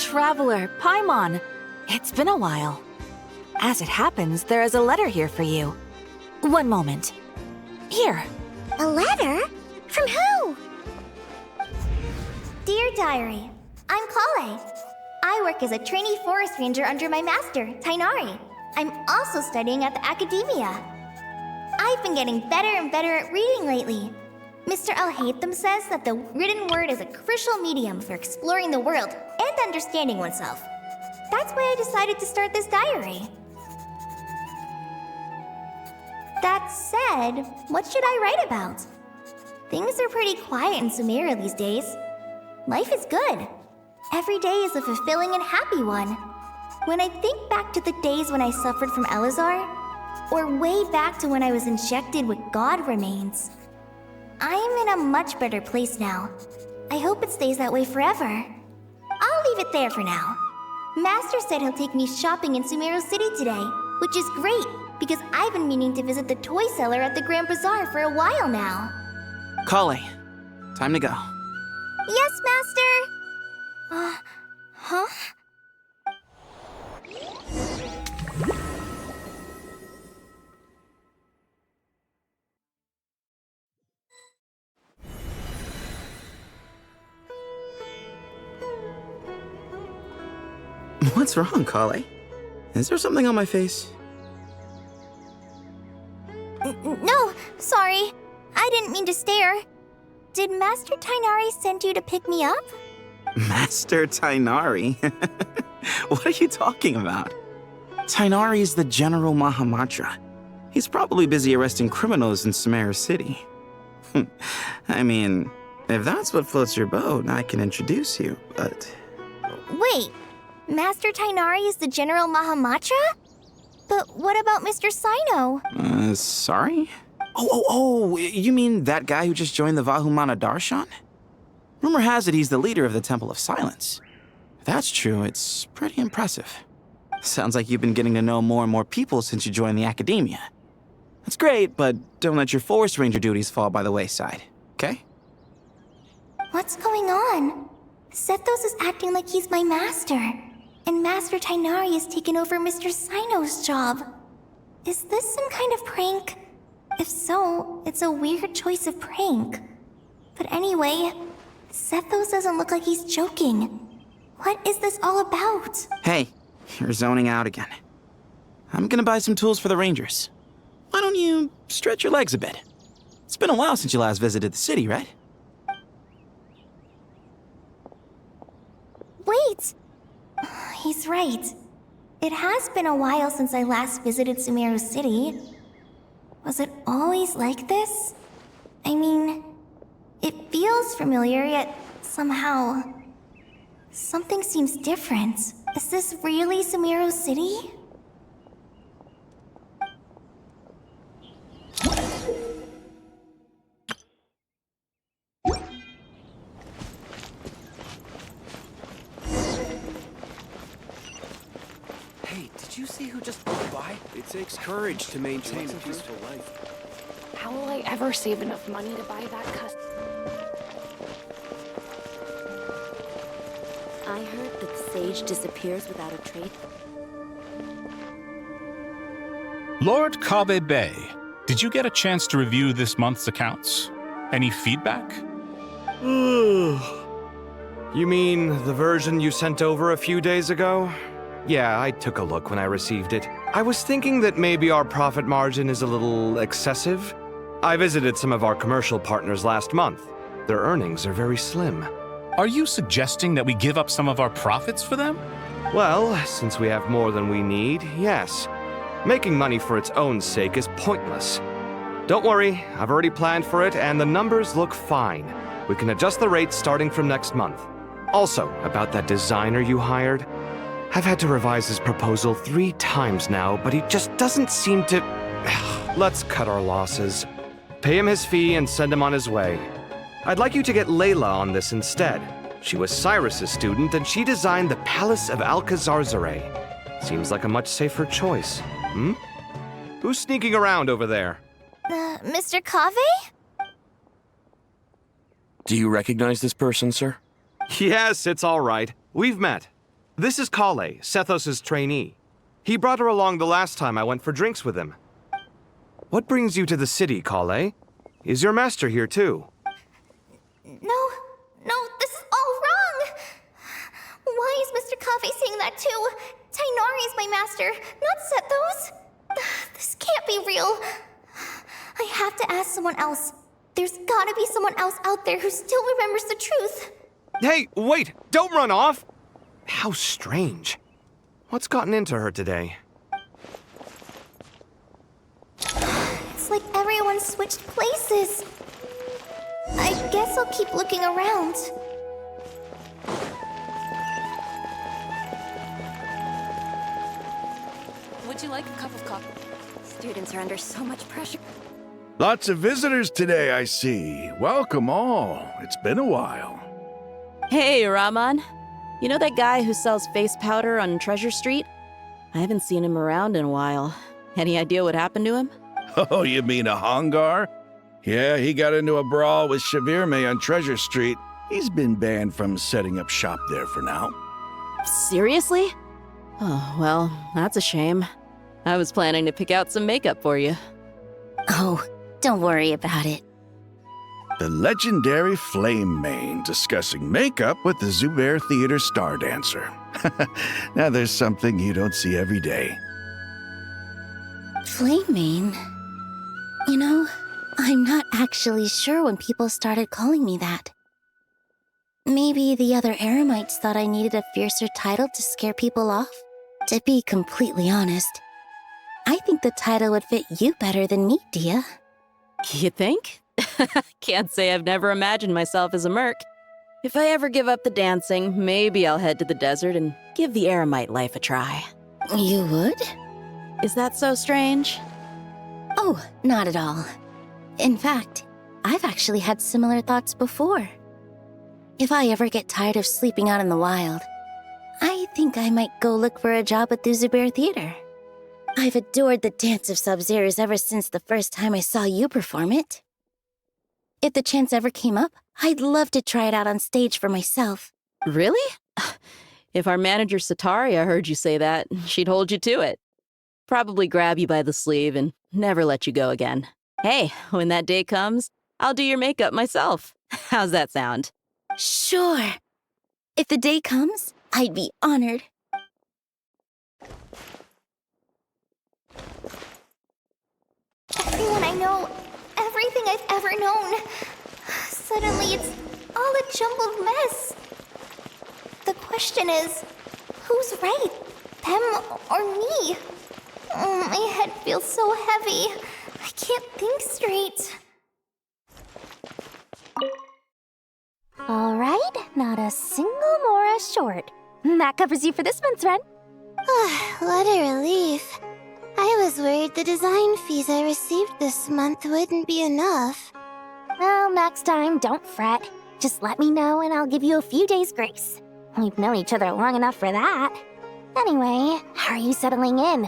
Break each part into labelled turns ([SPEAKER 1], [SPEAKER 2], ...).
[SPEAKER 1] Traveler, Paimon. It's been a while. As it happens, there is a letter here for you. One moment. Here.
[SPEAKER 2] A letter? From who? Dear Diary, I'm Kale. I work as a trainee forest ranger under my master, Tainari. I'm also studying at the academia. I've been getting better and better at reading lately. Mr. Al-Haytham says that the written word is a crucial medium for exploring the world and understanding oneself. That's why I decided to start this diary. That said, what should I write about? Things are pretty quiet in Sumeru these days. Life is good. Every day is a fulfilling and happy one. When I think back to the days when I suffered from Elazar, or way back to when I was injected with God remains, I am in a much better place now. I hope it stays that way forever. I'll leave it there for now. Master said he'll take me shopping in Sumeru City today, which is great because I've been meaning to visit the toy seller at the Grand Bazaar for a while now.
[SPEAKER 3] Kale, time to go.
[SPEAKER 2] Yes, Master! Huh?
[SPEAKER 3] What's wrong, Kale? Is there something on my face?
[SPEAKER 2] No, sorry. I didn't mean to stare. Did Master Tainari send you to pick me up?
[SPEAKER 3] Master Tainari? What are you talking about? Tainari is the General Mahamatra. He's probably busy arresting criminals in Sumeru City. I mean, if that's what floats your boat, I can introduce you, but...
[SPEAKER 2] Wait, Master Tainari is the General Mahamatra? But what about Mr. Sino?
[SPEAKER 3] Sorry? Oh, you mean that guy who just joined the Vahumana Darshan? Rumor has it he's the leader of the Temple of Silence. If that's true, it's pretty impressive. Sounds like you've been getting to know more and more people since you joined the academia. That's great, but don't let your forest ranger duties fall by the wayside, okay?
[SPEAKER 2] What's going on? Sethos is acting like he's my master, and Master Tainari has taken over Mr. Sino's job. Is this some kind of prank? If so, it's a weird choice of prank. But anyway, Sethos doesn't look like he's joking. What is this all about?
[SPEAKER 3] Hey, you're zoning out again. I'm gonna buy some tools for the rangers. Why don't you stretch your legs a bit? It's been a while since you last visited the city, right?
[SPEAKER 2] Wait! He's right. It has been a while since I last visited Sumeru City. Was it always like this? I mean, it feels familiar, yet somehow... something seems different. Is this really Sumeru City?
[SPEAKER 4] Hey, did you see who just walked by? It takes courage to maintain a peaceful life.
[SPEAKER 5] How will I ever save enough money to buy that custom?
[SPEAKER 6] I heard that Sage disappears without a trace.
[SPEAKER 7] Lord Kabe Bay, did you get a chance to review this month's accounts? Any feedback?
[SPEAKER 8] You mean the version you sent over a few days ago? Yeah, I took a look when I received it. I was thinking that maybe our profit margin is a little excessive. I visited some of our commercial partners last month. Their earnings are very slim.
[SPEAKER 7] Are you suggesting that we give up some of our profits for them?
[SPEAKER 8] Well, since we have more than we need, yes. Making money for its own sake is pointless. Don't worry, I've already planned for it and the numbers look fine. We can adjust the rates starting from next month. Also, about that designer you hired, I've had to revise his proposal 3 times now, but he just doesn't seem to... Let's cut our losses. Pay him his fee and send him on his way. I'd like you to get Layla on this instead. She was Cyrus's student, and she designed the Palace of Alcazarzare. Seems like a much safer choice. Who's sneaking around over there?
[SPEAKER 2] Mr. Kave?
[SPEAKER 4] Do you recognize this person, sir?
[SPEAKER 8] Yes, it's all right. We've met. This is Kale, Sethos' trainee. He brought her along the last time I went for drinks with him. What brings you to the city, Kale? Is your master here too?
[SPEAKER 2] No, this is all wrong! Why is Mr. Kave saying that too? Tainari is my master, not Sethos. This can't be real. I have to ask someone else. There's gotta be someone else out there who still remembers the truth.
[SPEAKER 8] Hey, wait! Don't run off! How strange. What's gotten into her today?
[SPEAKER 2] It's like everyone switched places. I guess I'll keep looking around.
[SPEAKER 6] Would you like a cup of coffee? Students are under so much pressure.
[SPEAKER 9] Lots of visitors today, I see. Welcome all. It's been a while.
[SPEAKER 10] Hey, Rahman. You know that guy who sells face powder on Treasure Street? I haven't seen him around in a while. Any idea what happened to him?
[SPEAKER 9] Oh, you mean a Hongar? Yeah, he got into a brawl with Shavirme on Treasure Street. He's been banned from setting up shop there for now.
[SPEAKER 10] Seriously? Oh, well, that's a shame. I was planning to pick out some makeup for you.
[SPEAKER 6] Oh, don't worry about it.
[SPEAKER 9] The legendary Flame Mane discussing makeup with the Zubair Theater star dancer. Now there's something you don't see every day.
[SPEAKER 6] Flame Mane? You know, I'm not actually sure when people started calling me that. Maybe the other Eremites thought I needed a fiercer title to scare people off? To be completely honest, I think the title would fit you better than me, Dia.
[SPEAKER 10] You think? Can't say I've never imagined myself as a merc. If I ever give up the dancing, maybe I'll head to the desert and give the Eremite life a try.
[SPEAKER 6] You would?
[SPEAKER 10] Is that so strange?
[SPEAKER 6] Oh, not at all. In fact, I've actually had similar thoughts before. If I ever get tired of sleeping out in the wild, I think I might go look for a job at the Zubair Theater. I've adored the dance of Sub-Zeros ever since the first time I saw you perform it. If the chance ever came up, I'd love to try it out on stage for myself.
[SPEAKER 10] Really? If our manager Sataria heard you say that, she'd hold you to it. Probably grab you by the sleeve and never let you go again. Hey, when that day comes, I'll do your makeup myself. How's that sound?
[SPEAKER 6] Sure. If the day comes, I'd be honored.
[SPEAKER 2] Everyone I know, everything I've ever known. Suddenly it's all a jumbled mess. The question is, who's right? Them or me? My head feels so heavy. I can't think straight.
[SPEAKER 11] Alright, not a single Mora short. That covers you for this month's rent.
[SPEAKER 2] What a relief. I was worried the design fees I received this month wouldn't be enough.
[SPEAKER 11] Well, next time, don't fret. Just let me know and I'll give you a few days' grace. We've known each other long enough for that. Anyway, how are you settling in?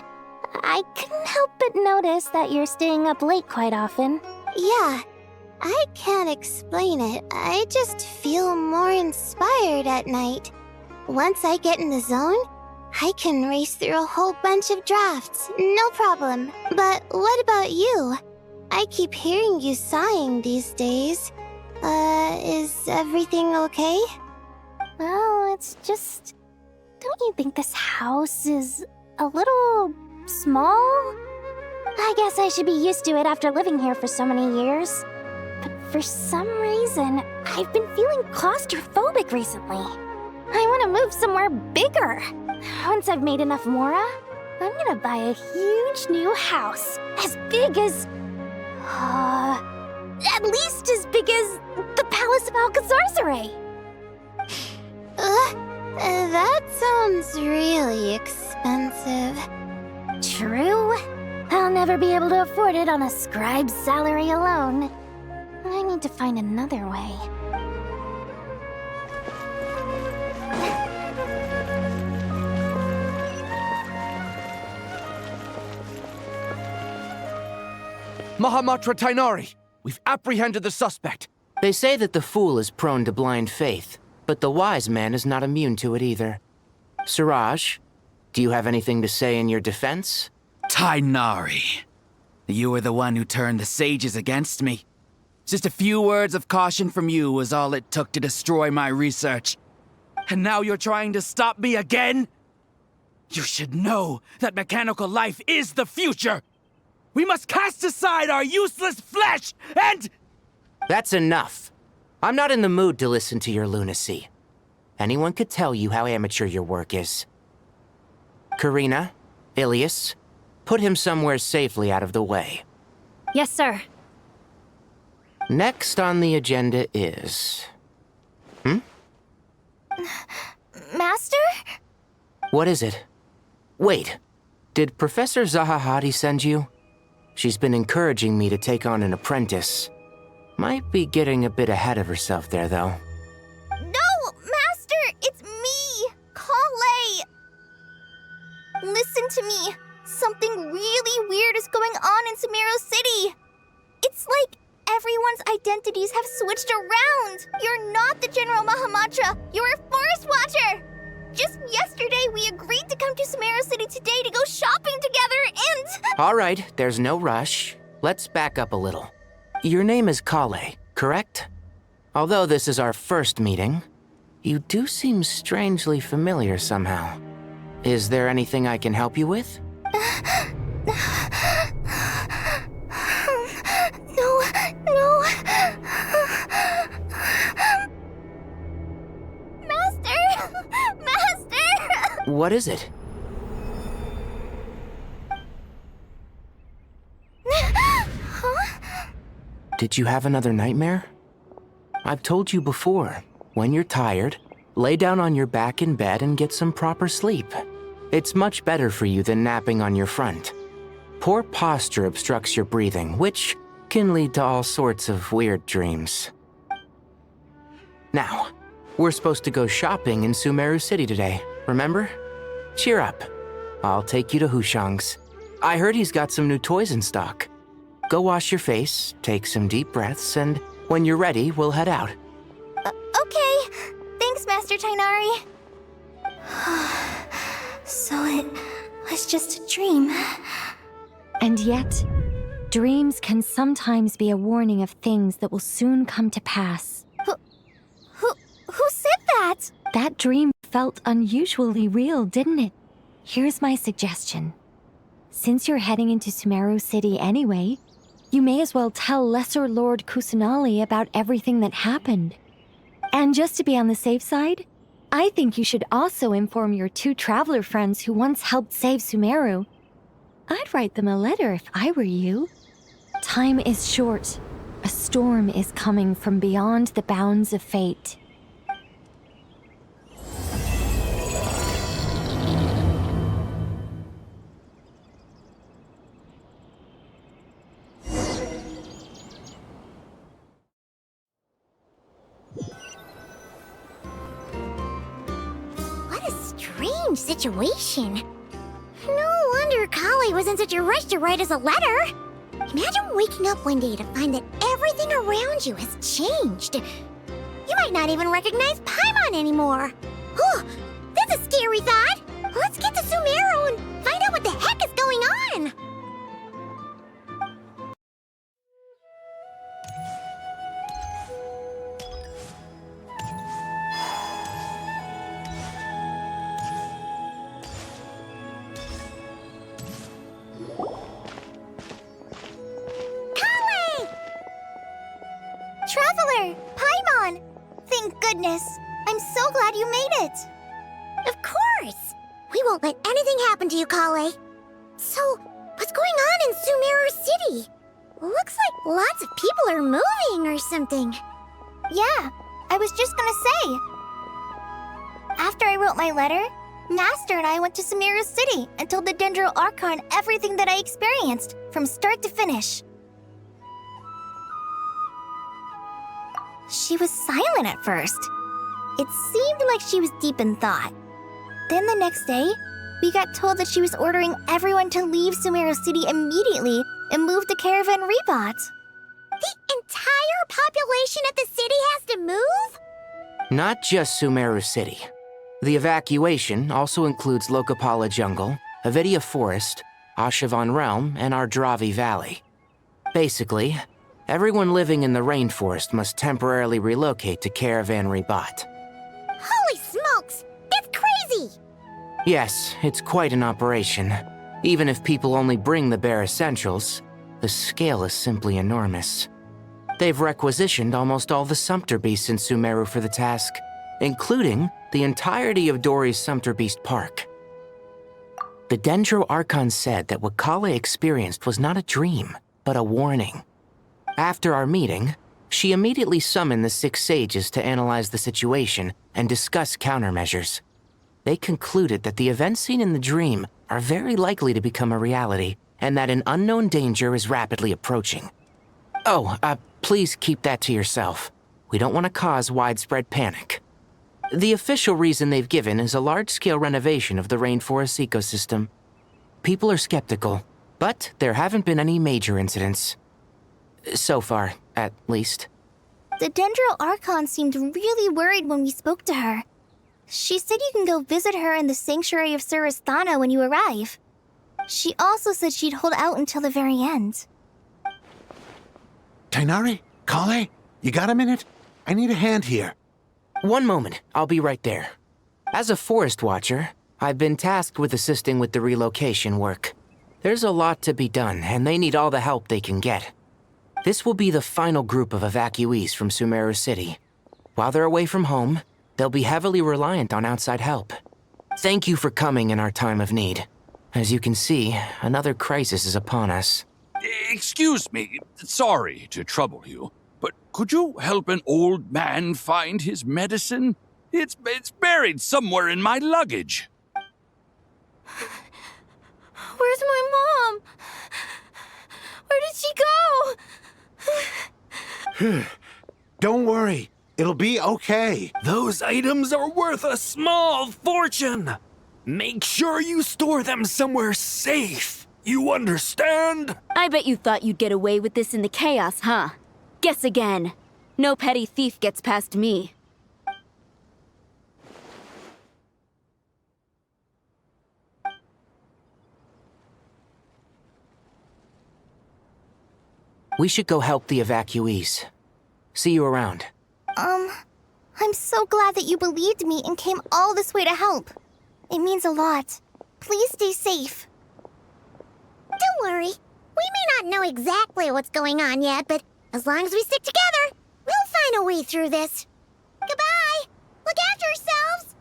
[SPEAKER 11] I couldn't help but notice that you're staying up late quite often.
[SPEAKER 2] Yeah, I can't explain it. I just feel more inspired at night. Once I get in the zone, I can race through a whole bunch of drafts, no problem. But what about you? I keep hearing you sighing these days. Is everything okay?
[SPEAKER 11] Well, it's just... Don't you think this house is a little small? I guess I should be used to it after living here for so many years. But for some reason, I've been feeling claustrophobic recently. I want to move somewhere bigger. Once I've made enough Mora, I'm gonna buy a huge new house. As big as... at least as big as the Palace of Alcazarzaray.
[SPEAKER 2] That sounds really expensive.
[SPEAKER 11] True. I'll never be able to afford it on a scribe's salary alone. I need to find another way.
[SPEAKER 4] Mahamatra Tainari! We've apprehended the suspect.
[SPEAKER 12] They say that the fool is prone to blind faith, but the wise man is not immune to it either. Siraj, do you have anything to say in your defense?
[SPEAKER 13] Tainari, you were the one who turned the sages against me. Just a few words of caution from you was all it took to destroy my research. And now you're trying to stop me again? You should know that mechanical life is the future! We must cast aside our useless flesh and...
[SPEAKER 12] That's enough. I'm not in the mood to listen to your lunacy. Anyone could tell you how amateur your work is. Karina, Ilias, put him somewhere safely out of the way.
[SPEAKER 11] Yes, sir.
[SPEAKER 12] Next on the agenda is...
[SPEAKER 2] Master?
[SPEAKER 12] What is it? Wait, did Professor Zahahati send you? She's been encouraging me to take on an apprentice. Might be getting a bit ahead of herself there, though.
[SPEAKER 2] No, Master! It's me! Kale! Listen to me. Something really weird is going on in Sumeru City. It's like everyone's identities have switched around. You're not the General Mahamacha. You're a Forest Watcher. Just yesterday, we agreed to come to Sumeru City today to go shopping together and...
[SPEAKER 12] All right, there's no rush. Let's back up a little. Your name is Kale, correct? Although this is our first meeting, you do seem strangely familiar somehow. Is there anything I can help you with?
[SPEAKER 2] No. Master!
[SPEAKER 12] What is it?
[SPEAKER 2] Huh?
[SPEAKER 12] Did you have another nightmare? I've told you before, when you're tired, lay down on your back in bed and get some proper sleep. It's much better for you than napping on your front. Poor posture obstructs your breathing, which can lead to all sorts of weird dreams. Now, we're supposed to go shopping in Sumeru City today, remember? Cheer up. I'll take you to Hushang's. I heard he's got some new toys in stock. Go wash your face, take some deep breaths, and when you're ready, we'll head out.
[SPEAKER 2] Okay. Thanks, Master Tainari. So it was just a dream.
[SPEAKER 11] And yet, dreams can sometimes be a warning of things that will soon come to pass.
[SPEAKER 2] Who said that?
[SPEAKER 11] That dream felt unusually real, didn't it? Here's my suggestion. Since you're heading into Sumeru City anyway, you may as well tell Lesser Lord Kusanali about everything that happened. And just to be on the safe side, I think you should also inform your 2 traveler friends who once helped save Sumeru. I'd write them a letter if I were you. Time is short. A storm is coming from beyond the bounds of fate.
[SPEAKER 2] What a strange situation. No wonder Kali was in such a rush to write us a letter. Imagine waking up one day to find that everything around you has changed. You might not even recognize Paimon anymore. Oh, that's a scary thought. Let's get to Sumeru and find out what the heck is going on. Traveler! Paimon! Thank goodness! I'm so glad you made it! Of course! We won't let anything happen to you, Kale. So, what's going on in Sumeru City? Looks like lots of people are moving or something. Yeah, I was just gonna say. After I wrote my letter, Master and I went to Sumeru City and told the Dendro Archon everything that I experienced, from start to finish. She was silent at first. It seemed like she was deep in thought. Then the next day, we got told that she was ordering everyone to leave Sumeru City immediately and move to Caravan Rebot. The entire population of the city has to move?
[SPEAKER 12] Not just Sumeru City. The evacuation also includes Lokapala Jungle, Avidia Forest, Ashavan Realm, and Ardravi Valley. Basically, everyone living in the rainforest must temporarily relocate to Caravan Ribat.
[SPEAKER 11] Holy smokes! That's crazy!
[SPEAKER 12] Yes, it's quite an operation. Even if people only bring the bare essentials, the scale is simply enormous. They've requisitioned almost all the Sumpter Beasts in Sumeru for the task, including the entirety of Dori's Sumpter Beast Park. The Dendro Archon said that what Kale experienced was not a dream, but a warning. After our meeting, she immediately summoned the 6 sages to analyze the situation and discuss countermeasures. They concluded that the events seen in the dream are very likely to become a reality, and that an unknown danger is rapidly approaching. Oh, please keep that to yourself. We don't want to cause widespread panic. The official reason they've given is a large-scale renovation of the rainforest ecosystem. People are skeptical, but there haven't been any major incidents. So far, at least.
[SPEAKER 2] The Dendro Archon seemed really worried when we spoke to her. She said you can go visit her in the Sanctuary of Surasthana when you arrive. She also said she'd hold out until the very end.
[SPEAKER 14] Tainari? Kale? You got a minute? I need a hand here.
[SPEAKER 12] One moment, I'll be right there. As a forest watcher, I've been tasked with assisting with the relocation work. There's a lot to be done, and they need all the help they can get. This will be the final group of evacuees from Sumeru City. While they're away from home, they'll be heavily reliant on outside help. Thank you for coming in our time of need. As you can see, another crisis is upon us.
[SPEAKER 15] Excuse me, sorry to trouble you, but could you help an old man find his medicine? It's buried somewhere in my luggage.
[SPEAKER 11] Where's my mom? Where did she go?
[SPEAKER 14] Don't worry. It'll be okay.
[SPEAKER 4] Those items are worth a small fortune. Make sure you store them somewhere safe. You understand?
[SPEAKER 11] I bet you thought you'd get away with this in the chaos, huh? Guess again. No petty thief gets past me.
[SPEAKER 12] We should go help the evacuees. See you around.
[SPEAKER 2] I'm so glad that you believed me and came all this way to help. It means a lot. Please stay safe.
[SPEAKER 11] Don't worry. We may not know exactly what's going on yet, but as long as we stick together, we'll find a way through this. Goodbye! Look after yourselves!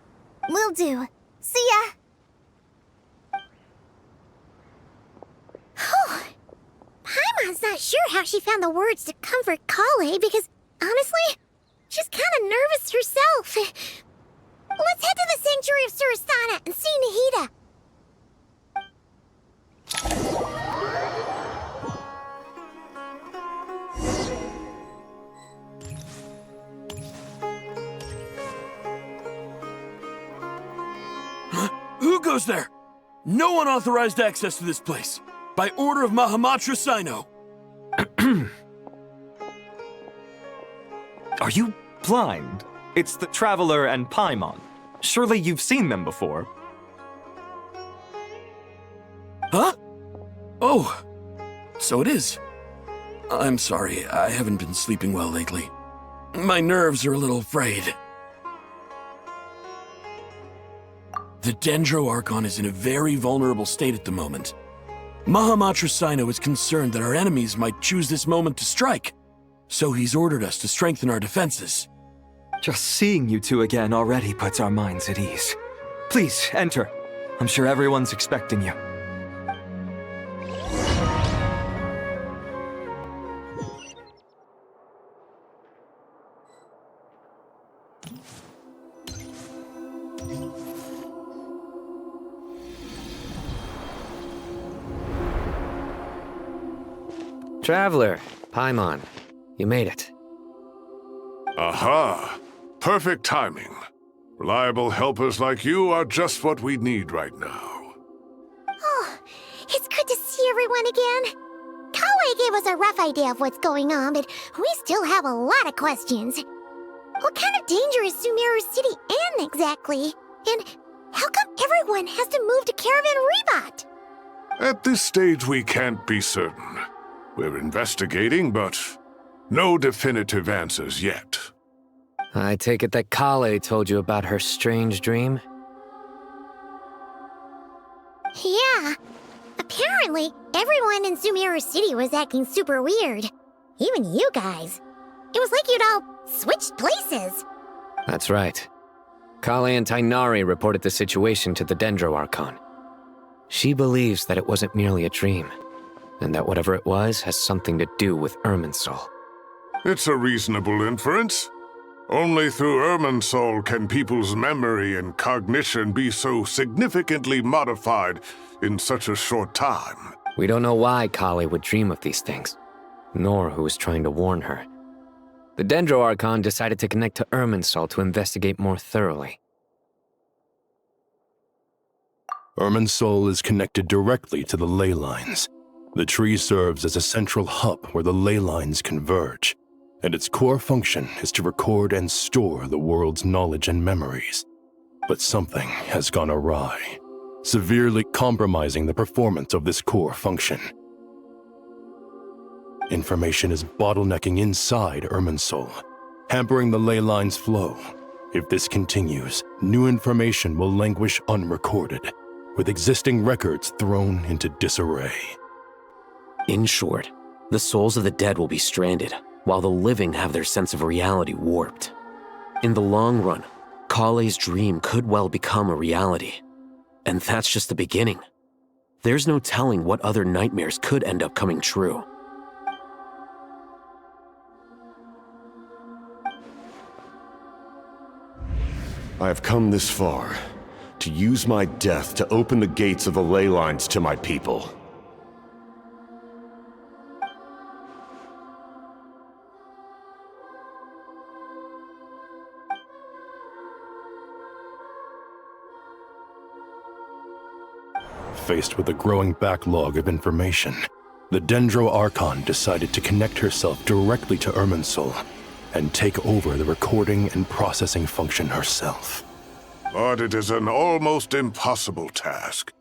[SPEAKER 2] Will do. See ya!
[SPEAKER 11] Paimon's not sure how she found the words to comfort Kale because, honestly, she's kind of nervous herself. Let's head to the Sanctuary of Surasthana and see Nahida.
[SPEAKER 4] Who goes there? No one authorized access to this place. By order of Mahamatra Sino.
[SPEAKER 16] Are you blind? It's the Traveler and Paimon. Surely you've seen them before.
[SPEAKER 4] Huh? Oh, so it is. I'm sorry, I haven't been sleeping well lately. My nerves are a little frayed. The Dendro Archon is in a very vulnerable state at the moment. Mahamatra Sino is concerned that our enemies might choose this moment to strike, so he's ordered us to strengthen our defenses.
[SPEAKER 16] Just seeing you two again already puts our minds at ease. Please, enter. I'm sure everyone's expecting you.
[SPEAKER 17] Traveler, Paimon, you made it.
[SPEAKER 18] Aha! Perfect timing. Reliable helpers like you are just what we need right now.
[SPEAKER 11] Oh, it's good to see everyone again. Kale gave us a rough idea of what's going on, but we still have a lot of questions. What kind of danger is Sumeru City in exactly? And how come everyone has to move to Caravan Rebot?
[SPEAKER 18] At this stage, we can't be certain. We're investigating, but no definitive answers yet.
[SPEAKER 17] I take it that Kale told you about her strange dream?
[SPEAKER 11] Yeah. Apparently, everyone in Sumeru City was acting super weird. Even you guys. It was like you'd all switched places.
[SPEAKER 17] That's right. Kale and Tainari reported the situation to the Dendro Archon. She believes that it wasn't merely a dream, and that whatever it was has something to do with Irminsul.
[SPEAKER 18] It's a reasonable inference. Only through Irminsul can people's memory and cognition be so significantly modified in such a short time.
[SPEAKER 17] We don't know why Kale would dream of these things, nor who was trying to warn her. The Dendro Archon decided to connect to Irminsul to investigate more thoroughly.
[SPEAKER 19] Irminsul is connected directly to the ley lines. The tree serves as a central hub where the ley lines converge, and its core function is to record and store the world's knowledge and memories. But something has gone awry, severely compromising the performance of this core function. Information is bottlenecking inside Irminsul, hampering the ley line's flow. If this continues, new information will languish unrecorded, with existing records thrown into disarray.
[SPEAKER 20] In short, the souls of the dead will be stranded, while the living have their sense of reality warped. In the long run, Kale's dream could well become a reality. And that's just the beginning. There's no telling what other nightmares could end up coming true.
[SPEAKER 21] I have come this far, to use my death to open the gates of the ley lines to my people.
[SPEAKER 19] Faced with a growing backlog of information, the Dendro Archon decided to connect herself directly to Irminsul and take over the recording and processing function herself.
[SPEAKER 18] But it is an almost impossible task.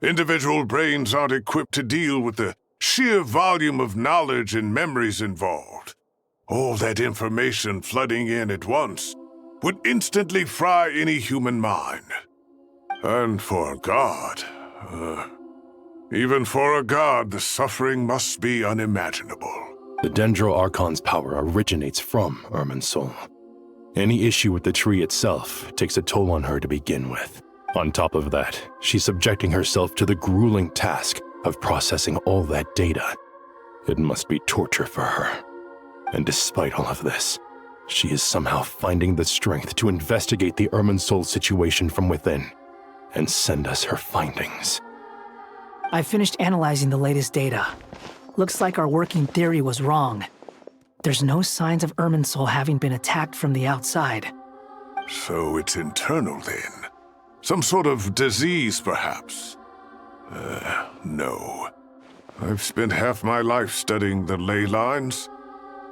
[SPEAKER 18] Individual brains aren't equipped to deal with the sheer volume of knowledge and memories involved. All that information flooding in at once would instantly fry any human mind. And for a god, even for a god, the suffering must be unimaginable.
[SPEAKER 19] The Dendro Archon's power originates from Irminsul. Any issue with the tree itself takes a toll on her to begin with. On top of that, she's subjecting herself to the grueling task of processing all that data. It must be torture for her. And despite all of this, she is somehow finding the strength to investigate the Irminsul situation from within and send us her findings.
[SPEAKER 22] I finished analyzing the latest data. Looks like our working theory was wrong. There's no signs of Irminsul having been attacked from the outside.
[SPEAKER 18] So it's internal then? Some sort of disease, perhaps? No. I've spent half my life studying the ley lines.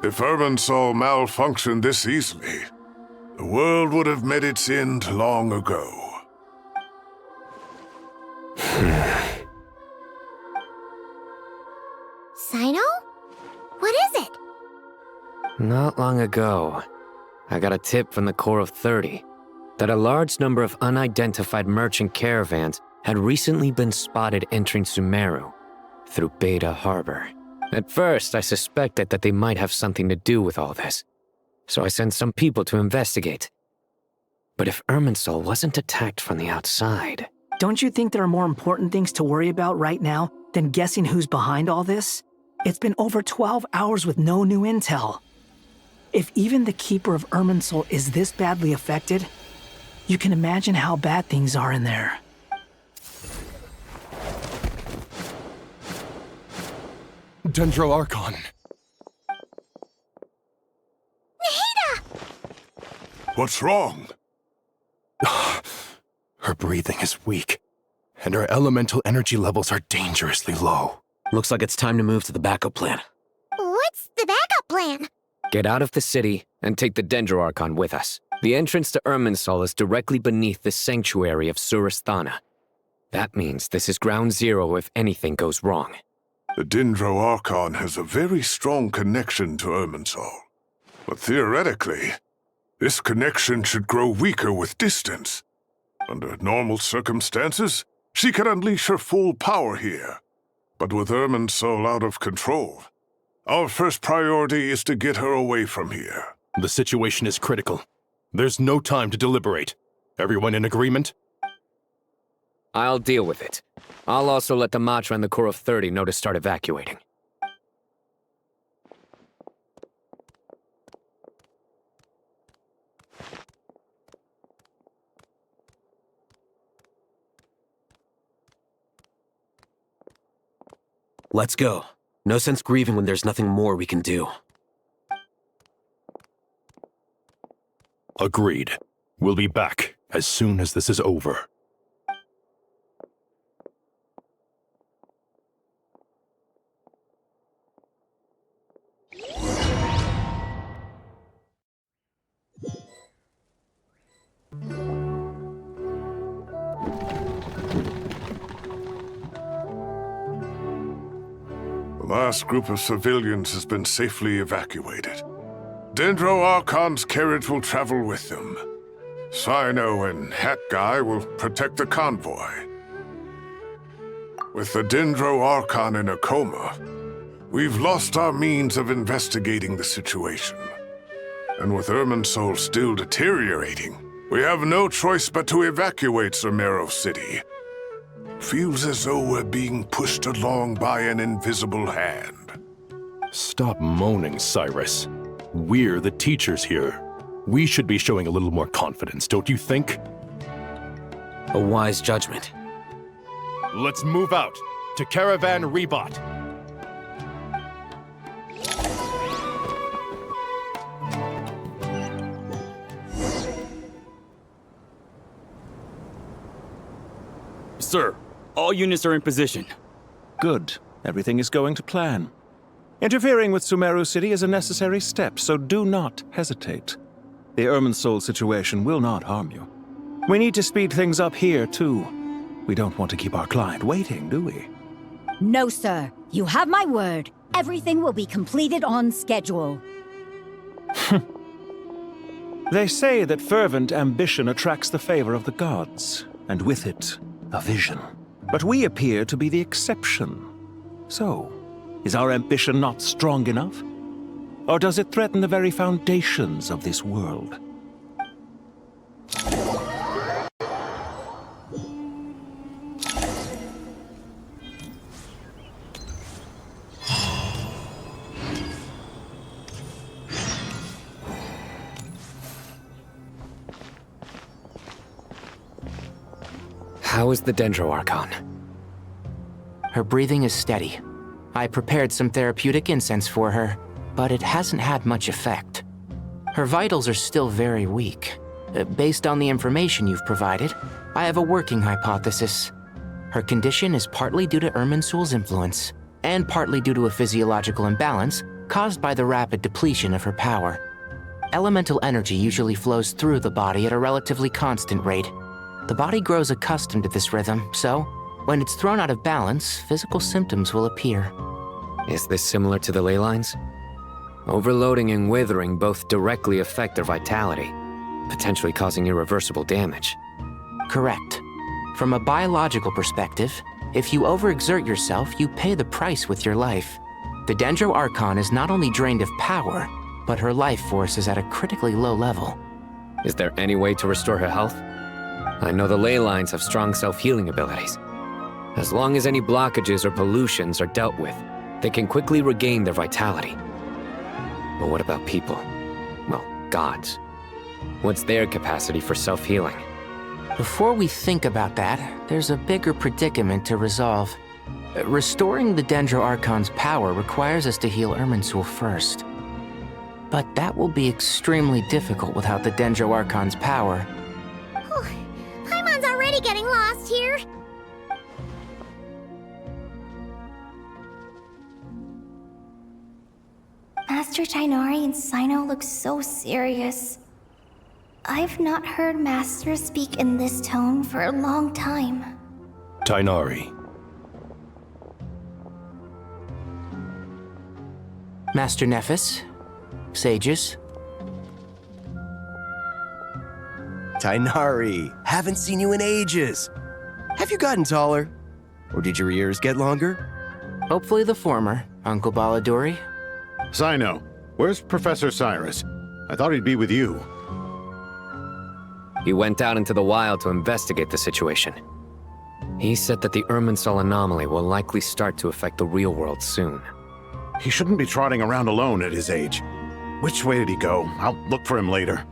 [SPEAKER 18] If Irminsul malfunctioned this easily, the world would have met its end long ago.
[SPEAKER 11] Sino? What is it?
[SPEAKER 17] Not long ago, I got a tip from the Core of 30 that a large number of unidentified merchant caravans had recently been spotted entering Sumeru through Beta Harbor. At first, I suspected that they might have something to do with all this, so I sent some people to investigate. But if Irminsul wasn't attacked from the outside...
[SPEAKER 22] Don't you think there are more important things to worry about right now than guessing who's behind all this? It's been over 12 hours with no new intel. If even the Keeper of Irminsul is this badly affected, you can imagine how bad things are in there.
[SPEAKER 19] Dendro Archon.
[SPEAKER 11] Nahida!
[SPEAKER 18] What's wrong?
[SPEAKER 19] Her breathing is weak, and her elemental energy levels are dangerously low.
[SPEAKER 20] Looks like it's time to move to the backup plan.
[SPEAKER 11] What's the backup plan?
[SPEAKER 17] Get out of the city and take the Dendro Archon with us. The entrance to Irminsul is directly beneath the sanctuary of Surasthana. That means this is ground zero if anything goes wrong.
[SPEAKER 18] The Dendro Archon has a very strong connection to Irminsul. But theoretically, this connection should grow weaker with distance. Under normal circumstances, she could unleash her full power here. But with Irminsul out of control, our first priority is to get her away from here.
[SPEAKER 19] The situation is critical. There's no time to deliberate. Everyone in agreement?
[SPEAKER 17] I'll deal with it. I'll also let the Matra and the Core of 30 know to start evacuating.
[SPEAKER 20] Let's go. No sense grieving when there's nothing more we can do.
[SPEAKER 19] Agreed. We'll be back as soon as this is over.
[SPEAKER 18] The last group of civilians has been safely evacuated. Dendro Archon's carriage will travel with them. Sino and Hat Guy will protect the convoy. With the Dendro Archon in a coma, we've lost our means of investigating the situation. And with Irminsul still deteriorating, we have no choice but to evacuate Sumeru City. Feels as though we're being pushed along by an invisible hand.
[SPEAKER 19] Stop moaning, Cyrus. We're the teachers here. We should be showing a little more confidence, don't you think?
[SPEAKER 20] A wise judgment.
[SPEAKER 19] Let's move out to Caravan Rebot.
[SPEAKER 1] Sir, all units are in position.
[SPEAKER 3] Good. Everything is going to plan. Interfering with Sumeru City is a necessary step, so do not hesitate. The Irminsul situation will not harm you. We need to speed things up here, too. We don't want to keep our client waiting, do we?
[SPEAKER 23] No, sir. You have my word. Everything will be completed on schedule.
[SPEAKER 3] They say that fervent ambition attracts the favor of the gods, and with it, a vision. But we appear to be the exception. So, is our ambition not strong enough? Or does it threaten the very foundations of this world?
[SPEAKER 17] How is the Dendro Archon?
[SPEAKER 12] Her breathing is steady. I prepared some therapeutic incense for her, but it hasn't had much effect. Her vitals are still very weak. Based on the information you've provided, I have a working hypothesis. Her condition is partly due to Irminsul's influence, and partly due to a physiological imbalance caused by the rapid depletion of her power. Elemental energy usually flows through the body at a relatively constant rate. The body grows accustomed to this rhythm, so when it's thrown out of balance, physical symptoms will appear.
[SPEAKER 17] Is this similar to the ley lines? Overloading and withering both directly affect their vitality, potentially causing irreversible damage.
[SPEAKER 12] Correct. From a biological perspective, if you overexert yourself, you pay the price with your life. The Dendro Archon is not only drained of power, but her life force is at a critically low level.
[SPEAKER 17] Is there any way to restore her health? I know the ley lines have strong self-healing abilities. As long as any blockages or pollutions are dealt with, they can quickly regain their vitality. But what about people? Well, gods. What's their capacity for self-healing?
[SPEAKER 12] Before we think about that, there's a bigger predicament to resolve. Restoring the Dendro Archon's power requires us to heal Irminsul first. But that will be extremely difficult without the Dendro Archon's power.
[SPEAKER 11] Paimon's already getting lost here.
[SPEAKER 2] Master Tighnari and Sino look so serious. I've not heard Master speak in this tone for a long time.
[SPEAKER 19] Tainari.
[SPEAKER 12] Master Nephis, sages.
[SPEAKER 5] Tainari, haven't seen you in ages. Have you gotten taller? Or did your ears get longer?
[SPEAKER 12] Hopefully the former, Uncle Baladuri.
[SPEAKER 14] Cyno, where's Professor Cyrus? I thought he'd be with you.
[SPEAKER 17] He went out into the wild to investigate the situation. He said that the Irminsul anomaly will likely start to affect the real world soon.
[SPEAKER 14] He shouldn't be trotting around alone at his age. Which way did he go? I'll look for him later.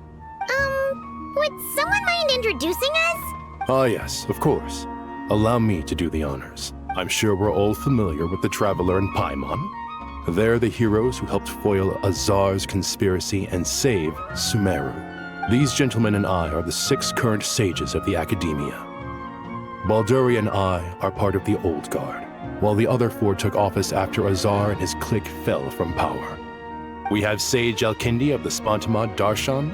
[SPEAKER 11] Would someone mind introducing us?
[SPEAKER 19] Ah yes, of course. Allow me to do the honors. I'm sure we're all familiar with the Traveler and Paimon. They're the heroes who helped foil Azar's conspiracy and save Sumeru. These gentlemen and I are the 6 current sages of the Academia. Balduri and I are part of the Old Guard, while the other 4 took office after Azar and his clique fell from power. We have Sage Alkindi of the Spantamad Darshan,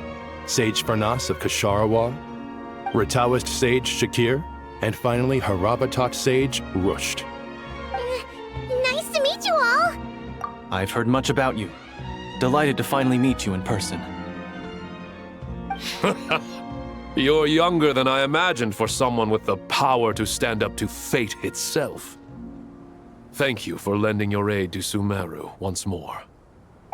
[SPEAKER 19] Sage Farnas of Kasharawar, Rataoist Sage Shakir, and finally Harabatot Sage Rusht.
[SPEAKER 11] Nice to meet you all!
[SPEAKER 16] I've heard much about you. Delighted to finally meet you in person.
[SPEAKER 7] You're younger than I imagined for someone with the power to stand up to fate itself. Thank you for lending your aid to Sumeru once more.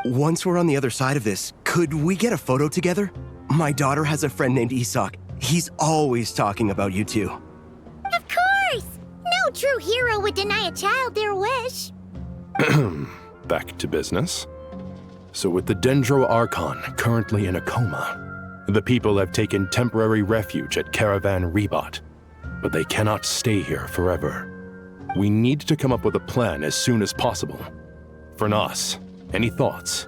[SPEAKER 5] Once we're on the other side of this, could we get a photo together? My daughter has a friend named Isak. He's always talking about you two.
[SPEAKER 11] Of course! No true hero would deny a child their wish.
[SPEAKER 19] Back to business. So with the Dendro Archon currently in a coma, the people have taken temporary refuge at Caravan Rebot, but they cannot stay here forever. We need to come up with a plan as soon as possible. Farnas, any thoughts?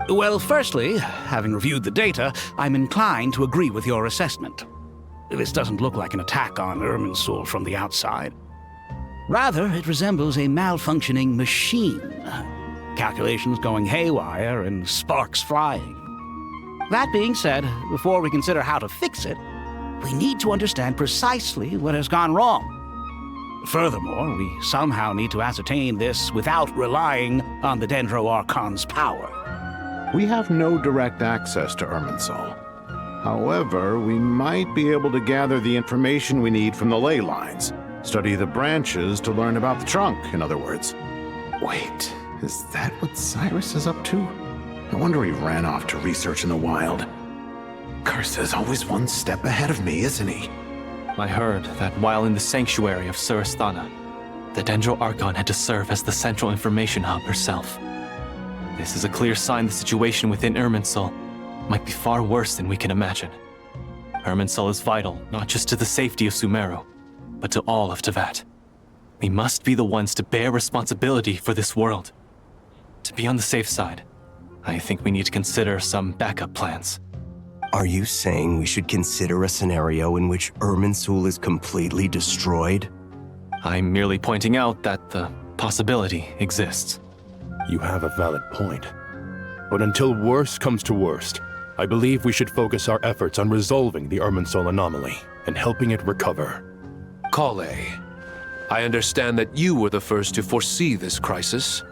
[SPEAKER 8] Well, firstly, having reviewed the data, I'm inclined to agree with your assessment. This doesn't look like an attack on Irminsul from the outside. Rather, it resembles a malfunctioning machine. Calculations going haywire and sparks flying. That being said, before we consider how to fix it, we need to understand precisely what has gone wrong. Furthermore, we somehow need to ascertain this without relying on the Dendro Archon's power.
[SPEAKER 14] We have no direct access to Irminsul. However, we might be able to gather the information we need from the ley lines. Study the branches to learn about the trunk, in other words. Wait, is that what Cyrus is up to? No wonder he ran off to research in the wild. Curse always one step ahead of me, isn't he?
[SPEAKER 16] I heard that while in the sanctuary of Surasthana, the Dendro Archon had to serve as the central information hub herself. This is a clear sign the situation within Irminsul might be far worse than we can imagine. Irminsul is vital, not just to the safety of Sumeru, but to all of Teyvat. We must be the ones to bear responsibility for this world. To be on the safe side, I think we need to consider some backup plans.
[SPEAKER 5] Are you saying we should consider a scenario in which Irminsul is completely destroyed?
[SPEAKER 16] I'm merely pointing out that the possibility exists.
[SPEAKER 19] You have a valid point. But until worst comes to worst, I believe we should focus our efforts on resolving the Irminsul anomaly and helping it recover.
[SPEAKER 7] Kale, I understand that you were the first to foresee this crisis.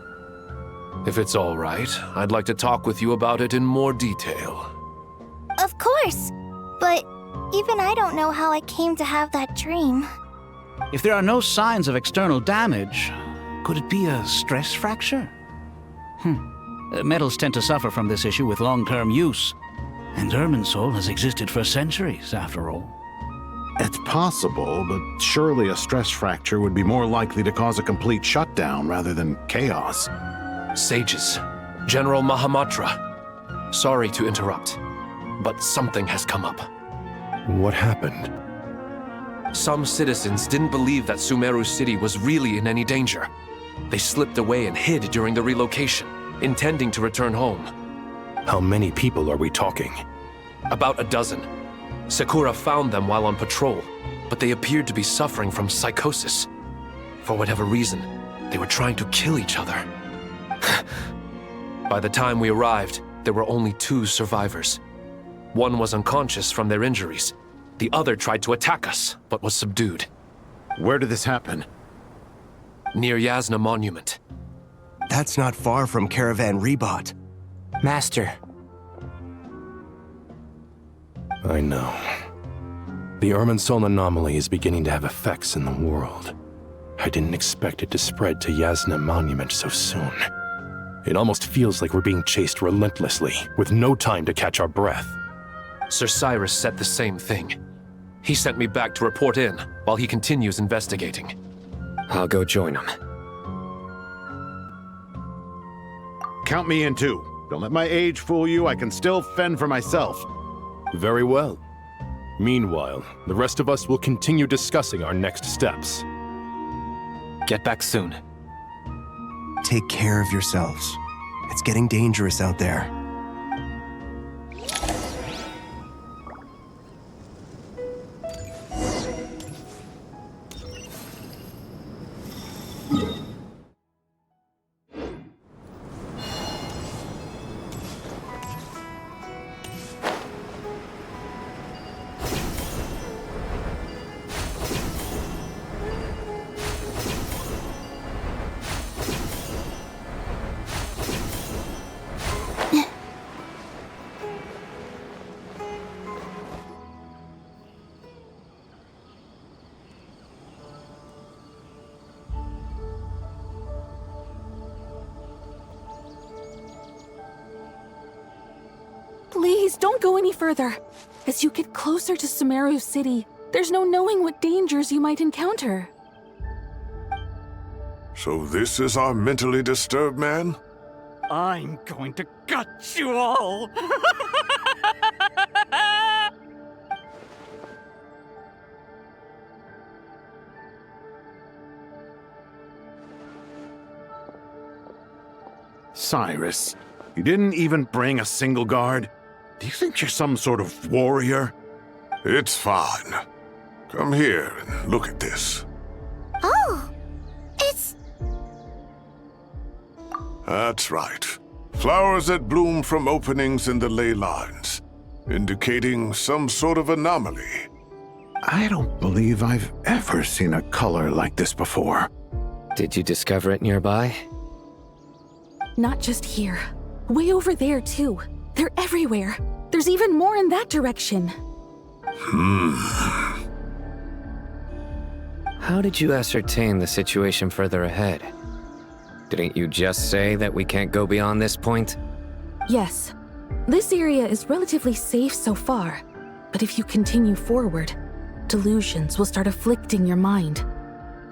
[SPEAKER 7] If it's all right, I'd like to talk with you about it in more detail.
[SPEAKER 2] Of course, but even I don't know how I came to have that dream.
[SPEAKER 8] If there are no signs of external damage, could it be a stress fracture? Metals tend to suffer from this issue with long-term use, and Irminsul has existed for centuries, after all.
[SPEAKER 14] It's possible, but surely a stress fracture would be more likely to cause a complete shutdown rather than chaos.
[SPEAKER 7] Sages, General Mahamatra, sorry to interrupt, but something has come up.
[SPEAKER 19] What happened?
[SPEAKER 7] Some citizens didn't believe that Sumeru City was really in any danger. They slipped away and hid during the relocation, intending to return home.
[SPEAKER 19] How many people are we talking?
[SPEAKER 7] About a dozen. Sakura found them while on patrol, but they appeared to be suffering from psychosis. For whatever reason, they were trying to kill each other. By the time we arrived, there were only 2 survivors. One was unconscious from their injuries. The other tried to attack us, but was subdued.
[SPEAKER 14] Where did this happen?
[SPEAKER 7] Near Yasna Monument.
[SPEAKER 5] That's not far from Caravan Rebot.
[SPEAKER 12] Master.
[SPEAKER 19] I know. The Irminsul anomaly is beginning to have effects in the world. I didn't expect it to spread to Yasna Monument so soon. It almost feels like we're being chased relentlessly, with no time to catch our breath.
[SPEAKER 7] Sir Cyrus said the same thing. He sent me back to report in, while he continues investigating.
[SPEAKER 17] I'll go join him.
[SPEAKER 14] Count me in too. Don't let my age fool you, I can still fend for myself.
[SPEAKER 19] Very well. Meanwhile, the rest of us will continue discussing our next steps.
[SPEAKER 16] Get back soon.
[SPEAKER 5] Take care of yourselves. It's getting dangerous out there.
[SPEAKER 6] Please, don't go any further. As you get closer to Sumeru City, there's no knowing what dangers you might encounter.
[SPEAKER 18] So this is our mentally disturbed man?
[SPEAKER 9] I'm going to gut you all!
[SPEAKER 14] Cyrus, you didn't even bring a single guard? Do you think you're some sort of warrior?
[SPEAKER 18] It's fine. Come here and look at this.
[SPEAKER 2] Oh, it's...
[SPEAKER 18] That's right. Flowers that bloom from openings in the ley lines, indicating some sort of anomaly.
[SPEAKER 14] I don't believe I've ever seen a color like this before.
[SPEAKER 17] Did you discover it nearby?
[SPEAKER 6] Not just here. Way over there, too. They're everywhere. There's even more in that direction.
[SPEAKER 17] How did you ascertain the situation further ahead? Didn't you just say that we can't go beyond this point?
[SPEAKER 6] Yes. This area is relatively safe so far. But if you continue forward, delusions will start afflicting your mind.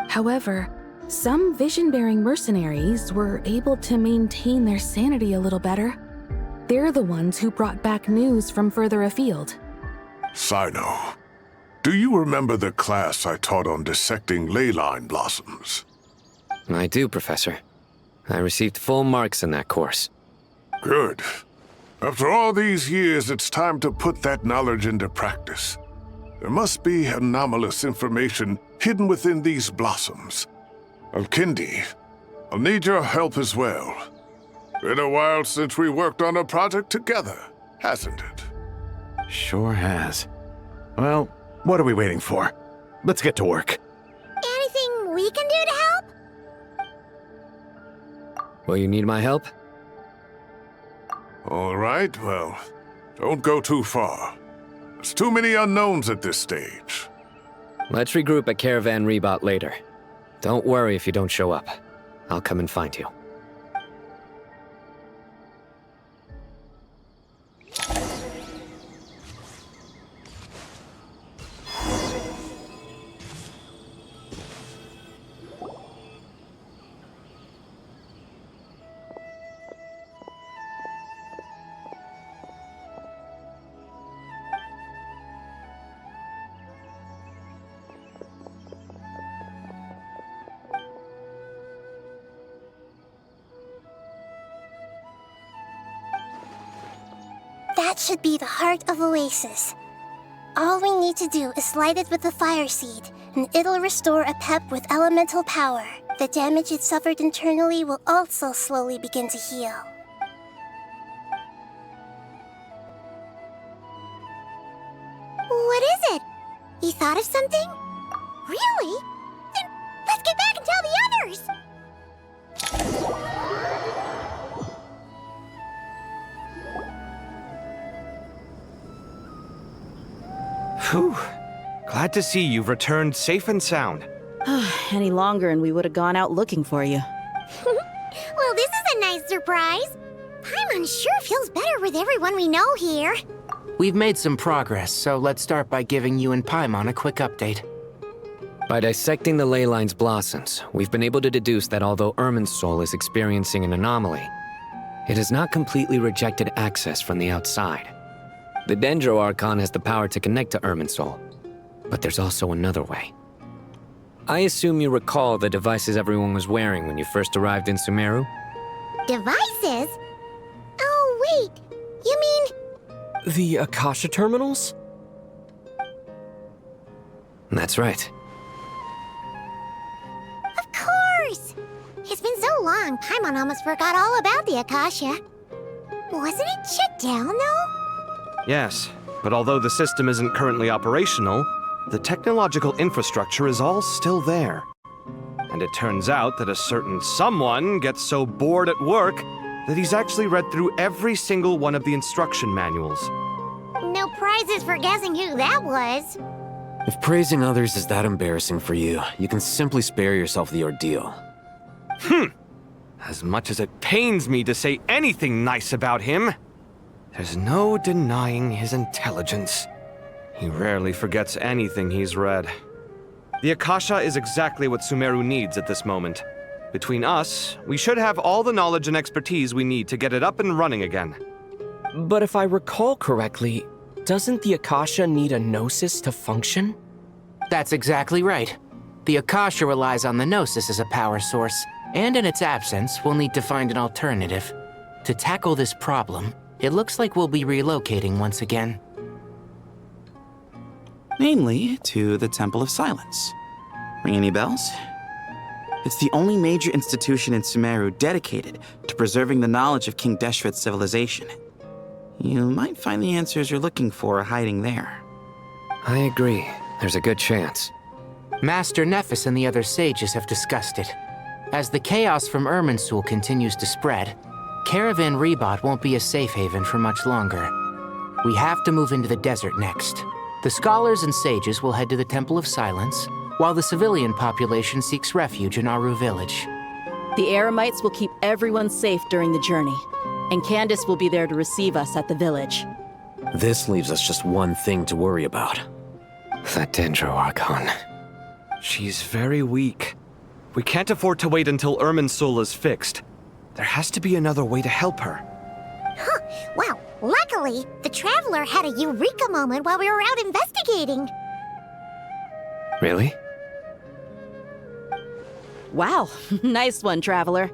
[SPEAKER 6] However, some vision-bearing mercenaries were able to maintain their sanity a little better. They're the ones who brought back news from further afield.
[SPEAKER 18] Sino, do you remember the class I taught on dissecting ley line blossoms?
[SPEAKER 17] I do, Professor. I received full marks in that course.
[SPEAKER 18] Good. After all these years, it's time to put that knowledge into practice. There must be anomalous information hidden within these blossoms. Alkindi, I'll need your help as well. Been a while since we worked on a project together, hasn't it?
[SPEAKER 14] Sure has. Well, what are we waiting for? Let's get to work.
[SPEAKER 11] Anything we can do to help?
[SPEAKER 17] Will you need my help?
[SPEAKER 18] All right, well, don't go too far. There's too many unknowns at this stage.
[SPEAKER 17] Let's regroup at Caravan Rebot later. Don't worry if you don't show up. I'll come and find you.
[SPEAKER 11] That should be the heart of Oasis. All we need to do is light it with the fire seed, and it'll restore a pep with elemental power. The damage it suffered internally will also slowly begin to heal.
[SPEAKER 10] What is it? You thought of something? Really? Then let's get back and tell the others!
[SPEAKER 13] Phew. Glad to see you've returned safe and sound.
[SPEAKER 15] Any longer and we would have gone out looking for you.
[SPEAKER 10] Well, this is a nice surprise. Paimon sure feels better with everyone we know here.
[SPEAKER 12] We've made some progress, so let's start by giving you and Paimon a quick update.
[SPEAKER 17] By dissecting the ley line's blossoms, we've been able to deduce that although Irminsul is experiencing an anomaly, it has not completely rejected access from the outside. The Dendro Archon has the power to connect to Irminsul, but there's also another way. I assume you recall the devices everyone was wearing when you first arrived in Sumeru?
[SPEAKER 10] Devices? Oh, wait. You mean...
[SPEAKER 24] The Akasha terminals?
[SPEAKER 17] That's right.
[SPEAKER 10] Of course! It's been so long, Paimon almost forgot all about the Akasha. Wasn't it shut down, though?
[SPEAKER 13] Yes, but although the system isn't currently operational, the technological infrastructure is all still there. And it turns out that a certain someone gets so bored at work that he's actually read through every single one of the instruction manuals.
[SPEAKER 10] No prizes for guessing who that was.
[SPEAKER 20] If praising others is that embarrassing for you, you can simply spare yourself the ordeal.
[SPEAKER 13] As much as it pains me to say anything nice about him, there's no denying his intelligence. He rarely forgets anything he's read. The Akasha is exactly what Sumeru needs at this moment. Between us, we should have all the knowledge and expertise we need to get it up and running again.
[SPEAKER 24] But if I recall correctly, doesn't the Akasha need a Gnosis to function?
[SPEAKER 12] That's exactly right. The Akasha relies on the Gnosis as a power source, and in its absence, we'll need to find an alternative. To tackle this problem, it looks like we'll be relocating once again.
[SPEAKER 25] Namely, to the Temple of Silence. Ring any bells? It's the only major institution in Sumeru dedicated to preserving the knowledge of King Deshret's civilization. You might find the answers you're looking for hiding there.
[SPEAKER 17] I agree. There's a good chance.
[SPEAKER 12] Master Nephis and the other sages have discussed it. As the chaos from Irminsul continues to spread, Caravan Rebot won't be a safe haven for much longer. We have to move into the desert next. The scholars and sages will head to the Temple of Silence, while the civilian population seeks refuge in Aru Village.
[SPEAKER 15] The Eremites will keep everyone safe during the journey, and Candace will be there to receive us at the village.
[SPEAKER 20] This leaves us just one thing to worry about.
[SPEAKER 17] That Dendro Archon.
[SPEAKER 13] She's very weak. We can't afford to wait until Irminsul is fixed. There has to be another way to help her.
[SPEAKER 10] Huh. Wow. Luckily, the Traveler had a eureka moment while we were out investigating.
[SPEAKER 17] Really?
[SPEAKER 15] Wow. Nice one, Traveler.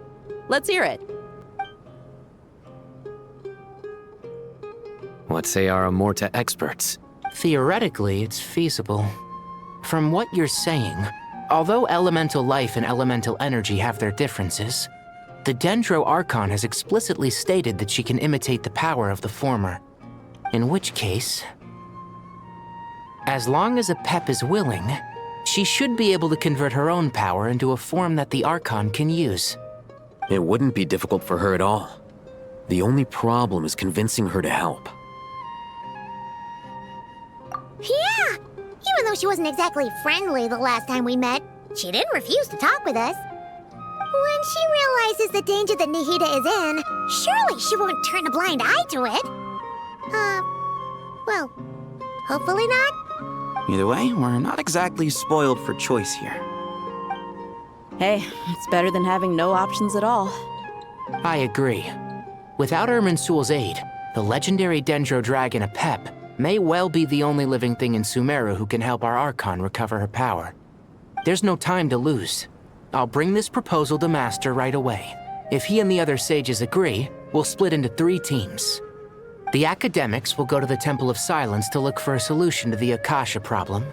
[SPEAKER 15] Let's hear it.
[SPEAKER 17] What say our Amorta experts?
[SPEAKER 12] Theoretically, it's feasible. From what you're saying, although elemental life and elemental energy have their differences, the Dendro Archon has explicitly stated that she can imitate the power of the former. In which case, as long as a Pep is willing, she should be able to convert her own power into a form that the Archon can use.
[SPEAKER 20] It wouldn't be difficult for her at all. The only problem is convincing her to help.
[SPEAKER 10] Yeah! Even though she wasn't exactly friendly the last time we met, she didn't refuse to talk with us. When she realizes the danger that Nahida is in, surely she won't turn a blind eye to it. Well, hopefully not.
[SPEAKER 25] Either way, we're not exactly spoiled for choice here.
[SPEAKER 15] Hey, it's better than having no options at all.
[SPEAKER 12] I agree. Without Irminsul's aid, the legendary Dendro Dragon Apep may well be the only living thing in Sumeru who can help our Archon recover her power. There's no time to lose. I'll bring this proposal to Master right away. If he and the other sages agree, we'll split into 3 teams. The academics will go to the Temple of Silence to look for a solution to the Akasha problem.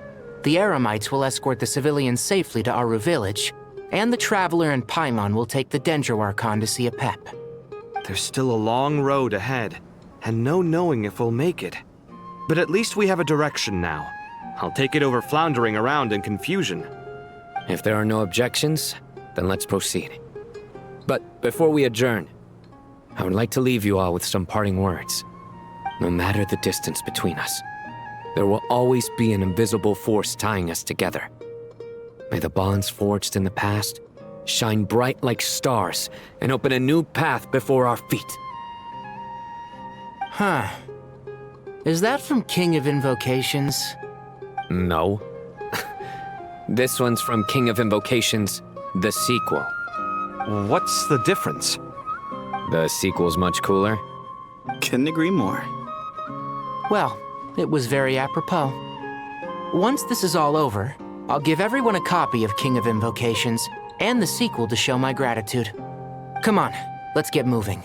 [SPEAKER 12] The Eremites will escort the civilians safely to Aru Village, and the Traveler and Paimon will take the Dendro Archon to see Apep.
[SPEAKER 13] There's still a long road ahead, and no knowing if we'll make it. But at least we have a direction now. I'll take it over floundering around in confusion.
[SPEAKER 17] If there are no objections, then let's proceed. But before we adjourn, I would like to leave you all with some parting words. No matter the distance between us, there will always be an invisible force tying us together. May the bonds forged in the past shine bright like stars and open a new path before our feet.
[SPEAKER 12] Huh. Is that from King of Invocations?
[SPEAKER 17] No. This one's from King of Invocations, the sequel.
[SPEAKER 13] What's the difference?
[SPEAKER 17] The sequel's much cooler.
[SPEAKER 25] Couldn't agree more.
[SPEAKER 12] Well, it was very apropos. Once this is all over, I'll give everyone a copy of King of Invocations and the sequel to show my gratitude. Come on, let's get moving.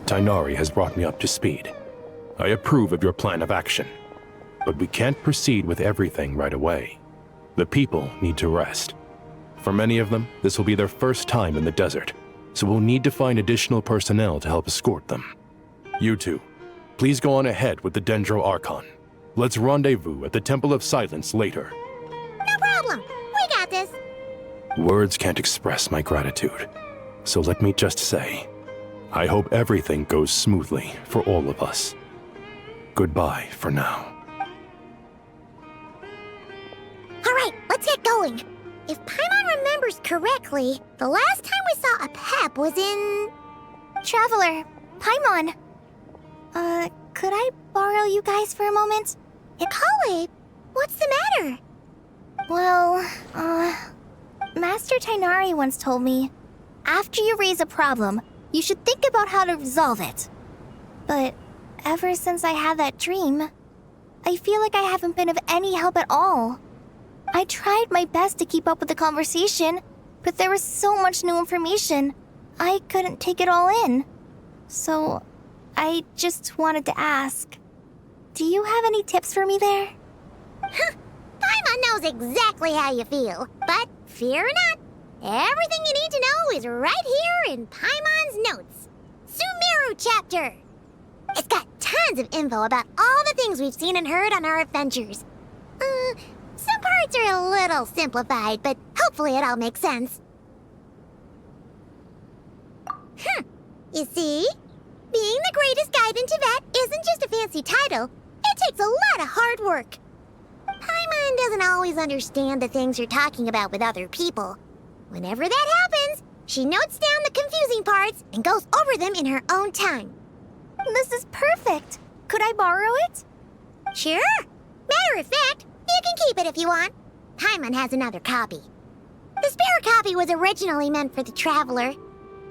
[SPEAKER 19] Tighnari has brought me up to speed. I approve of your plan of action, but we can't proceed with everything right away. The people need to rest. For many of them, this will be their first time in the desert, so we'll need to find additional personnel to help escort them. You two, please go on ahead with the Dendro Archon. Let's rendezvous at the Temple of Silence later.
[SPEAKER 10] No problem. We got this.
[SPEAKER 19] Words can't express my gratitude, so let me just say, I hope everything goes smoothly for all of us. Goodbye for now.
[SPEAKER 10] All right, let's get going. If Paimon remembers correctly, the last time we saw a Pep was in...
[SPEAKER 2] Traveler, Paimon. Could I borrow you guys for a moment?
[SPEAKER 10] Kale, what's the matter?
[SPEAKER 2] Well, Master Tighnari once told me, after you raise a problem, you should think about how to resolve it. But ever since I had that dream, I feel like I haven't been of any help at all. I tried my best to keep up with the conversation, but there was so much new information, I couldn't take it all in. So, I just wanted to ask, do you have any tips for me there?
[SPEAKER 10] Paimon knows exactly how you feel, but fear not. Everything you need to know is right here in Paimon's notes. Sumeru chapter. It's got tons of info about all the things we've seen and heard on our adventures. Some parts are a little simplified, but hopefully it all makes sense. You see? Being the greatest guide in Tibet isn't just a fancy title. It takes a lot of hard work. Paimon doesn't always understand the things you're talking about with other people. Whenever that happens, she notes down the confusing parts and goes over them in her own time.
[SPEAKER 2] This is perfect. Could I borrow it?
[SPEAKER 10] Sure. Matter of fact, you can keep it if you want. Paimon has another copy. The spare copy was originally meant for the traveler.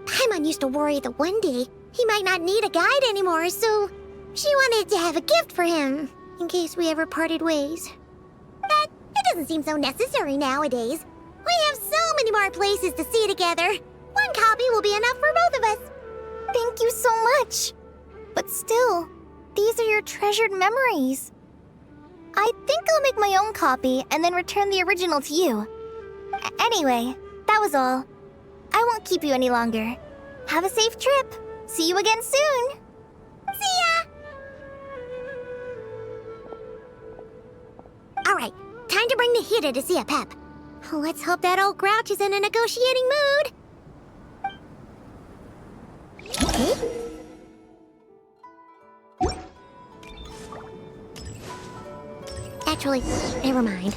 [SPEAKER 10] Paimon used to worry that one day he might not need a guide anymore, so she wanted to have a gift for him, in case we ever parted ways. But it doesn't seem so necessary nowadays. We have so many more places to see together. One copy will be enough for both of us.
[SPEAKER 2] Thank you so much. But still, these are your treasured memories. I think I'll make my own copy and then return the original to you. Anyway, that was all. I won't keep you any longer. Have a safe trip. See you again soon.
[SPEAKER 10] See ya! All right, time to bring Nahida to see a Pep. Let's hope that old grouch is in a negotiating mood. Actually, never mind.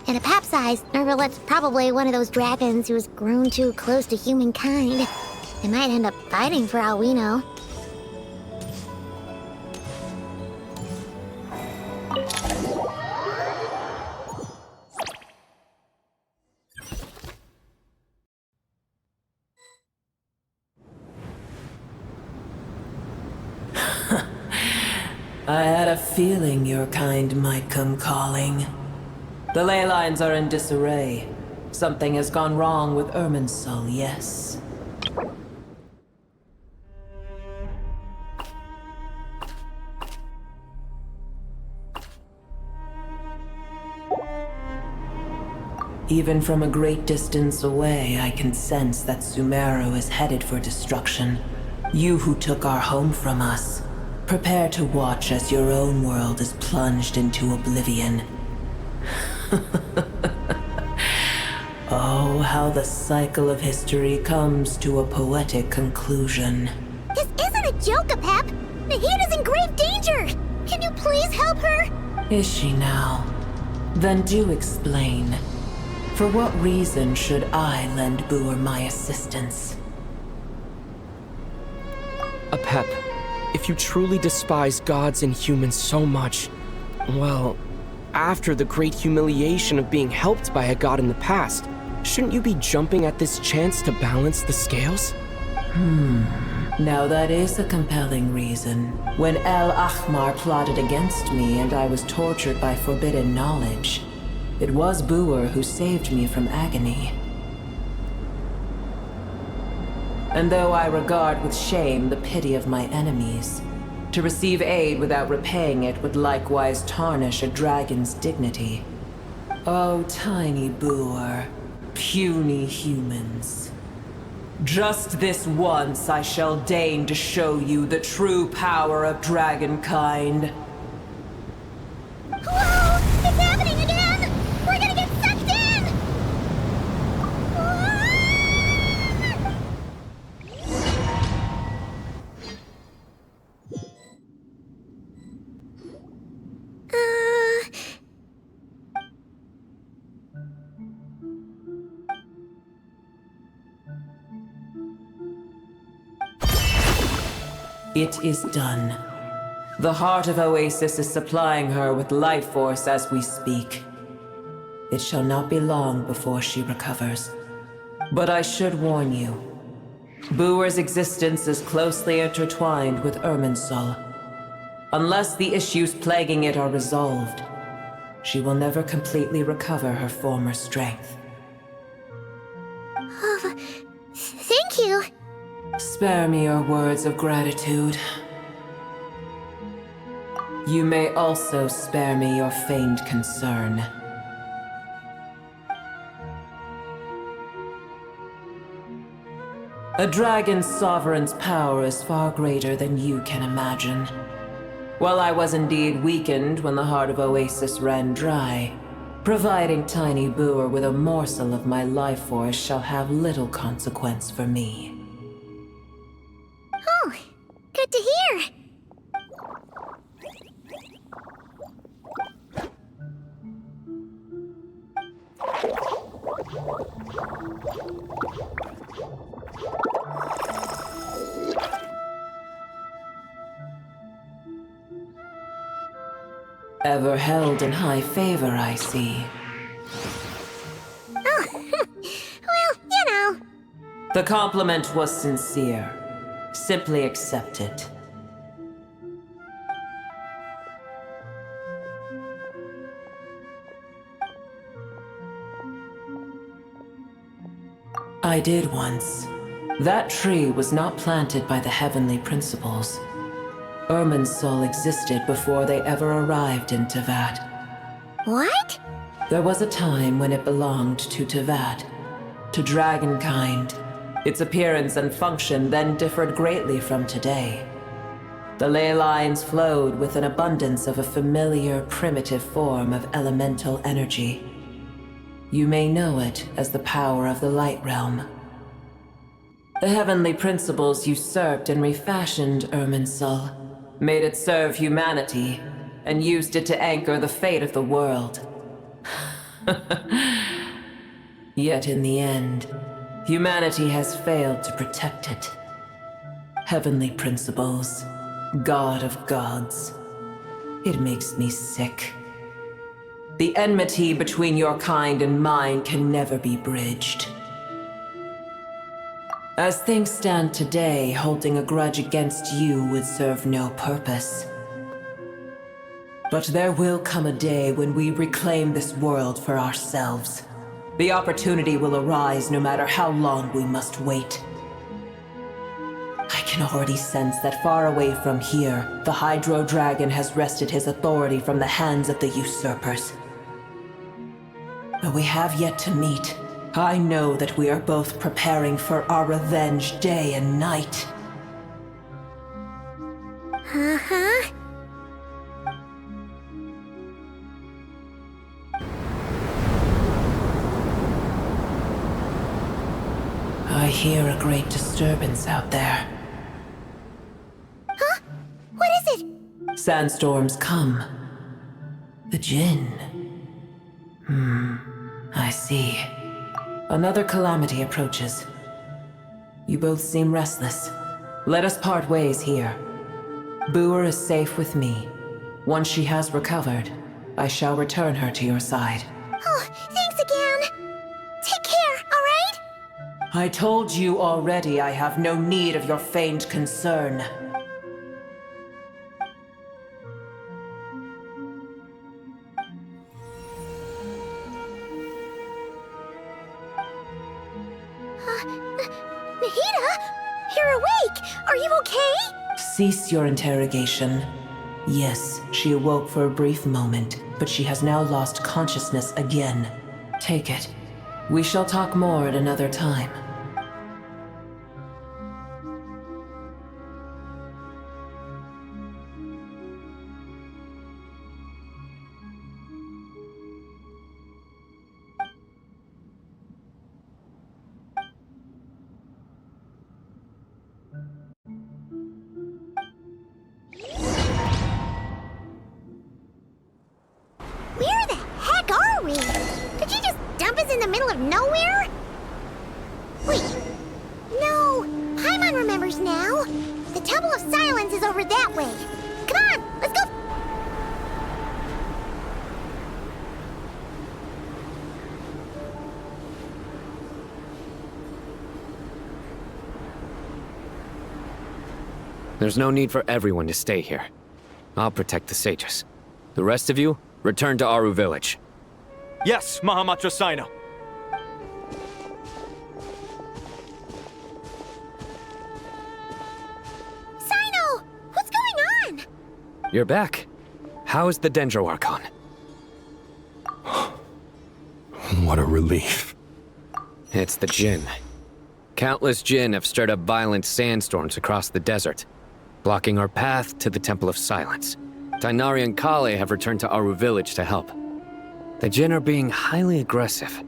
[SPEAKER 10] In a Pep size, Nervalet's probably one of those dragons who's grown too close to humankind. They might end up fighting for all we know.
[SPEAKER 1] I had a feeling your kind might come calling. The ley lines are in disarray. Something has gone wrong with Irminsul, yes. Even from a great distance away, I can sense that Sumeru is headed for destruction. You who took our home from us, prepare to watch as your own world is plunged into oblivion. Oh, how the cycle of history comes to a poetic conclusion.
[SPEAKER 10] This isn't a joke, Apep! Nahida's in grave danger! Can you please help her?
[SPEAKER 1] Is she now? Then do explain. For what reason should I lend Boor my assistance?
[SPEAKER 24] Apep, if you truly despise gods and humans so much, well, after the great humiliation of being helped by a god in the past, shouldn't you be jumping at this chance to balance the scales?
[SPEAKER 1] Now that is a compelling reason. When El Ahmar plotted against me and I was tortured by forbidden knowledge, it was Boor who saved me from agony. And though I regard with shame the pity of my enemies, to receive aid without repaying it would likewise tarnish a dragon's dignity. Oh, tiny Boor, puny humans. Just this once I shall deign to show you the true power of dragonkind.
[SPEAKER 10] Whoa! It's happening again! We're gonna get sucked in!
[SPEAKER 1] It is done. The heart of Oasis is supplying her with life force as we speak. It shall not be long before she recovers. But I should warn you, Boor's existence is closely intertwined with Irminsul. Unless the issues plaguing it are resolved, she will never completely recover her former strength.
[SPEAKER 10] Oh, thank you.
[SPEAKER 1] Spare me your words of gratitude. You may also spare me your feigned concern. A dragon's sovereign's power is far greater than you can imagine. While I was indeed weakened when the heart of Oasis ran dry, providing Tiny Boor with a morsel of my life force shall have little consequence for me.
[SPEAKER 10] Oh, good to hear.
[SPEAKER 1] Ever held in high favor, I see.
[SPEAKER 10] Oh, well, you know.
[SPEAKER 1] The compliment was sincere. Simply accept it. I did once. That tree was not planted by the heavenly principles. Irminsul existed before they ever arrived in Tevat.
[SPEAKER 10] What?
[SPEAKER 1] There was a time when it belonged to Tevat, to dragonkind. Its appearance and function then differed greatly from today. The ley lines flowed with an abundance of a familiar, primitive form of elemental energy. You may know it as the power of the Light Realm. The heavenly principles usurped and refashioned Irminsul, made it serve humanity, and used it to anchor the fate of the world. Yet in the end, humanity has failed to protect it. Heavenly principles, God of gods. It makes me sick. The enmity between your kind and mine can never be bridged. As things stand today, holding a grudge against you would serve no purpose. But there will come a day when we reclaim this world for ourselves. The opportunity will arise no matter how long we must wait. I can already sense that far away from here, the Hydro Dragon has wrested his authority from the hands of the usurpers. but we have yet to meet. I know that we are both preparing for our revenge day and night.
[SPEAKER 10] Uh-huh.
[SPEAKER 1] I hear a great disturbance out there.
[SPEAKER 10] Huh? What is it?
[SPEAKER 1] Sandstorms come. The Jinn. I see. Another calamity approaches. You both seem restless. Let us part ways here. Boer is safe with me. Once she has recovered, I shall return her to your side.
[SPEAKER 10] Oh, thanks again. Take care, alright?
[SPEAKER 1] I told you already I have no need of your feigned concern.
[SPEAKER 10] Nahida? You're awake! Are you okay?
[SPEAKER 1] Cease your interrogation. Yes, she awoke for a brief moment, but she has now lost consciousness again. Take it. We shall talk more at another time.
[SPEAKER 10] Where the heck are we? Did you just dump us in the middle of nowhere? Wait. No. Paimon remembers now. The Temple of Silence is over that way. Come on, let's go.
[SPEAKER 17] There's no need for everyone to stay here. I'll protect the sages. The rest of you, return to Aru Village.
[SPEAKER 9] Yes, Mahamacho Sino.
[SPEAKER 10] Sino! What's going on?
[SPEAKER 17] You're back. How's the Dendro Archon?
[SPEAKER 19] What a relief.
[SPEAKER 17] It's the Jinn. Countless Jinn have stirred up violent sandstorms across the desert, blocking our path to the Temple of Silence. Tainari and Kale have returned to Aru Village to help. The Jinn are being highly aggressive,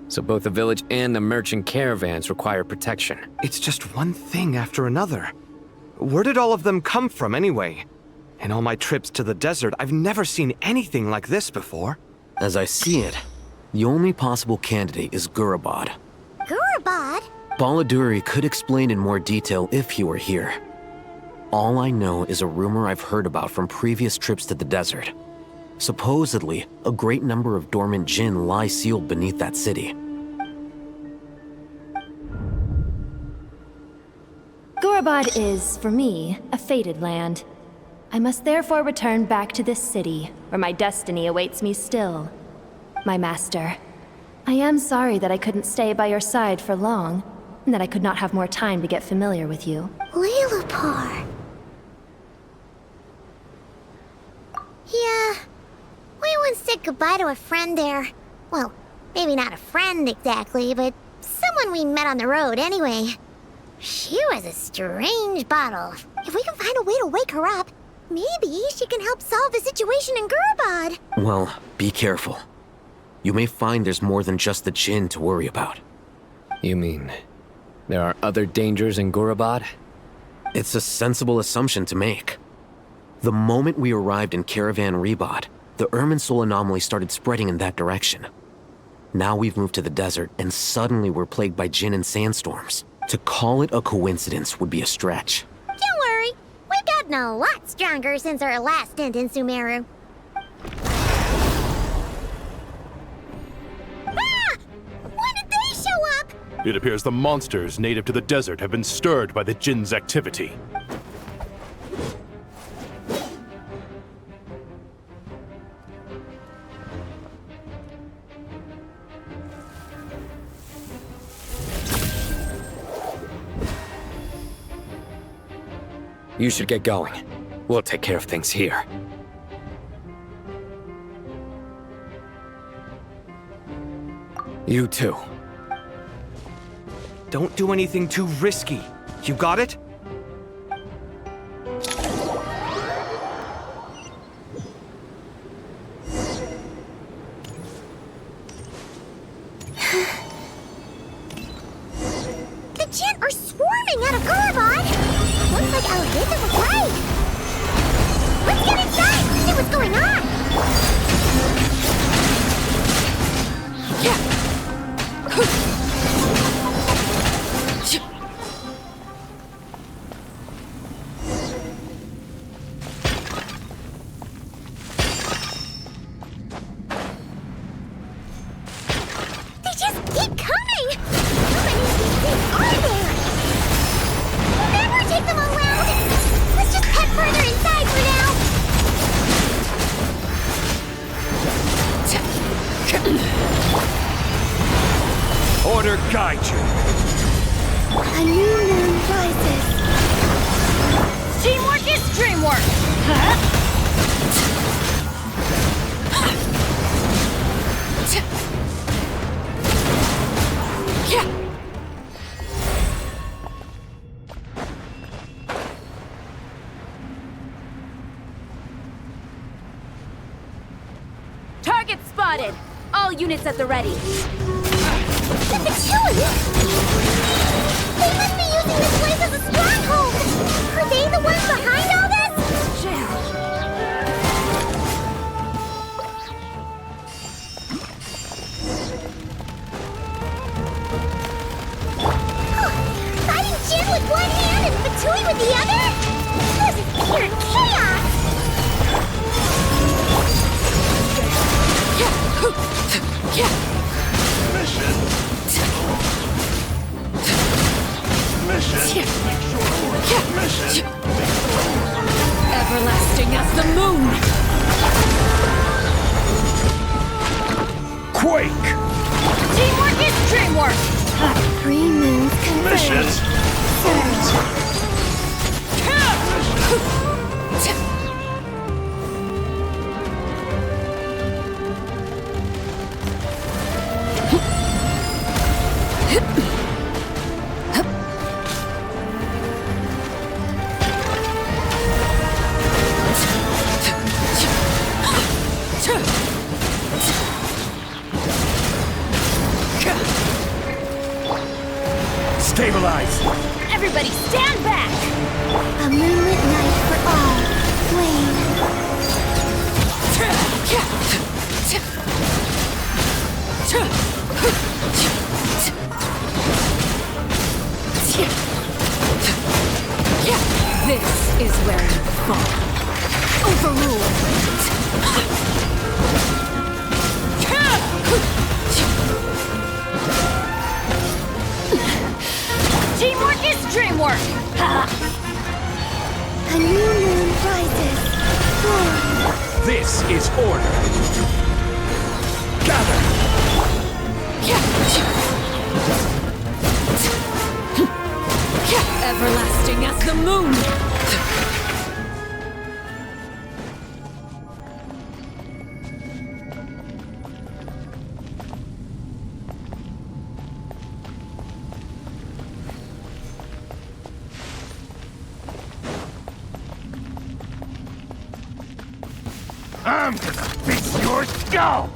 [SPEAKER 17] so both the village and the merchant caravans require protection.
[SPEAKER 13] It's just one thing after another. Where did all of them come from anyway? In all my trips to the desert, I've never seen anything like this before.
[SPEAKER 20] As I see it, the only possible candidate is Gurabad.
[SPEAKER 10] Gurabad?
[SPEAKER 20] Baladuri could explain in more detail if he were here. All I know is a rumor I've heard about from previous trips to the desert. Supposedly, a great number of dormant Jinn lie sealed beneath that city.
[SPEAKER 3] Gurabad is, for me, a fated land. I must therefore return back to this city, where my destiny awaits me still. My master, I am sorry that I couldn't stay by your side for long, and that I could not have more time to get familiar with you.
[SPEAKER 10] Lilipar. Yeah, we once said goodbye to a friend there. Well, maybe not a friend exactly, but someone we met on the road anyway. She was a strange bottle. If we can find a way to wake her up, maybe she can help solve the situation in Gurabad.
[SPEAKER 20] Well, be careful. You may find there's more than just the Jinn to worry about.
[SPEAKER 17] You mean, there are other dangers in Gurabad?
[SPEAKER 20] It's a sensible assumption to make. The moment we arrived in Caravan Rebad, the Irminsul anomaly started spreading in that direction. Now we've moved to the desert, and suddenly we're plagued by Jinn and sandstorms. To call it a coincidence would be a stretch.
[SPEAKER 10] Don't worry, we've gotten a lot stronger since our last stint in Sumeru. Ah! When did they show up?
[SPEAKER 19] It appears the monsters native to the desert have been stirred by the Jinn's activity.
[SPEAKER 17] You should get going. We'll take care of things here.
[SPEAKER 20] You too.
[SPEAKER 13] Don't do anything too risky. You got it?
[SPEAKER 10] The Jinn are swarming out of Gurabad! Looks like Alvita was right! Let's get inside and see what's going on! They just keep coming! How many of these things are there? We'll never take them all out! Let's just head further inside for now!
[SPEAKER 9] Order guide you.
[SPEAKER 10] A new moon rises.
[SPEAKER 11] Teamwork is dreamwork! Huh?
[SPEAKER 3] Target spotted! All units at the ready.
[SPEAKER 10] The Patchouli! They must be using this place as a stronghold! Are they the ones behind all this? Fighting Jin with one hand and Patchouli with the other? This is pure chaos!
[SPEAKER 9] Mission. Mission.
[SPEAKER 3] Everlasting as the moon!
[SPEAKER 9] Quake.
[SPEAKER 11] Teamwork is dreamwork!
[SPEAKER 10] 3 moons
[SPEAKER 9] Mission. Stabilize.
[SPEAKER 11] Everybody stand back!
[SPEAKER 10] A moonlit night for all. Wayne.
[SPEAKER 3] This is where you fall. Overruled!
[SPEAKER 11] Teamwork is dreamwork!
[SPEAKER 10] A new moon rises.
[SPEAKER 9] This is order. Gather.
[SPEAKER 3] Everlasting as the moon!
[SPEAKER 9] I'm gonna fix your skull.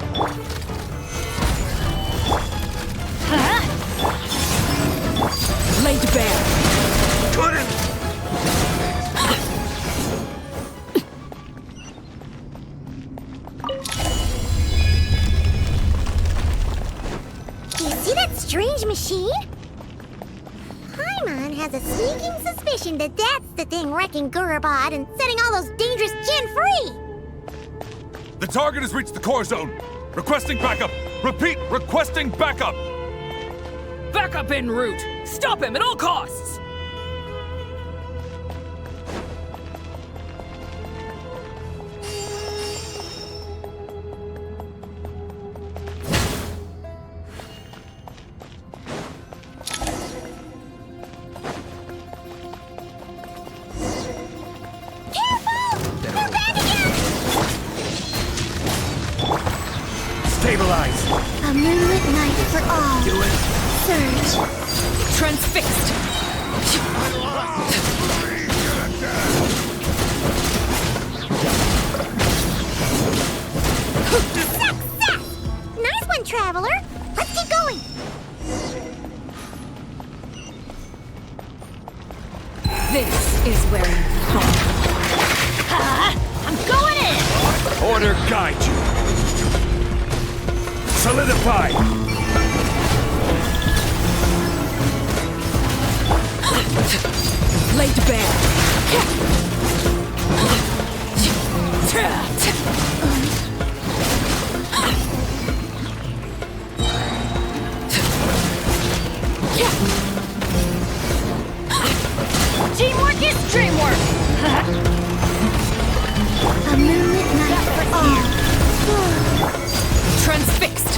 [SPEAKER 3] Laid bare!
[SPEAKER 9] Couldn't.
[SPEAKER 10] Do you see that strange machine? Paimon has a sneaking suspicion that that's the thing wrecking Gurabad and setting all those dangerous Jinn free!
[SPEAKER 7] The target has reached the core zone. Requesting backup. Repeat, requesting backup.
[SPEAKER 1] Backup en route! Stop him at all costs!
[SPEAKER 9] Stabilize.
[SPEAKER 10] A moonlit night for all.
[SPEAKER 17] Do it.
[SPEAKER 10] Surge.
[SPEAKER 1] Transfixed.
[SPEAKER 10] Success! Nice one, Traveler. Let's keep going.
[SPEAKER 1] This is where you fall.
[SPEAKER 10] I'm going in!
[SPEAKER 9] Order guide you. Solidify!
[SPEAKER 1] Laid bare.
[SPEAKER 10] Teamwork is dreamwork! A moonlit night for all.
[SPEAKER 1] Transfixed.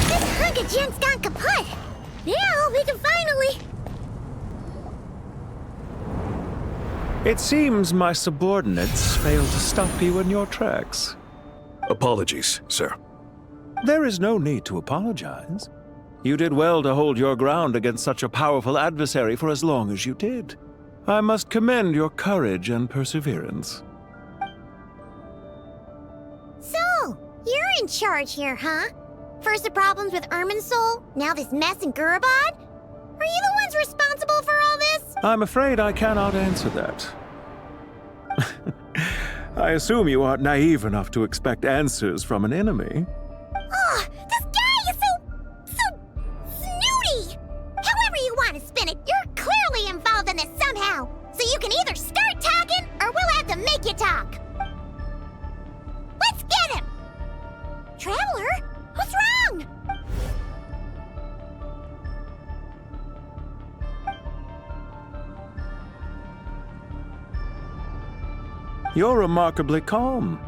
[SPEAKER 10] This hunk of junk's gone kaput. Now we can finally...
[SPEAKER 9] It seems my subordinates failed to stop you in your tracks.
[SPEAKER 18] Apologies, sir.
[SPEAKER 9] There is no need to apologize. You did well to hold your ground against such a powerful adversary for as long as you did. I must commend your courage and perseverance.
[SPEAKER 10] So, you're in charge here, huh? First the problems with Irminsul, now this mess in Gurabad? Are you the ones responsible for all this?
[SPEAKER 9] I'm afraid I cannot answer that. I assume you aren't naive enough to expect answers from an enemy.
[SPEAKER 10] Oh, this guy is so snooty! However you want to spin it, you're clearly involved in this somehow. So you can either start talking, or we'll have to make you talk. Let's get him! Traveler, what's wrong?
[SPEAKER 9] You're remarkably calm.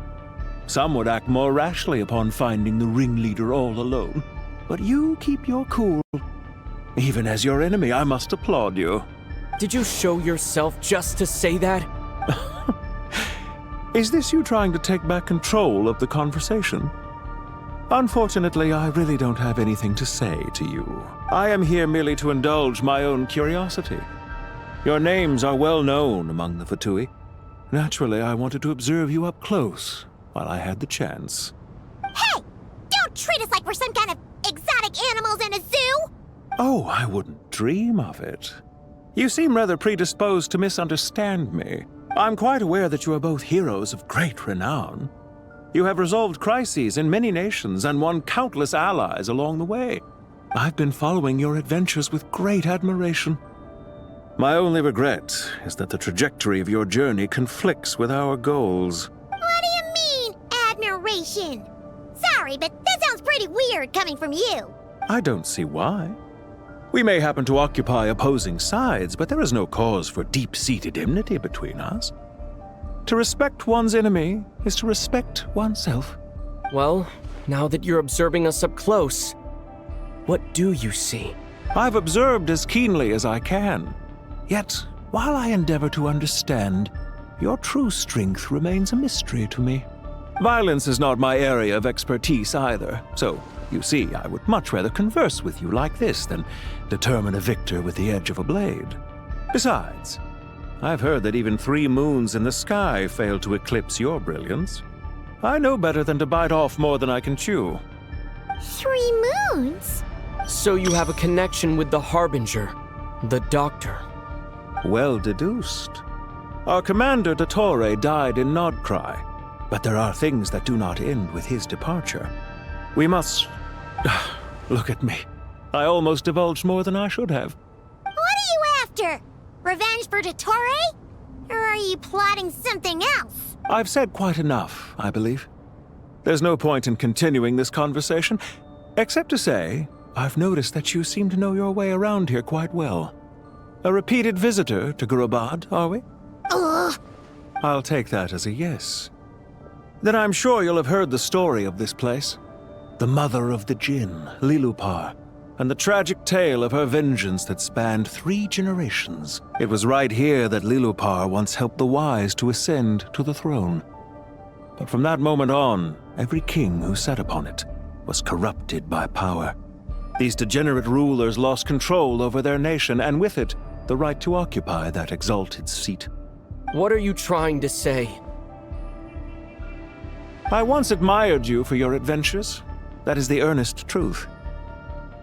[SPEAKER 9] Some would act more rashly upon finding the ringleader all alone. But you keep your cool. Even as your enemy, I must applaud you.
[SPEAKER 24] Did you show yourself just to say that?
[SPEAKER 9] Is this you trying to take back control of the conversation? Unfortunately, I really don't have anything to say to you. I am here merely to indulge my own curiosity. Your names are well known among the Fatui. Naturally, I wanted to observe you up close while I had the chance.
[SPEAKER 10] Hey! Don't treat us like we're some kind of exotic animals in a zoo!
[SPEAKER 9] Oh, I wouldn't dream of it. You seem rather predisposed to misunderstand me. I'm quite aware that you are both heroes of great renown. You have resolved crises in many nations and won countless allies along the way. I've been following your adventures with great admiration. My only regret is that the trajectory of your journey conflicts with our goals.
[SPEAKER 10] What do you mean, admiration? Sorry, but that sounds pretty weird coming from you.
[SPEAKER 9] I don't see why. We may happen to occupy opposing sides, but there is no cause for deep-seated enmity between us. To respect one's enemy is to respect oneself.
[SPEAKER 24] Well, now that you're observing us up close, what do you see?
[SPEAKER 9] I've observed as keenly as I can. Yet, while I endeavor to understand, your true strength remains a mystery to me. Violence is not my area of expertise either, so, you see, I would much rather converse with you like this than determine a victor with the edge of a blade. Besides, I've heard that even 3 moons in the sky fail to eclipse your brilliance. I know better than to bite off more than I can chew.
[SPEAKER 10] 3 moons?
[SPEAKER 24] So you have a connection with the Harbinger, the Doctor.
[SPEAKER 9] Well deduced. Our commander, Dottore, died in Nodcry, but there are things that do not end with his departure. We must... Look at me. I almost divulged more than I should have.
[SPEAKER 10] What are you after? Revenge for Dottore? Or are you plotting something else?
[SPEAKER 9] I've said quite enough, I believe. There's no point in continuing this conversation, except to say, I've noticed that you seem to know your way around here quite well. A repeated visitor to Gurabad, are we?
[SPEAKER 10] Ugh.
[SPEAKER 9] I'll take that as a yes. Then I'm sure you'll have heard the story of this place. The mother of the Jinn, Lilupar, and the tragic tale of her vengeance that spanned 3 generations. It was right here that Lilupar once helped the wise to ascend to the throne. But from that moment on, every king who sat upon it was corrupted by power. These degenerate rulers lost control over their nation, and with it, the right to occupy that exalted seat.
[SPEAKER 24] What are you trying to say?
[SPEAKER 9] I once admired you for your adventures. That is the earnest truth.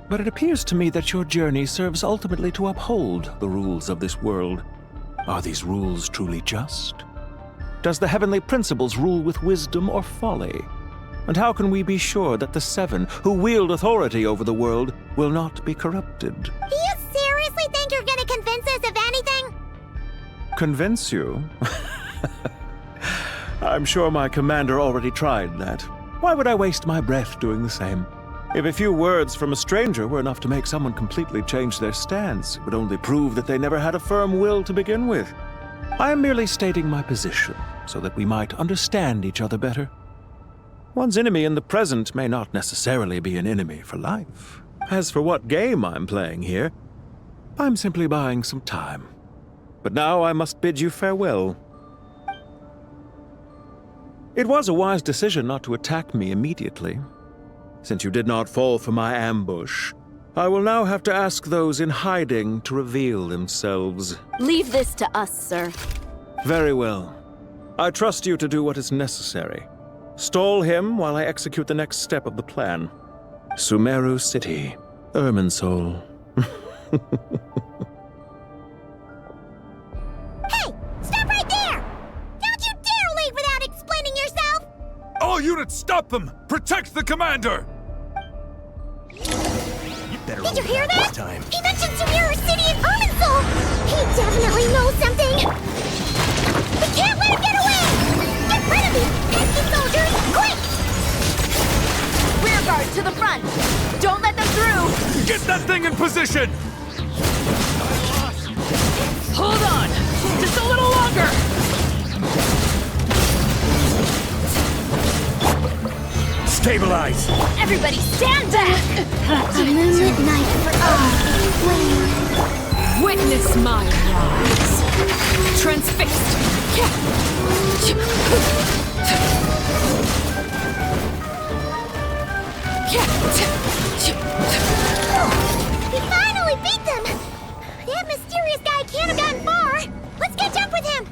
[SPEAKER 9] But it appears to me that your journey serves ultimately to uphold the rules of this world. Are these rules truly just? Does the heavenly principles rule with wisdom or folly? And how can we be sure that the 7 who wield authority over the world will not be corrupted?
[SPEAKER 10] Do you seriously think you're gonna convince us of anything?
[SPEAKER 9] Convince you? I'm sure my commander already tried that. Why would I waste my breath doing the same? If a few words from a stranger were enough to make someone completely change their stance, it would only prove that they never had a firm will to begin with. I am merely stating my position, so that we might understand each other better. One's enemy in the present may not necessarily be an enemy for life. As for what game I'm playing here, I'm simply buying some time. But now I must bid you farewell. It was a wise decision not to attack me immediately. Since you did not fall for my ambush, I will now have to ask those in hiding to reveal themselves.
[SPEAKER 15] Leave this to us, sir.
[SPEAKER 9] Very well. I trust you to do what is necessary. Stall him while I execute the next step of the plan. Sumeru City, Irminsul.
[SPEAKER 10] Hey! Stop right there! Don't you dare leave without explaining yourself!
[SPEAKER 4] All units, stop them! Protect the commander!
[SPEAKER 10] Did you hear that? He mentioned Sumeru City and Irminsul! He definitely knows something! We can't let him get away! Get rid of these pesky soldiers, quick!
[SPEAKER 3] Rear guard to the front! Don't let them through!
[SPEAKER 4] Get that thing in position!
[SPEAKER 3] Hold on! Just a little longer!
[SPEAKER 4] Stabilize!
[SPEAKER 3] Everybody stand back!
[SPEAKER 10] A moonlit night for us.
[SPEAKER 3] Witness my rise! Transfixed!
[SPEAKER 10] We finally beat them! That mysterious guy can't have gotten far! Let's catch up with him!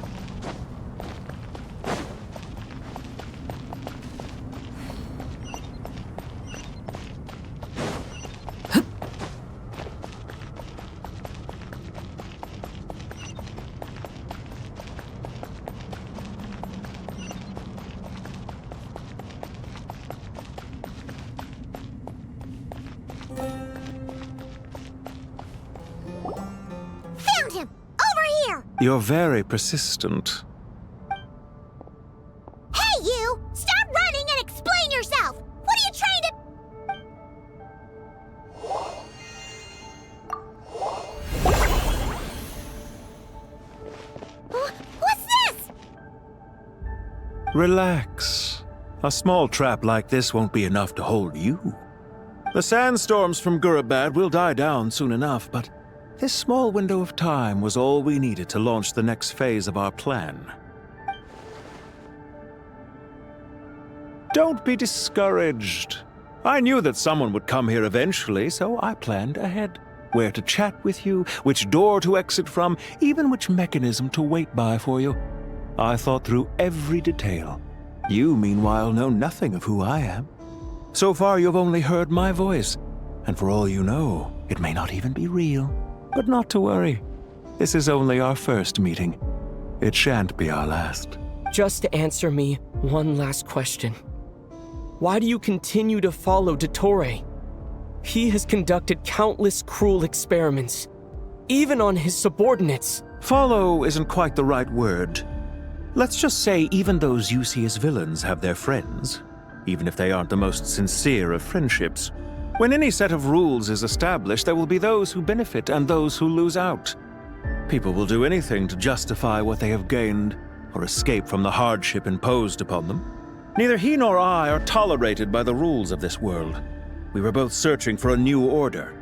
[SPEAKER 10] Found him! Over here!
[SPEAKER 9] You're very persistent.
[SPEAKER 10] Hey, you! Stop running and explain yourself! What are you trying to... What's this?
[SPEAKER 9] Relax. A small trap like this won't be enough to hold you. The sandstorms from Gurabad will die down soon enough, but this small window of time was all we needed to launch the next phase of our plan. Don't be discouraged. I knew that someone would come here eventually, so I planned ahead. Where to chat with you, which door to exit from, even which mechanism to wait by for you. I thought through every detail. You, meanwhile, know nothing of who I am. So far, you've only heard my voice, and for all you know, it may not even be real. But not to worry. This is only our first meeting. It shan't be our last.
[SPEAKER 24] Just answer me one last question. Why do you continue to follow Dottore? He has conducted countless cruel experiments, even on his subordinates.
[SPEAKER 9] Follow isn't quite the right word. Let's just say even those you see as villains have their friends, even if they aren't the most sincere of friendships. When any set of rules is established, there will be those who benefit and those who lose out. People will do anything to justify what they have gained or escape from the hardship imposed upon them. Neither he nor I are tolerated by the rules of this world. We were both searching for a new order.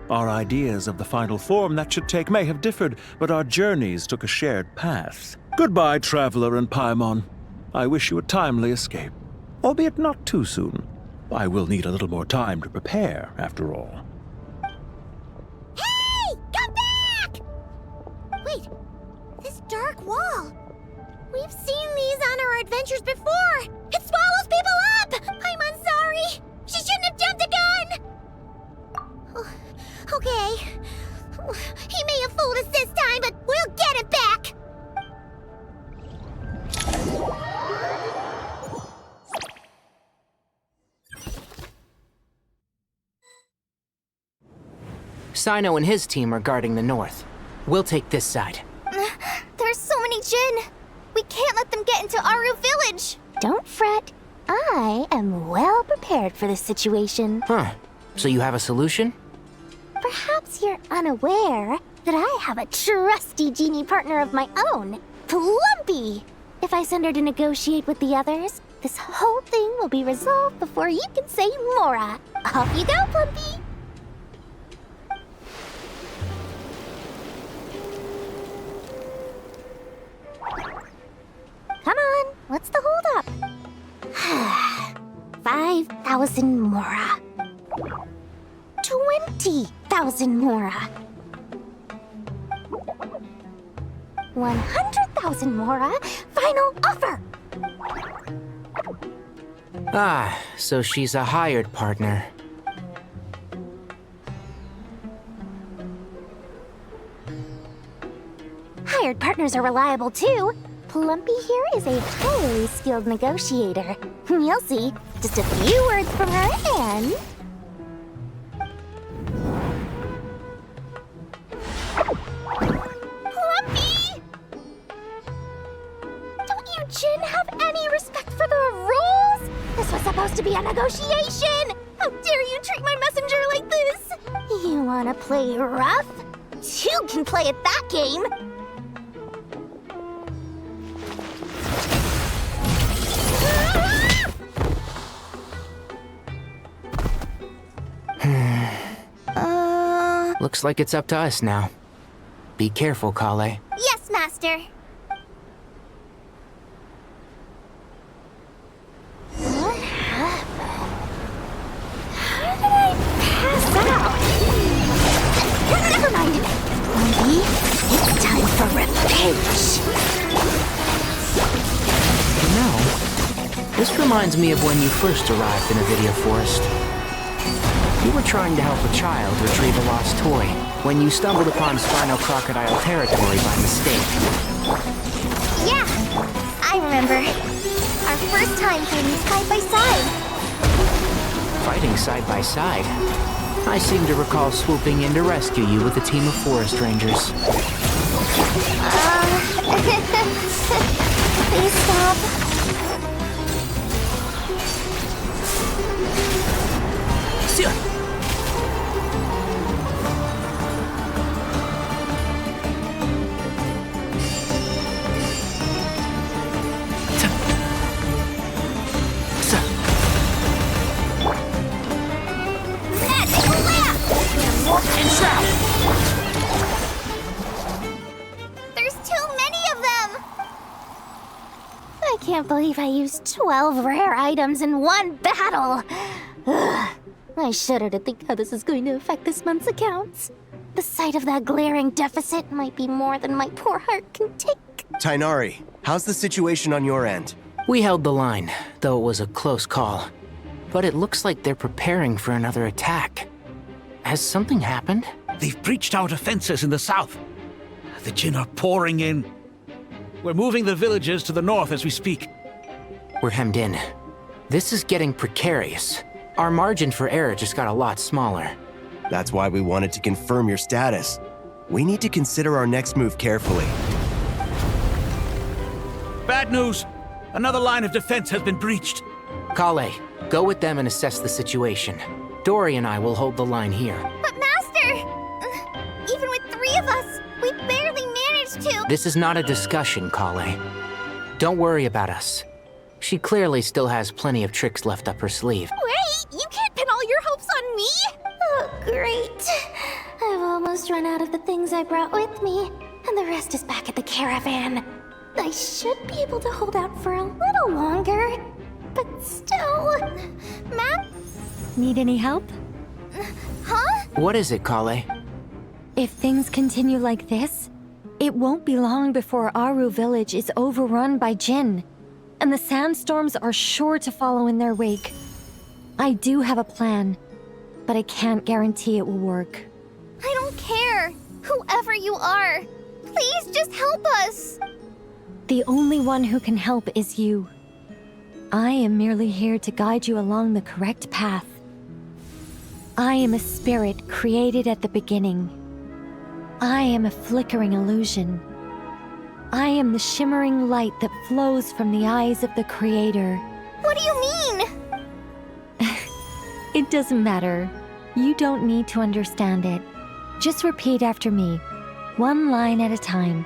[SPEAKER 9] Our ideas of the final form that should take may have differed, but our journeys took a shared path. Goodbye, Traveler and Paimon. I wish you a timely escape, albeit not too soon. I will need a little more time to prepare, after all.
[SPEAKER 10] Hey! Come back! Wait, this dark wall. We've seen these on our adventures before. It swallows people up! I'm sorry. She shouldn't have jumped the gun! Okay. He may have fooled us this time, but we'll get it back!
[SPEAKER 12] Sino and his team are guarding the north. We'll take this side.
[SPEAKER 2] There's so many Jin. We can't let them get into Aru Village.
[SPEAKER 11] Don't fret. I am well prepared for this situation.
[SPEAKER 12] Huh. So you have a solution?
[SPEAKER 11] Perhaps you're unaware that I have a trusty genie partner of my own, Plumpy. If I send her to negotiate with the others, this whole thing will be resolved before you can say Mora. Off you go, Plumpy. Come on, what's the holdup? 5,000 Mora. 20,000 Mora. 100,000 Mora. Final offer.
[SPEAKER 12] Ah, so she's a hired partner.
[SPEAKER 11] Hired partners are reliable too. Plumpy here is a highly skilled negotiator. You'll see. Just a few words from her and...
[SPEAKER 2] Plumpy! Don't you Jin have any respect for the rules? This was supposed to be a negotiation! How dare you treat my messenger like this?
[SPEAKER 11] You wanna play rough?
[SPEAKER 2] You can play at that game!
[SPEAKER 12] Looks like it's up to us now. Be careful, Kale.
[SPEAKER 2] Yes, Master.
[SPEAKER 11] What happened? How did I pass out? Never mind. Plumpy, it's time for revenge.
[SPEAKER 12] You know, this reminds me of when you first arrived in a video forest. You were trying to help a child retrieve a lost toy when you stumbled upon Spino Crocodile territory by mistake.
[SPEAKER 2] Yeah, I remember. Our first time fighting side by side.
[SPEAKER 12] Fighting side by side? I seem to recall swooping in to rescue you with a team of forest rangers.
[SPEAKER 2] Please stop. There's too many of them!
[SPEAKER 11] I can't believe I used 12 rare items in one battle. Ugh. I shudder to think how this is going to affect this month's accounts. The sight of that glaring deficit might be more than my poor heart can take.
[SPEAKER 5] Tainari, how's the situation on your end?
[SPEAKER 12] We held the line, though it was a close call. But it looks like they're preparing for another attack. Has something happened?
[SPEAKER 8] They've breached our defenses in the south. The Jin are pouring in. We're moving the villages to the north as we speak.
[SPEAKER 12] We're hemmed in. This is getting precarious. Our margin for error just got a lot smaller.
[SPEAKER 5] That's why we wanted to confirm your status. We need to consider our next move carefully.
[SPEAKER 8] Bad news! Another line of defense has been breached.
[SPEAKER 12] Kale, go with them and assess the situation. Dory and I will hold the line here.
[SPEAKER 2] But Master! Even with 3 of us, we barely to.
[SPEAKER 12] This is not a discussion, Kale. Don't worry about us. She clearly still has plenty of tricks left up her sleeve.
[SPEAKER 11] Wait, you can't pin all your hopes on me! Oh, great. I've almost run out of the things I brought with me, and the rest is back at the caravan. I should be able to hold out for a little longer, but still...
[SPEAKER 2] Ma'am?
[SPEAKER 3] Need any help?
[SPEAKER 2] Huh?
[SPEAKER 12] What is it, Kale?
[SPEAKER 3] If things continue like this, it won't be long before Aru village is overrun by Jinn, and the sandstorms are sure to follow in their wake. I do have a plan, but I can't guarantee it will work.
[SPEAKER 2] I don't care. Whoever you are, please just help us.
[SPEAKER 3] The only one who can help is you. I am merely here to guide you along the correct path. I am a spirit created at the beginning. I am a flickering illusion. I am the shimmering light that flows from the eyes of the Creator.
[SPEAKER 2] What do you mean?
[SPEAKER 3] It doesn't matter. You don't need to understand it. Just repeat after me, one line at a time.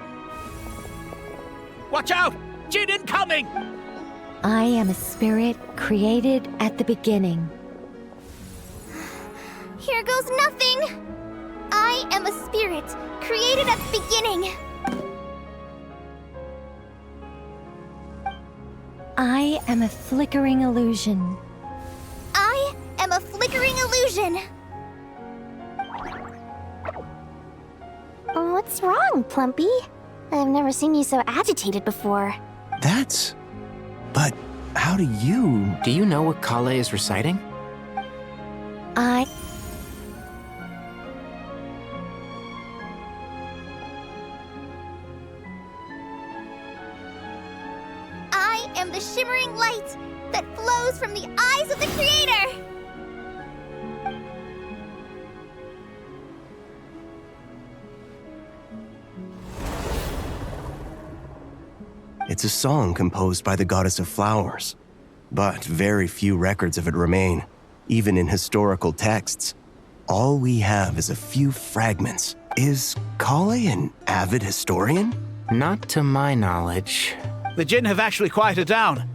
[SPEAKER 8] Watch out! Jinn incoming!
[SPEAKER 3] I am a spirit created at the beginning.
[SPEAKER 2] Here goes nothing. I am a spirit created at the beginning.
[SPEAKER 3] I am a flickering illusion.
[SPEAKER 2] I am a flickering illusion.
[SPEAKER 11] What's wrong, Plumpy? I've never seen you so agitated before.
[SPEAKER 5] But how do you...
[SPEAKER 12] Do you know what Kale is reciting?
[SPEAKER 2] I am the shimmering light that flows from the eyes of the Creator!
[SPEAKER 5] It's a song composed by the goddess of flowers, but very few records of it remain, even in historical texts. All we have is a few fragments. Is Kale an avid historian?
[SPEAKER 12] Not to my knowledge.
[SPEAKER 8] The Jinn have actually quieted down.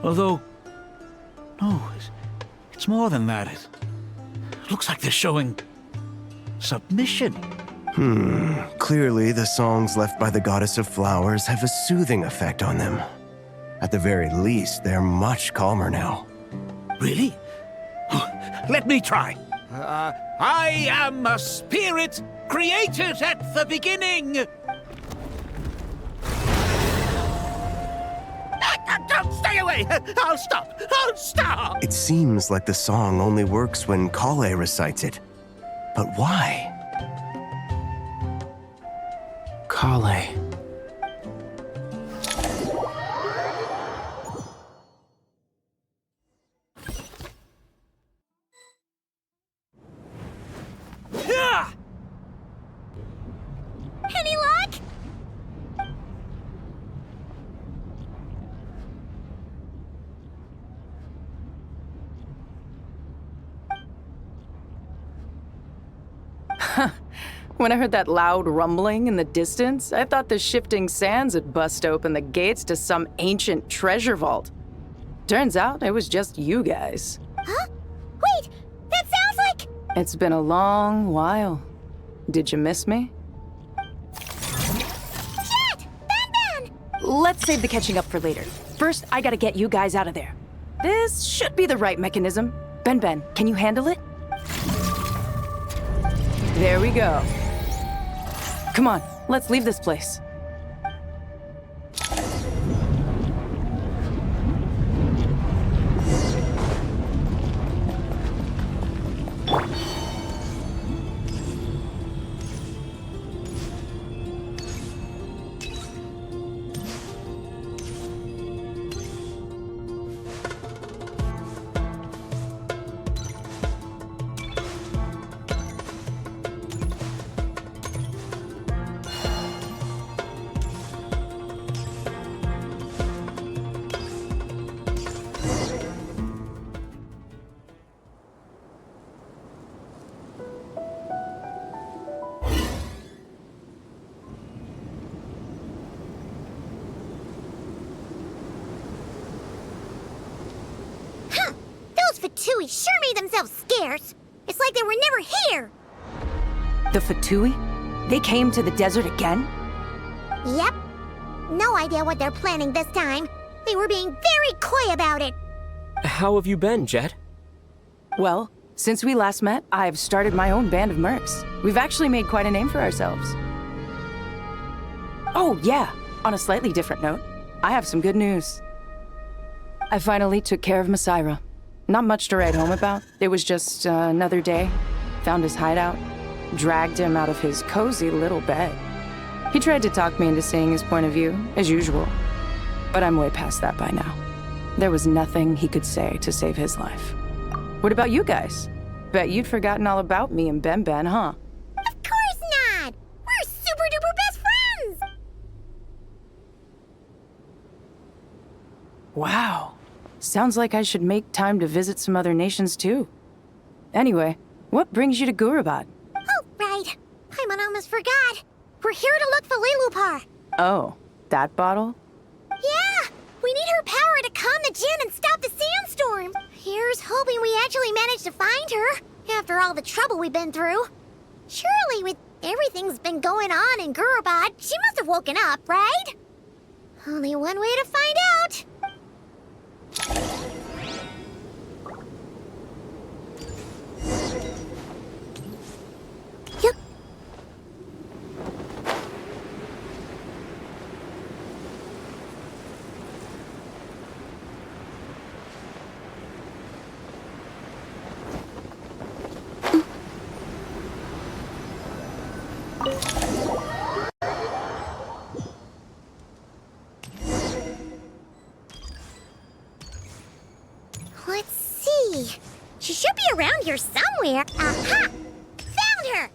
[SPEAKER 8] Although... no, it's more than that. It looks like they're showing... submission.
[SPEAKER 5] Clearly the songs left by the goddess of flowers have a soothing effect on them. At the very least, they're much calmer now.
[SPEAKER 8] Really? Let me try. I am a spirit created at the beginning. Don't stay away! I'll stop! I'll stop!
[SPEAKER 5] It seems like the song only works when Kale recites it. But why?
[SPEAKER 12] Kale.
[SPEAKER 2] Any luck?
[SPEAKER 6] When I heard that loud rumbling in the distance, I thought the shifting sands had bust open the gates to some ancient treasure vault. Turns out it was just you guys.
[SPEAKER 2] Huh? Wait, that sounds like...
[SPEAKER 6] It's been a long while. Did you miss me?
[SPEAKER 2] Jet! Ben!
[SPEAKER 6] Let's save the catching up for later. First, I gotta get you guys out of there. This should be the right mechanism. Ben, can you handle it? There we go. Come on, let's leave this place.
[SPEAKER 10] Fatui sure made themselves scarce. It's like they were never here.
[SPEAKER 14] The Fatui? They came to the desert again?
[SPEAKER 10] Yep. No idea what they're planning this time. They were being very coy about it.
[SPEAKER 24] How have you been, Jet?
[SPEAKER 6] Well, since we last met, I've started my own band of mercs. We've actually made quite a name for ourselves. Oh, yeah. On a slightly different note, I have some good news. I finally took care of Masaira. Not much to write home about. It was just another day. Found his hideout. Dragged him out of his cozy little bed. He tried to talk me into seeing his point of view, as usual. But I'm way past that by now. There was nothing he could say to save his life. What about you guys? Bet you'd forgotten all about me and Ben, huh?
[SPEAKER 10] Of course not! We're super duper best friends!
[SPEAKER 6] Wow. Sounds like I should make time to visit some other nations too. Anyway, what brings you to Gurabad?
[SPEAKER 10] Oh, right. I almost forgot. We're here to look for Lilupar.
[SPEAKER 6] Oh, that bottle?
[SPEAKER 10] Yeah! We need her power to calm the Jinn and stop the sandstorm. Here's hoping we actually manage to find her, after all the trouble we've been through. Surely, with everything's been going on in Gurabad, she must have woken up, right? Only one way to find out. Yep. Let's see. She should be around here somewhere. Aha! Found her!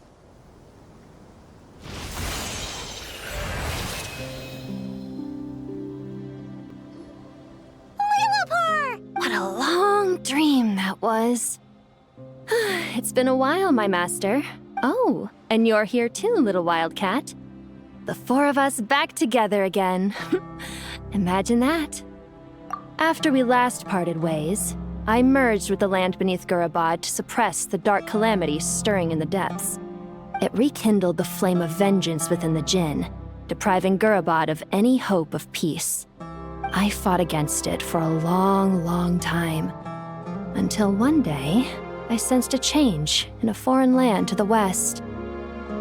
[SPEAKER 10] Lilupar!
[SPEAKER 3] What a long dream that was. It's been a while, my master. Oh, and you're here too, little wildcat. The four of us back together again. Imagine that. After we last parted ways, I merged with the land beneath Gurabad to suppress the dark calamity stirring in the depths. It rekindled the flame of vengeance within the Jinn, depriving Gurabad of any hope of peace. I fought against it for a long, long time, until one day, I sensed a change in a foreign land to the west.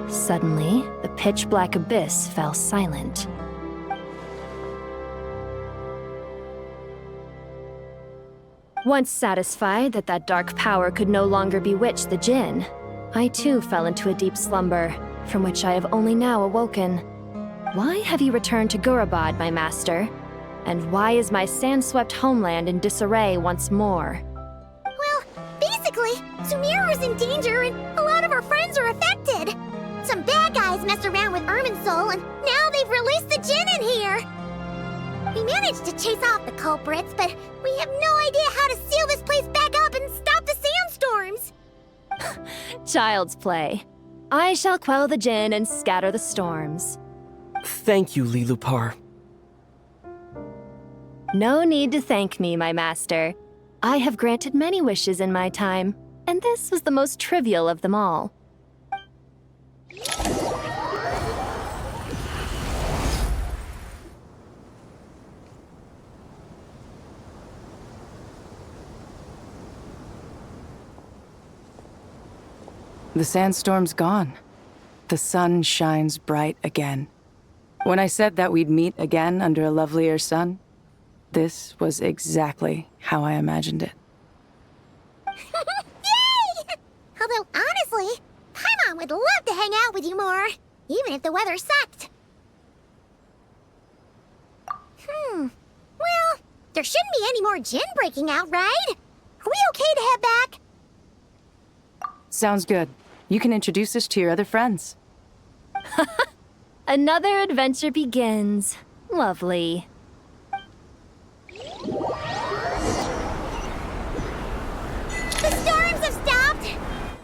[SPEAKER 3] Suddenly, the pitch-black abyss fell silent. Once satisfied that that dark power could no longer bewitch the Jinn, I too fell into a deep slumber, from which I have only now awoken. Why have you returned to Gurabad, my master? And why is my sand-swept homeland in disarray once more?
[SPEAKER 10] Well, basically, Sumeru's in danger and a lot of our friends are affected. Some bad guys messed around with Irminsul and now they've released the Jinn in here. We managed to chase off the culprits, but we have no idea how to seal this place back up and stop the sandstorms.
[SPEAKER 3] Child's play. I shall quell the Jinn and scatter the storms.
[SPEAKER 24] Thank you, Lilupar.
[SPEAKER 3] No need to thank me, my master. I have granted many wishes in my time, and this was the most trivial of them all.
[SPEAKER 6] The sandstorm's gone. The sun shines bright again. When I said that we'd meet again under a lovelier sun, this was exactly how I imagined it.
[SPEAKER 10] Yay! Although, honestly, Paimon would love to hang out with you more, even if the weather sucked. Well, there shouldn't be any more Jinn breaking out, right? Are we okay to head back?
[SPEAKER 6] Sounds good. You can introduce us to your other friends.
[SPEAKER 3] Another adventure begins. Lovely.
[SPEAKER 10] The storms have stopped!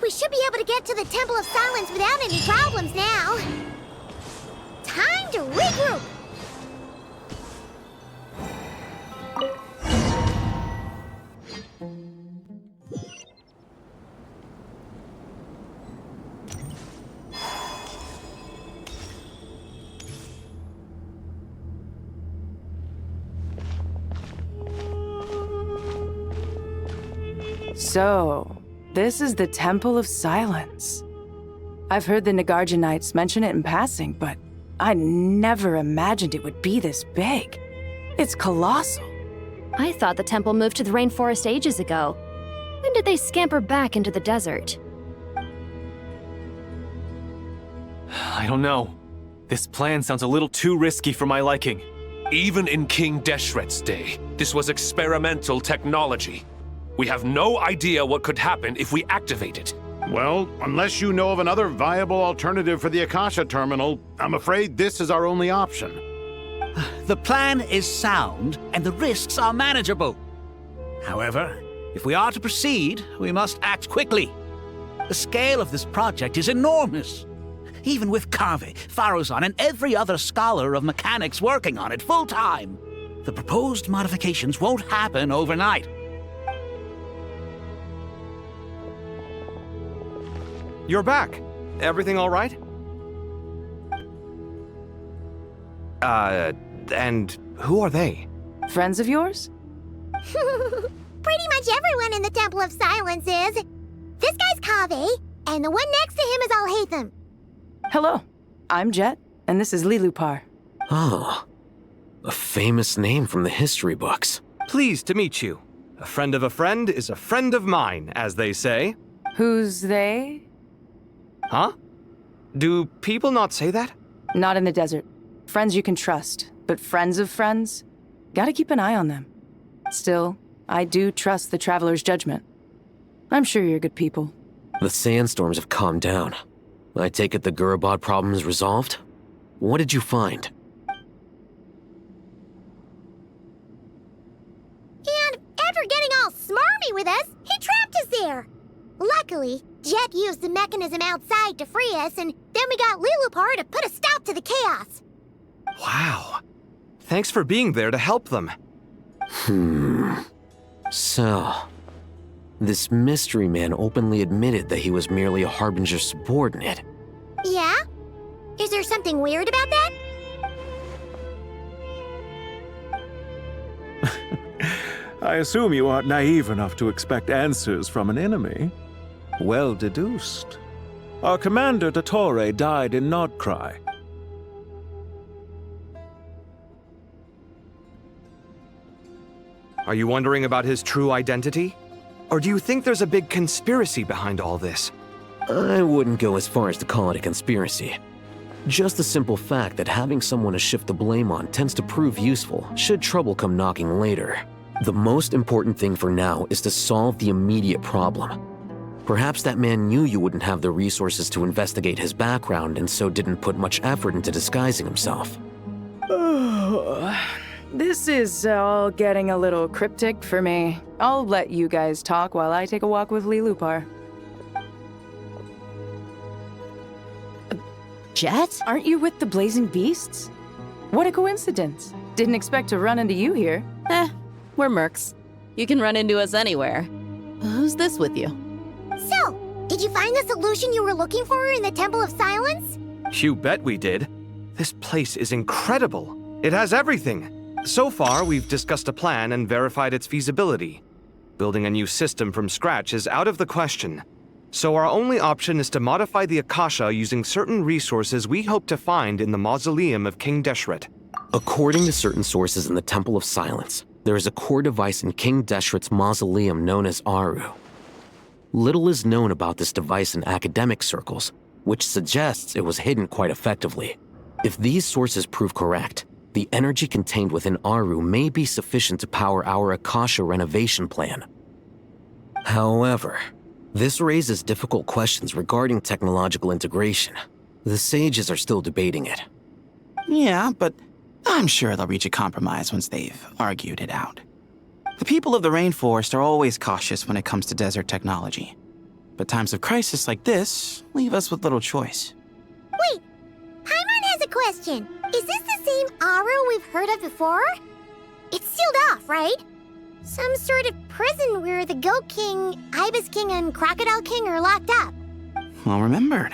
[SPEAKER 10] We should be able to get to the Temple of Silence without any problems now. Time to regroup!
[SPEAKER 6] So, this is the Temple of Silence. I've heard the Nagarjanites mention it in passing, but I never imagined it would be this big. It's colossal.
[SPEAKER 3] I thought the temple moved to the rainforest ages ago. When did they scamper back into the desert?
[SPEAKER 16] I don't know. This plan sounds a little too risky for my liking.
[SPEAKER 7] Even in King Deshret's day, this was experimental technology. We have no idea what could happen if we activate it.
[SPEAKER 21] Well, unless you know of another viable alternative for the Akasha terminal, I'm afraid this is our only option.
[SPEAKER 8] The plan is sound, and the risks are manageable. However, if we are to proceed, we must act quickly. The scale of this project is enormous. Even with Kaveh, Faruzan, and every other scholar of mechanics working on it full-time, the proposed modifications won't happen overnight.
[SPEAKER 13] You're back. Everything all right? And who are they?
[SPEAKER 6] Friends of yours?
[SPEAKER 10] Pretty much everyone in the Temple of Silence is. This guy's Kaveh, and the one next to him is Alhaitham.
[SPEAKER 6] Hello, I'm Jet, and this is Lilupar.
[SPEAKER 20] Oh, a famous name from the history books.
[SPEAKER 13] Pleased to meet you. A friend of a friend is a friend of mine, as they say.
[SPEAKER 6] Who's they?
[SPEAKER 13] Huh? Do people not say that?
[SPEAKER 6] Not in the desert. Friends you can trust, but friends of friends? Gotta keep an eye on them. Still, I do trust the Traveler's judgment. I'm sure you're good people.
[SPEAKER 20] The sandstorms have calmed down. I take it the Gurabad problem is resolved? What did you find?
[SPEAKER 10] And after getting all smarmy with us, he trapped us there. Luckily, Jet used the mechanism outside to free us, and then we got Lilupar to put a stop to the chaos.
[SPEAKER 13] Wow. Thanks for being there to help them.
[SPEAKER 20] So, this mystery man openly admitted that he was merely a Harbinger subordinate.
[SPEAKER 10] Yeah? Is there something weird about that?
[SPEAKER 9] I assume you aren't naive enough to expect answers from an enemy. Well deduced. Our commander, Dottore, died in Nordkrai.
[SPEAKER 13] Are you wondering about his true identity? Or do you think there's a big conspiracy behind all this?
[SPEAKER 20] I wouldn't go as far as to call it a conspiracy. Just the simple fact that having someone to shift the blame on tends to prove useful should trouble come knocking later. The most important thing for now is to solve the immediate problem. Perhaps that man knew you wouldn't have the resources to investigate his background and so didn't put much effort into disguising himself.
[SPEAKER 6] This is all getting a little cryptic for me. I'll let you guys talk while I take a walk with Lilupar.
[SPEAKER 15] Jet?
[SPEAKER 6] Aren't you with the Blazing Beasts? What a coincidence. Didn't expect to run into you here.
[SPEAKER 15] We're mercs. You can run into us anywhere. Who's this with you?
[SPEAKER 10] So, did you find the solution you were looking for in the Temple of Silence?
[SPEAKER 13] You bet we did. This place is incredible. It has everything. So far, we've discussed a plan and verified its feasibility. Building a new system from scratch is out of the question. So our only option is to modify the Akasha using certain resources we hope to find in the mausoleum of King Deshret.
[SPEAKER 20] According to certain sources in the Temple of Silence, there is a core device in King Deshret's mausoleum known as Aru. Little is known about this device in academic circles, which suggests it was hidden quite effectively. If these sources prove correct, the energy contained within Aru may be sufficient to power our Akasha renovation plan. However, this raises difficult questions regarding technological integration. The sages are still debating it.
[SPEAKER 22] Yeah, but I'm sure they'll reach a compromise once they've argued it out. The people of the rainforest are always cautious when it comes to desert technology. But times of crisis like this leave us with little choice.
[SPEAKER 10] Wait, Paimon has a question. Is this the same Aru we've heard of before? It's sealed off, right? Some sort of prison where the Goat King, Ibis King, and Crocodile King are locked up.
[SPEAKER 22] Well remembered.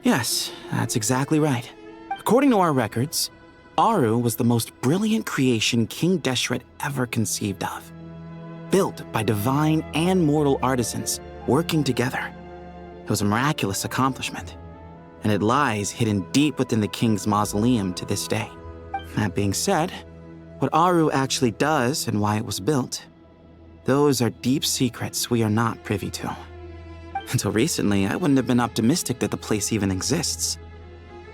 [SPEAKER 22] Yes, that's exactly right. According to our records, Aru was the most brilliant creation King Deshret ever conceived of. built by divine and mortal artisans working together. It was a miraculous accomplishment, and it lies hidden deep within the king's mausoleum to this day. That being said, what Aru actually does and why it was built, those are deep secrets we are not privy to. Until recently, I wouldn't have been optimistic that the place even exists.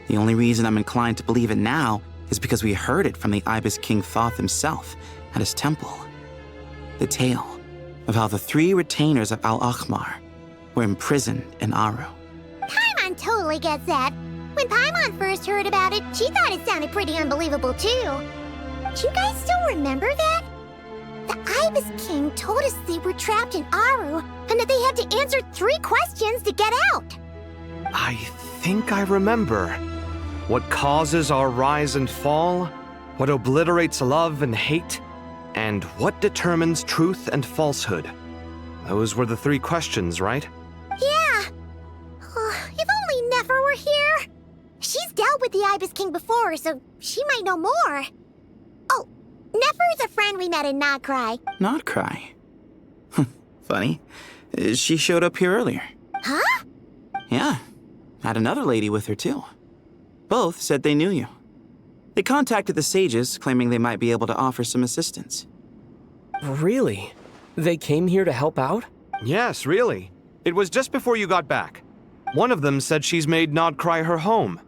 [SPEAKER 22] The only reason I'm inclined to believe it now is because we heard it from the Ibis King Thoth himself at his temple. The tale of how the 3 retainers of Al-Akhmar were imprisoned in Aru.
[SPEAKER 10] Paimon totally gets that. When Paimon first heard about it, she thought it sounded pretty unbelievable too. Do you guys still remember that? The Ibis King told us they were trapped in Aru and that they had to answer 3 questions to get out.
[SPEAKER 13] I think I remember. What causes our rise and fall? What obliterates love and hate? And what determines truth and falsehood? Those were the 3 questions, right?
[SPEAKER 10] Yeah. If only Nefer were here. She's dealt with the Ibis King before, so she might know more. Oh, Nefer's a friend we met in Nodcry.
[SPEAKER 22] Nodcry? Funny. She showed up here earlier.
[SPEAKER 10] Huh?
[SPEAKER 22] Yeah. Had another lady with her, too. Both said they knew you. They contacted the sages, claiming they might be able to offer some assistance.
[SPEAKER 24] Really? They came here to help out?
[SPEAKER 13] Yes, really. It was just before you got back. One of them said she's made Nodcry her home.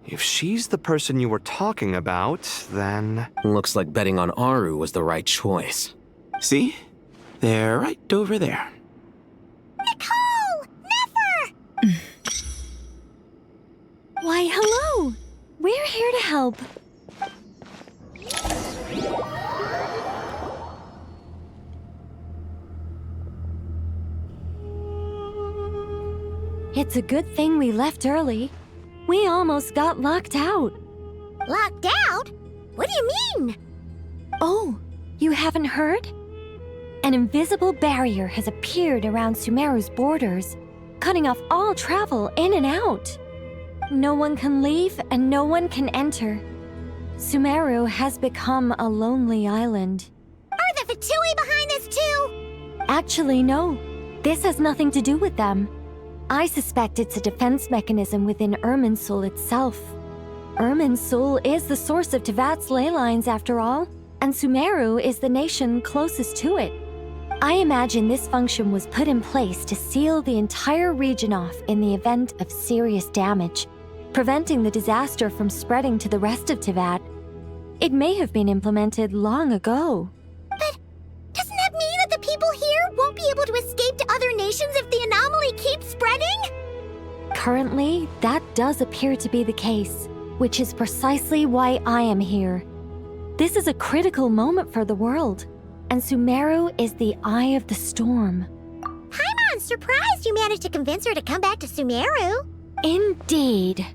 [SPEAKER 13] If she's the person you were talking about, then...
[SPEAKER 20] Looks like betting on Aru was the right choice.
[SPEAKER 22] See? They're right over there.
[SPEAKER 10] Nicole! Nefer!
[SPEAKER 3] Why, hello! We're here to help. It's a good thing we left early. We almost got locked out.
[SPEAKER 10] Locked out? What do you mean?
[SPEAKER 3] Oh, you haven't heard? An invisible barrier has appeared around Sumeru's borders, cutting off all travel in and out. No one can leave and no one can enter. Sumeru has become a lonely island.
[SPEAKER 10] Are the Fatui behind this too?
[SPEAKER 3] Actually, no. This has nothing to do with them. I suspect it's a defense mechanism within Irminsul itself. Irminsul is the source of Tevat's ley lines after all, and Sumeru is the nation closest to it. I imagine this function was put in place to seal the entire region off in the event of serious damage, preventing the disaster from spreading to the rest of Tevat. It may have been implemented long ago.
[SPEAKER 10] But doesn't that mean that the people here won't be able to escape to other nations if the anomaly keeps spreading?
[SPEAKER 3] Currently, that does appear to be the case, which is precisely why I am here. This is a critical moment for the world, and Sumeru is the eye of the storm.
[SPEAKER 10] Paimon's surprised you managed to convince her to come back to Sumeru.
[SPEAKER 3] Indeed.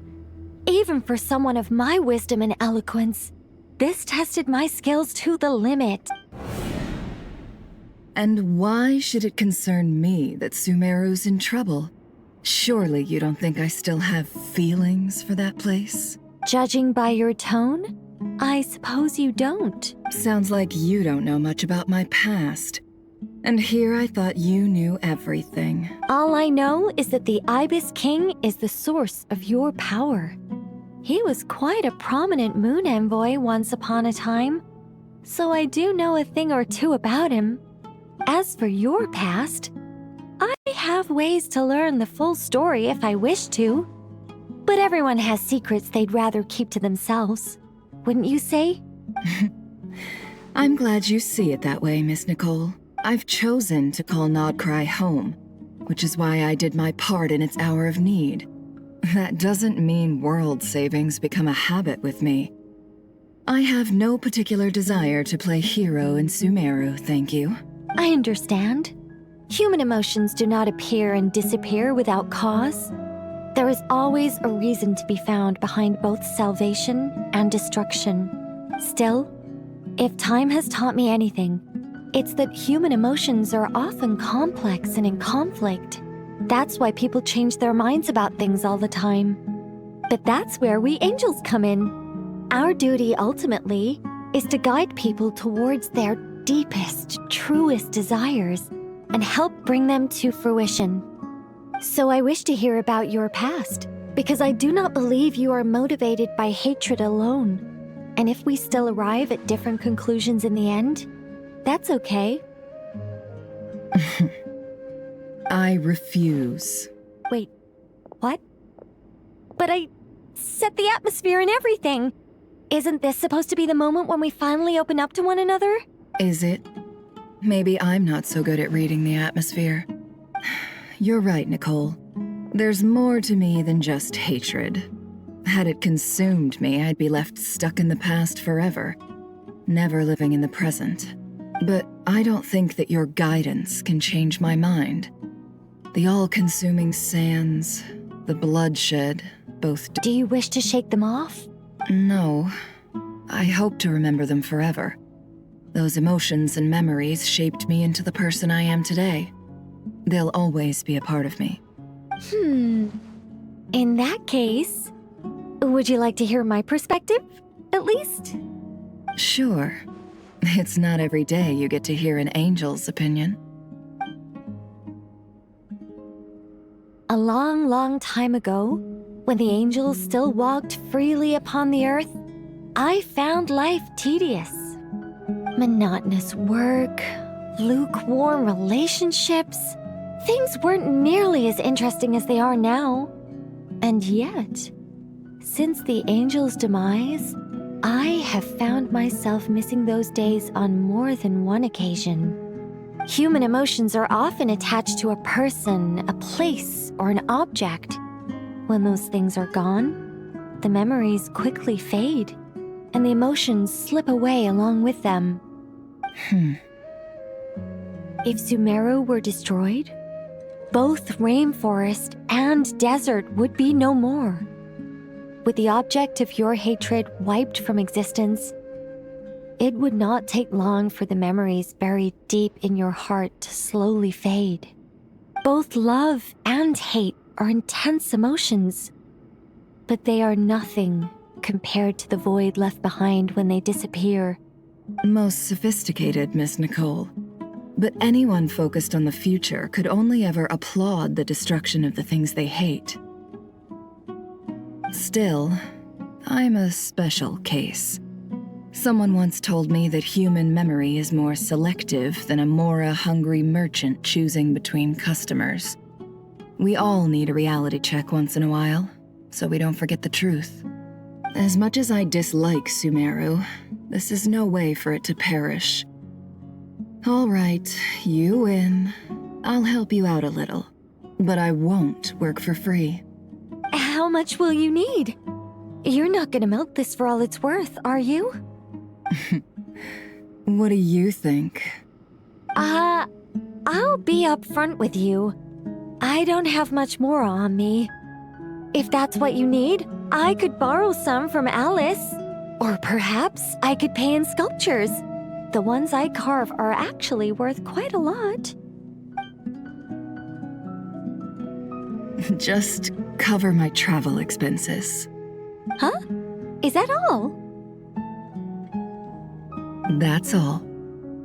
[SPEAKER 3] Even for someone of my wisdom and eloquence, this tested my skills to the limit.
[SPEAKER 1] And why should it concern me that Sumeru's in trouble? Surely you don't think I still have feelings for that place?
[SPEAKER 3] Judging by your tone, I suppose you don't.
[SPEAKER 1] Sounds like you don't know much about my past. And here I thought you knew everything.
[SPEAKER 3] All I know is that the Ibis King is the source of your power. He was quite a prominent moon envoy once upon a time, so I do know a thing or two about him. As for your past, I have ways to learn the full story if I wish to. But everyone has secrets they'd rather keep to themselves, wouldn't you say?
[SPEAKER 1] I'm glad you see it that way, Miss Nicole. I've chosen to call Nodcry home, which is why I did my part in its hour of need. That doesn't mean world savings become a habit with me. I have no particular desire to play hero in Sumeru, thank you.
[SPEAKER 3] I understand. Human emotions do not appear and disappear without cause. There is always a reason to be found behind both salvation and destruction. Still, if time has taught me anything, it's that human emotions are often complex and in conflict. That's why people change their minds about things all the time. But that's where we angels come in. Our duty ultimately is to guide people towards their
[SPEAKER 11] deepest, truest desires and help bring them to fruition. So I wish to hear about your past, because I do not believe you are motivated by hatred alone. And if we still arrive at different conclusions in the end, that's okay.
[SPEAKER 1] I refuse.
[SPEAKER 11] Wait, what? But I set the atmosphere and everything. Isn't this supposed to be the moment when we finally open up to one another?
[SPEAKER 1] Is it? Maybe I'm not so good at reading the atmosphere. You're right, Nicole. There's more to me than just hatred. Had it consumed me, I'd be left stuck in the past forever, never living in the present. But I don't think that your guidance can change my mind. The all-consuming sands, the bloodshed, both...
[SPEAKER 11] Do you wish to shake them off?
[SPEAKER 1] No. I hope to remember them forever. Those emotions and memories shaped me into the person I am today. They'll always be a part of me.
[SPEAKER 11] In that case, would you like to hear my perspective, at least?
[SPEAKER 1] Sure. It's not every day you get to hear an angel's opinion.
[SPEAKER 11] A long, long time ago, when the angels still walked freely upon the earth, I found life tedious. Monotonous work, lukewarm relationships. Things weren't nearly as interesting as they are now. And yet, since the angels' demise, I have found myself missing those days on more than one occasion. Human emotions are often attached to a person, a place, or an object. When those things are gone, the memories quickly fade, and the emotions slip away along with them. If Sumeru were destroyed, both rainforest and desert would be no more. With the object of your hatred wiped from existence, it would not take long for the memories buried deep in your heart to slowly fade. Both love and hate are intense emotions, but they are nothing compared to the void left behind when they disappear.
[SPEAKER 1] Most sophisticated, Miss Nicole. But anyone focused on the future could only ever applaud the destruction of the things they hate. Still, I'm a special case. Someone once told me that human memory is more selective than a Mora-hungry merchant choosing between customers. We all need a reality check once in a while, so we don't forget the truth. As much as I dislike Sumeru, this is no way for it to perish. All right, you win. I'll help you out a little, but I won't work for free.
[SPEAKER 11] How much will you need? You're not gonna milk this for all it's worth, are you?
[SPEAKER 1] What do you think?
[SPEAKER 11] I'll be upfront with you. I don't have much more on me. If that's what you need, I could borrow some from Alice. Or perhaps I could pay in sculptures. The ones I carve are actually worth quite a lot.
[SPEAKER 1] Just cover my travel expenses.
[SPEAKER 11] Huh? Is that all?
[SPEAKER 1] That's all.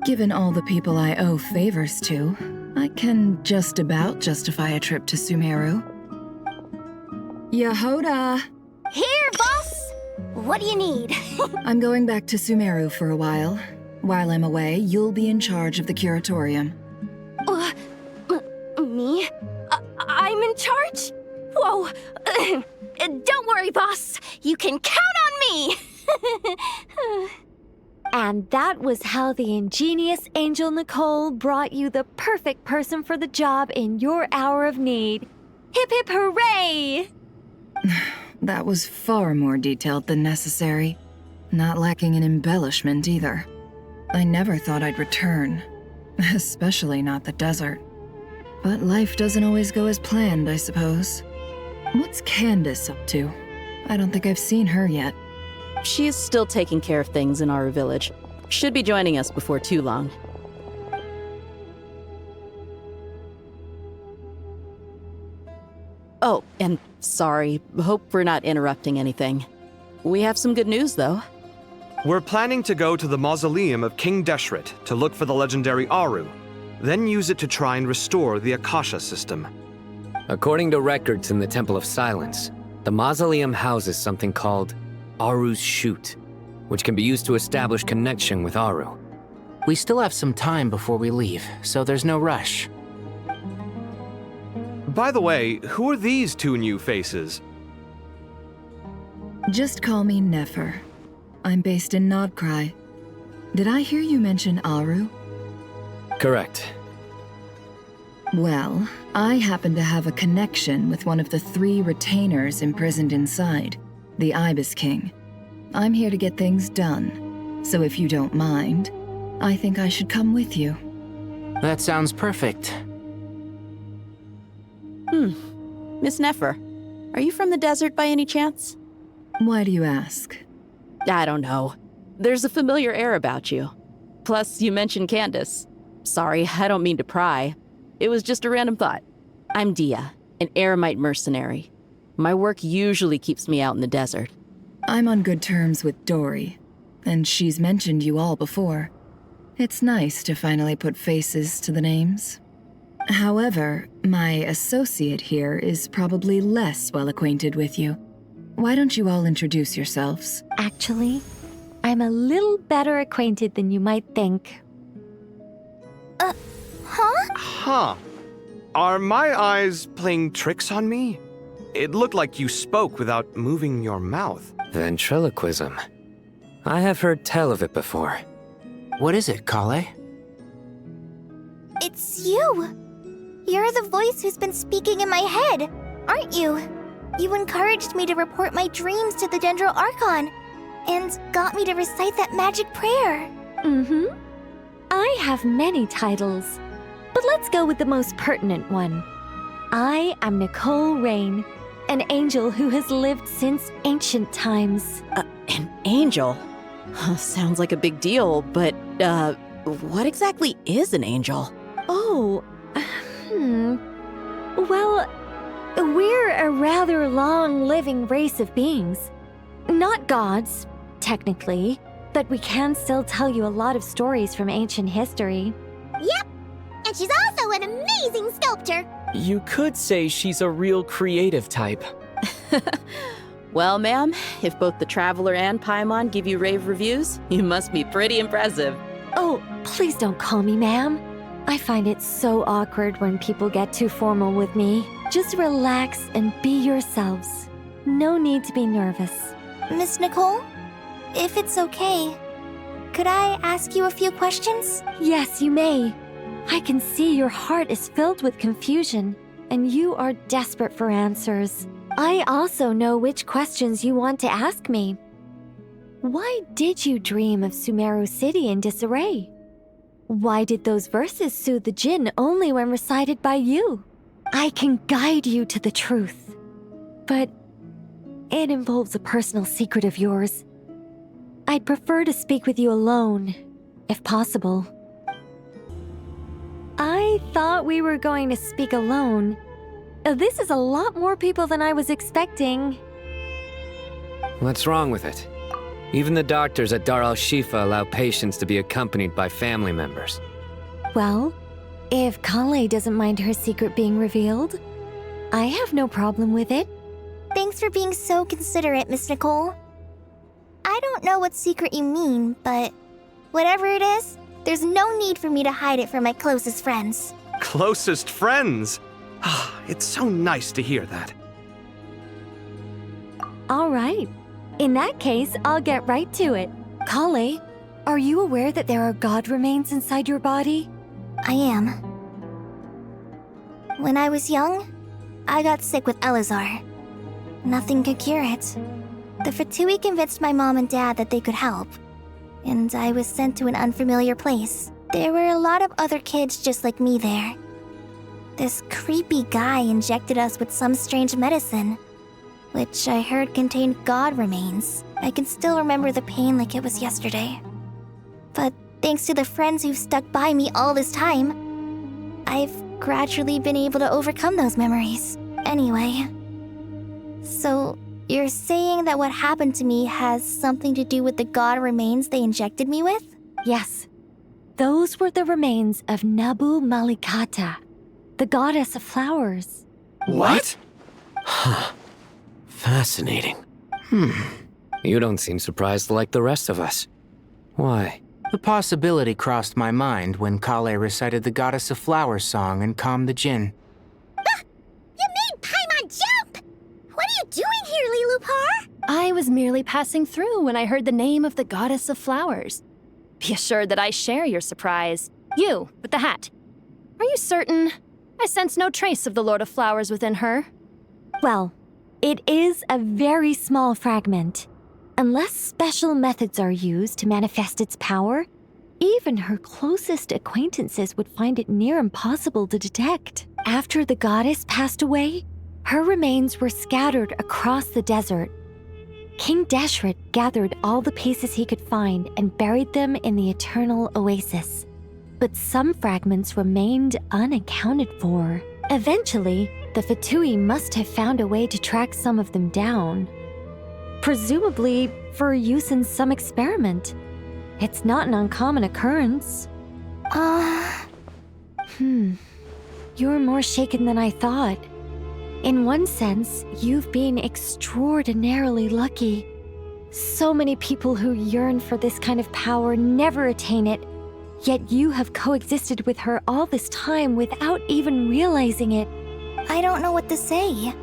[SPEAKER 1] Given all the people I owe favors to, I can just about justify a trip to Sumeru. Yehoda!
[SPEAKER 10] Here, boss! What do you need?
[SPEAKER 1] I'm going back to Sumeru for a while. While I'm away, you'll be in charge of the curatorium.
[SPEAKER 11] Me? I'm in charge? Whoa! Don't worry, boss. You can count on me! And that was how the ingenious Angel Nicole brought you the perfect person for the job in your hour of need. Hip hip hooray!
[SPEAKER 1] That was far more detailed than necessary. Not lacking in embellishment either. I never thought I'd return. Especially not the desert. But life doesn't always go as planned, I suppose. What's Candace up to? I don't think I've seen her yet.
[SPEAKER 15] She is still taking care of things in our village. Should be joining us before too long. Oh, and sorry. Hope we're not interrupting anything. We have some good news, though.
[SPEAKER 13] We're planning to go to the mausoleum of King Deshret to look for the legendary Aru, then use it to try and restore the Akasha system.
[SPEAKER 20] According to records in the Temple of Silence, the mausoleum houses something called Aru's Chute, which can be used to establish connection with Aru.
[SPEAKER 12] We still have some time before we leave, so there's no rush.
[SPEAKER 13] By the way, who are these two new faces?
[SPEAKER 1] Just call me Nefer. I'm based in Nodcry. Did I hear you mention Aru?
[SPEAKER 20] Correct.
[SPEAKER 1] Well, I happen to have a connection with one of the 3 retainers imprisoned inside, the Ibis King. I'm here to get things done, so if you don't mind, I think I should come with you.
[SPEAKER 12] That sounds perfect.
[SPEAKER 15] Miss Nefer, are you from the desert by any chance?
[SPEAKER 1] Why do you ask?
[SPEAKER 15] I don't know. There's a familiar air about you. Plus, you mentioned Candace. Sorry, I don't mean to pry. It was just a random thought. I'm Dia, an Eremite mercenary. My work usually keeps me out in the desert.
[SPEAKER 1] I'm on good terms with Dory, and she's mentioned you all before. It's nice to finally put faces to the names. However, my associate here is probably less well acquainted with you. Why don't you all introduce yourselves?
[SPEAKER 11] Actually, I'm a little better acquainted than you might think.
[SPEAKER 13] Huh. Are my eyes playing tricks on me? It looked like you spoke without moving your mouth.
[SPEAKER 20] Ventriloquism. I have heard tell of it before.
[SPEAKER 12] What is it, Kale?
[SPEAKER 2] It's you! You're the voice who's been speaking in my head, aren't you? You encouraged me to report my dreams to the Dendro Archon, and got me to recite that magic prayer.
[SPEAKER 11] Mm-hmm. I have many titles, but let's go with the most pertinent one. I am Nicole Rain, an angel who has lived since ancient times.
[SPEAKER 15] An angel? Sounds like a big deal, but, what exactly is an angel?
[SPEAKER 11] Oh, Well, we're a rather long-living race of beings. Not gods, technically, but we can still tell you a lot of stories from ancient history.
[SPEAKER 10] Yep, and she's also an amazing sculptor.
[SPEAKER 24] You could say she's a real creative type.
[SPEAKER 15] Well, ma'am, if both the Traveler and Paimon give you rave reviews, you must be pretty impressive.
[SPEAKER 11] Oh, please don't call me ma'am. I find it so awkward when people get too formal with me. Just relax and be yourselves. No need to be nervous.
[SPEAKER 2] Miss Nicole, if it's okay, could I ask you a few questions?
[SPEAKER 11] Yes, you may. I can see your heart is filled with confusion, and you are desperate for answers. I also know which questions you want to ask me. Why did you dream of Sumeru City in disarray? Why did those verses soothe the Jinn only when recited by you? I can guide you to the truth, but it involves a personal secret of yours. I'd prefer to speak with you alone, if possible. I thought we were going to speak alone. This is a lot more people than I was expecting.
[SPEAKER 20] What's wrong with it? Even the doctors at Dar al-Shifa allow patients to be accompanied by family members.
[SPEAKER 11] Well, if Kale doesn't mind her secret being revealed, I have no problem with it.
[SPEAKER 2] Thanks for being so considerate, Miss Nicole. I don't know what secret you mean, but whatever it is, there's no need for me to hide it from my closest friends.
[SPEAKER 13] Closest friends? It's so nice to hear that.
[SPEAKER 11] All right. In that case, I'll get right to it. Kale, are you aware that there are god remains inside your body?
[SPEAKER 2] I am. When I was young, I got sick with Elazar. Nothing could cure it. The Fatui convinced my mom and dad that they could help, and I was sent to an unfamiliar place. There were a lot of other kids just like me there. This creepy guy injected us with some strange medicine, which I heard contained god remains. I can still remember the pain like it was yesterday. But thanks to the friends who've stuck by me all this time, I've gradually been able to overcome those memories. Anyway, so You're saying that what happened to me has something to do with the god remains they injected me with?
[SPEAKER 11] Yes. Those were the remains of Nabu Malikata, the goddess of flowers.
[SPEAKER 20] What? Huh. Fascinating. You don't seem surprised like the rest of us. Why?
[SPEAKER 12] The possibility crossed my mind when Kale recited the Goddess of Flowers song and calmed the Jinn.
[SPEAKER 10] You made Paimon jump! What are you doing here, Lilupar?
[SPEAKER 3] I was merely passing through when I heard the name of the Goddess of Flowers. Be assured that I share your surprise. You, with the hat. Are you certain? I sense no trace of the Lord of Flowers within her.
[SPEAKER 11] Well, it is a very small fragment. Unless special methods are used to manifest its power, even her closest acquaintances would find it near impossible to detect. After the goddess passed away, her remains were scattered across the desert. King Deshret gathered all the pieces he could find and buried them in the eternal oasis. But some fragments remained unaccounted for. Eventually, the Fatui must have found a way to track some of them down. Presumably for use in some experiment. It's not an uncommon occurrence. You're more shaken than I thought. In one sense, you've been extraordinarily lucky. So many people who yearn for this kind of power never attain it, yet you have coexisted with her all this time without even realizing it.
[SPEAKER 2] I don't know what to say.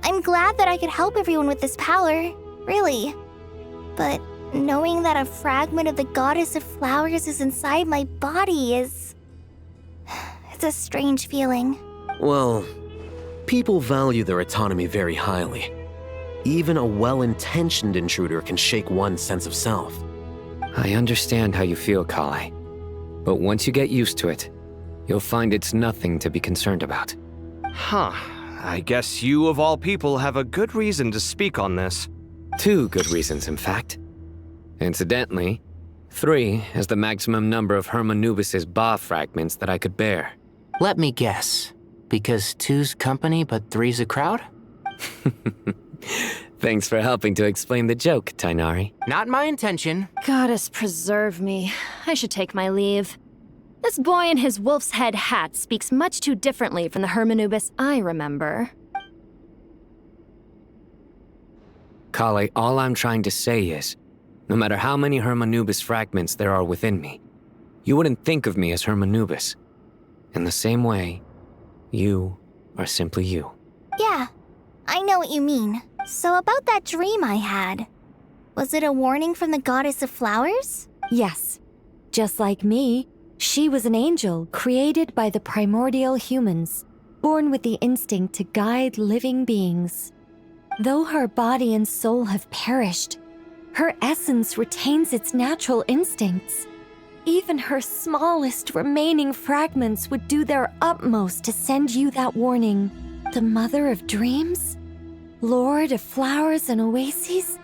[SPEAKER 2] I'm glad that I could help everyone with this power, really. But knowing that a fragment of the Goddess of Flowers is inside my body is... it's a strange feeling.
[SPEAKER 20] Well, people value their autonomy very highly. Even a well-intentioned intruder can shake one's sense of self. I understand how you feel, Kale. But once you get used to it, you'll find it's nothing to be concerned about.
[SPEAKER 13] Huh. I guess you, of all people, have a good reason to speak on this.
[SPEAKER 20] 2 good reasons, in fact. Incidentally, 3 is the maximum number of Hermanubis' Ba fragments that I could bear.
[SPEAKER 12] Let me guess. Because 2's company, but 3's a crowd?
[SPEAKER 20] Thanks for helping to explain the joke, Tainari.
[SPEAKER 12] Not my intention.
[SPEAKER 3] Goddess preserve me. I should take my leave. This boy in his wolf's head hat speaks much too differently from the Hermanubis I remember.
[SPEAKER 20] Kale, all I'm trying to say is, no matter how many Hermanubis fragments there are within me, you wouldn't think of me as Hermanubis. In the same way, you are simply you.
[SPEAKER 2] Yeah, I know what you mean. So about that dream I had, was it a warning from the Goddess of Flowers?
[SPEAKER 11] Yes. Just like me, she was an angel created by the primordial humans, born with the instinct to guide living beings. Though her body and soul have perished, her essence retains its natural instincts. Even her smallest remaining fragments would do their utmost to send you that warning. The Mother of Dreams? Lord of Flowers and Oases?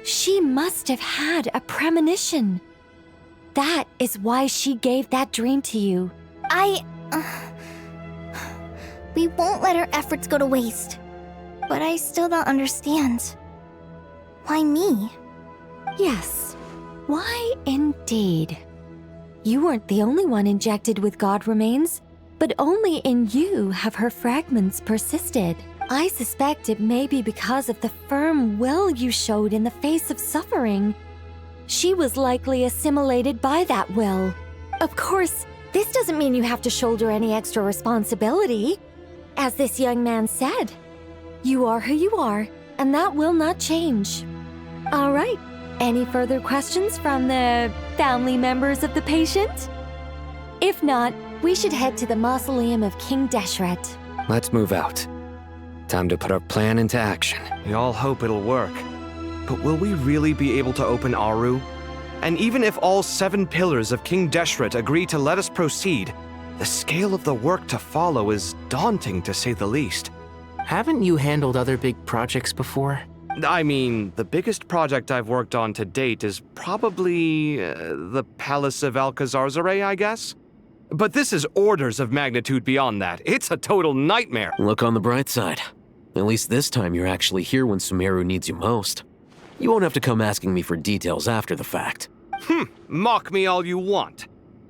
[SPEAKER 11] She must have had a premonition. That is why she gave that dream to you.
[SPEAKER 2] We won't let her efforts go to waste. But I still don't understand. Why me?
[SPEAKER 11] Yes. Why indeed? You weren't the only one injected with god remains, but only in you have her fragments persisted. I suspect it may be because of the firm will you showed in the face of suffering. She was likely assimilated by that will. Of course, this doesn't mean you have to shoulder any extra responsibility. As this young man said, you are who you are, and that will not change. All right, any further questions from the family members of the patient? If not, we should head to the mausoleum of King Deshret.
[SPEAKER 20] Let's move out. Time to put our plan into action.
[SPEAKER 13] We all hope it'll work. But will we really be able to open Aru? And even if all 7 pillars of King Deshret agree to let us proceed, the scale of the work to follow is daunting to say the least.
[SPEAKER 12] Haven't you handled other big projects before?
[SPEAKER 13] I mean, the biggest project I've worked on to date is probably the Palace of Alcazarzaray, I guess? But this is orders of magnitude beyond that. It's a total nightmare.
[SPEAKER 20] Look on the bright side. At least this time you're actually here when Sumeru needs you most. You won't have to come asking me for details after the fact.
[SPEAKER 13] Mock me all you want.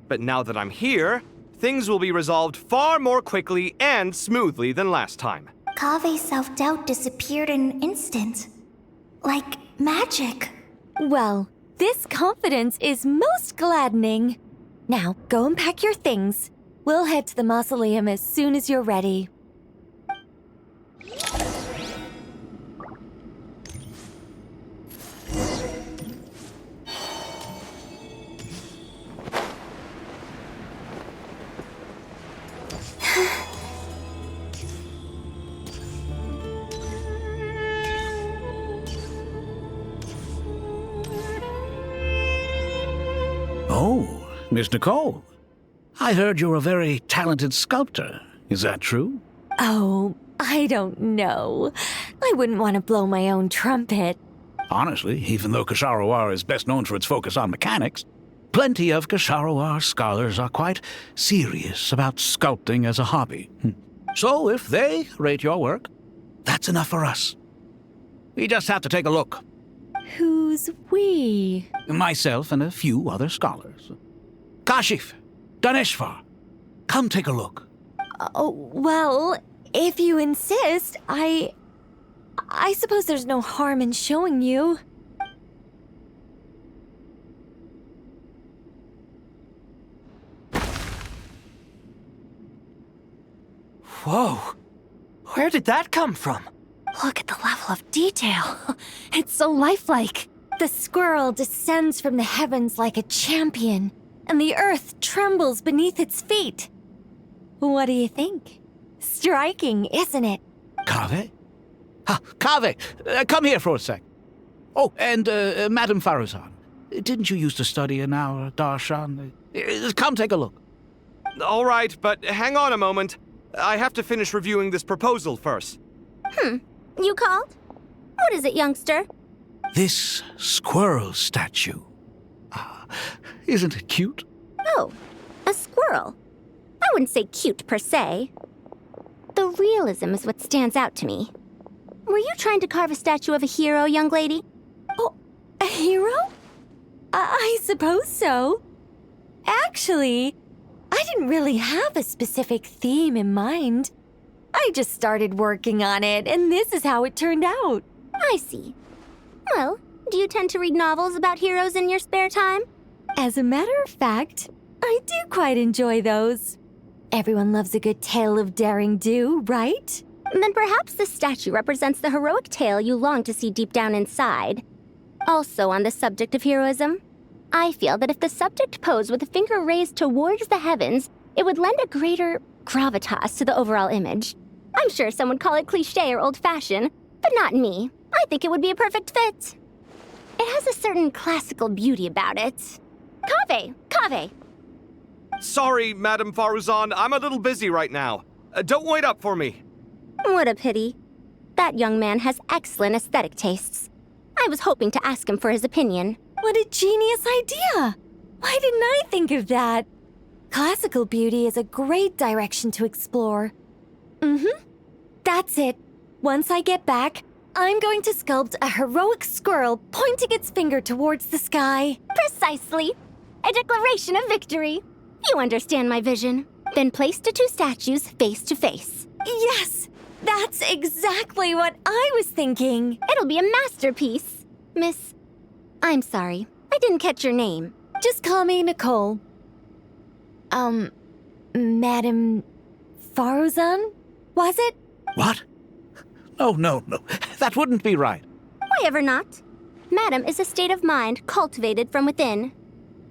[SPEAKER 13] But now that I'm here, things will be resolved far more quickly and smoothly than last time.
[SPEAKER 2] Kave's self-doubt disappeared in an instant. Like magic.
[SPEAKER 17] Well, this confidence is most gladdening. Now, go and pack your things. We'll head to the mausoleum as soon as you're ready.
[SPEAKER 8] Oh, Miss Nicole. I heard you're a very talented sculptor. Is that true?
[SPEAKER 17] Oh, I don't know. I wouldn't want to blow my own trumpet.
[SPEAKER 8] Honestly, even though Kasharawar is best known for its focus on mechanics, plenty of Kasharawar scholars are quite serious about sculpting as a hobby. So if they rate your work, that's enough for us. We just have to take a look.
[SPEAKER 17] Who's we?
[SPEAKER 8] Myself and a few other scholars. Kashif, Daneshvar, come take a look.
[SPEAKER 17] Oh, well, if you insist, I suppose there's no harm in showing you.
[SPEAKER 12] Whoa! Where did that come from?
[SPEAKER 17] Look at the level of detail. It's so lifelike. The squirrel descends from the heavens like a champion, and the earth trembles beneath its feet. What do you think? Striking, isn't it?
[SPEAKER 8] Kaveh? Kaveh, come here for a sec. Oh, and Madame Faruzan, didn't you used to study in our darshan? Come take a look.
[SPEAKER 13] All right, but hang on a moment. I have to finish reviewing this proposal first.
[SPEAKER 10] You called? What is it, youngster?
[SPEAKER 8] This squirrel statue. Isn't it cute?
[SPEAKER 10] Oh, a squirrel. I wouldn't say cute per se. The realism is what stands out to me. Were you trying to carve a statue of a hero, young lady?
[SPEAKER 17] Oh, a hero? I suppose so. Actually, I didn't really have a specific theme in mind. I just started working on it, and this is how it turned out.
[SPEAKER 10] I see. Well, do you tend to read novels about heroes in your spare time?
[SPEAKER 17] As a matter of fact, I do quite enjoy those. Everyone loves a good tale of daring do, right?
[SPEAKER 10] Then perhaps this statue represents the heroic tale you long to see deep down inside. Also on the subject of heroism, I feel that if the subject posed with a finger raised towards the heavens, it would lend a greater gravitas to the overall image. I'm sure some would call it cliché or old-fashioned, but not me. I think it would be a perfect fit. It has a certain classical beauty about it. Kaveh!
[SPEAKER 13] Sorry, Madame Faruzan, I'm a little busy right now. Don't wait up for me.
[SPEAKER 10] What a pity. That young man has excellent aesthetic tastes. I was hoping to ask him for his opinion.
[SPEAKER 17] What a genius idea! Why didn't I think of that? Classical beauty is a great direction to explore. That's it. Once I get back, I'm going to sculpt a heroic squirrel pointing its finger towards the sky.
[SPEAKER 10] Precisely. A declaration of victory. You understand my vision. Then place the two statues face to face.
[SPEAKER 17] Yes! That's exactly what I was thinking.
[SPEAKER 10] It'll be a masterpiece. Miss... I'm sorry. I didn't catch your name.
[SPEAKER 17] Just call me Nicole. Madame Faruzan? Was it?
[SPEAKER 8] What? No. That wouldn't be right.
[SPEAKER 10] Why ever not? Madam is a state of mind cultivated from within.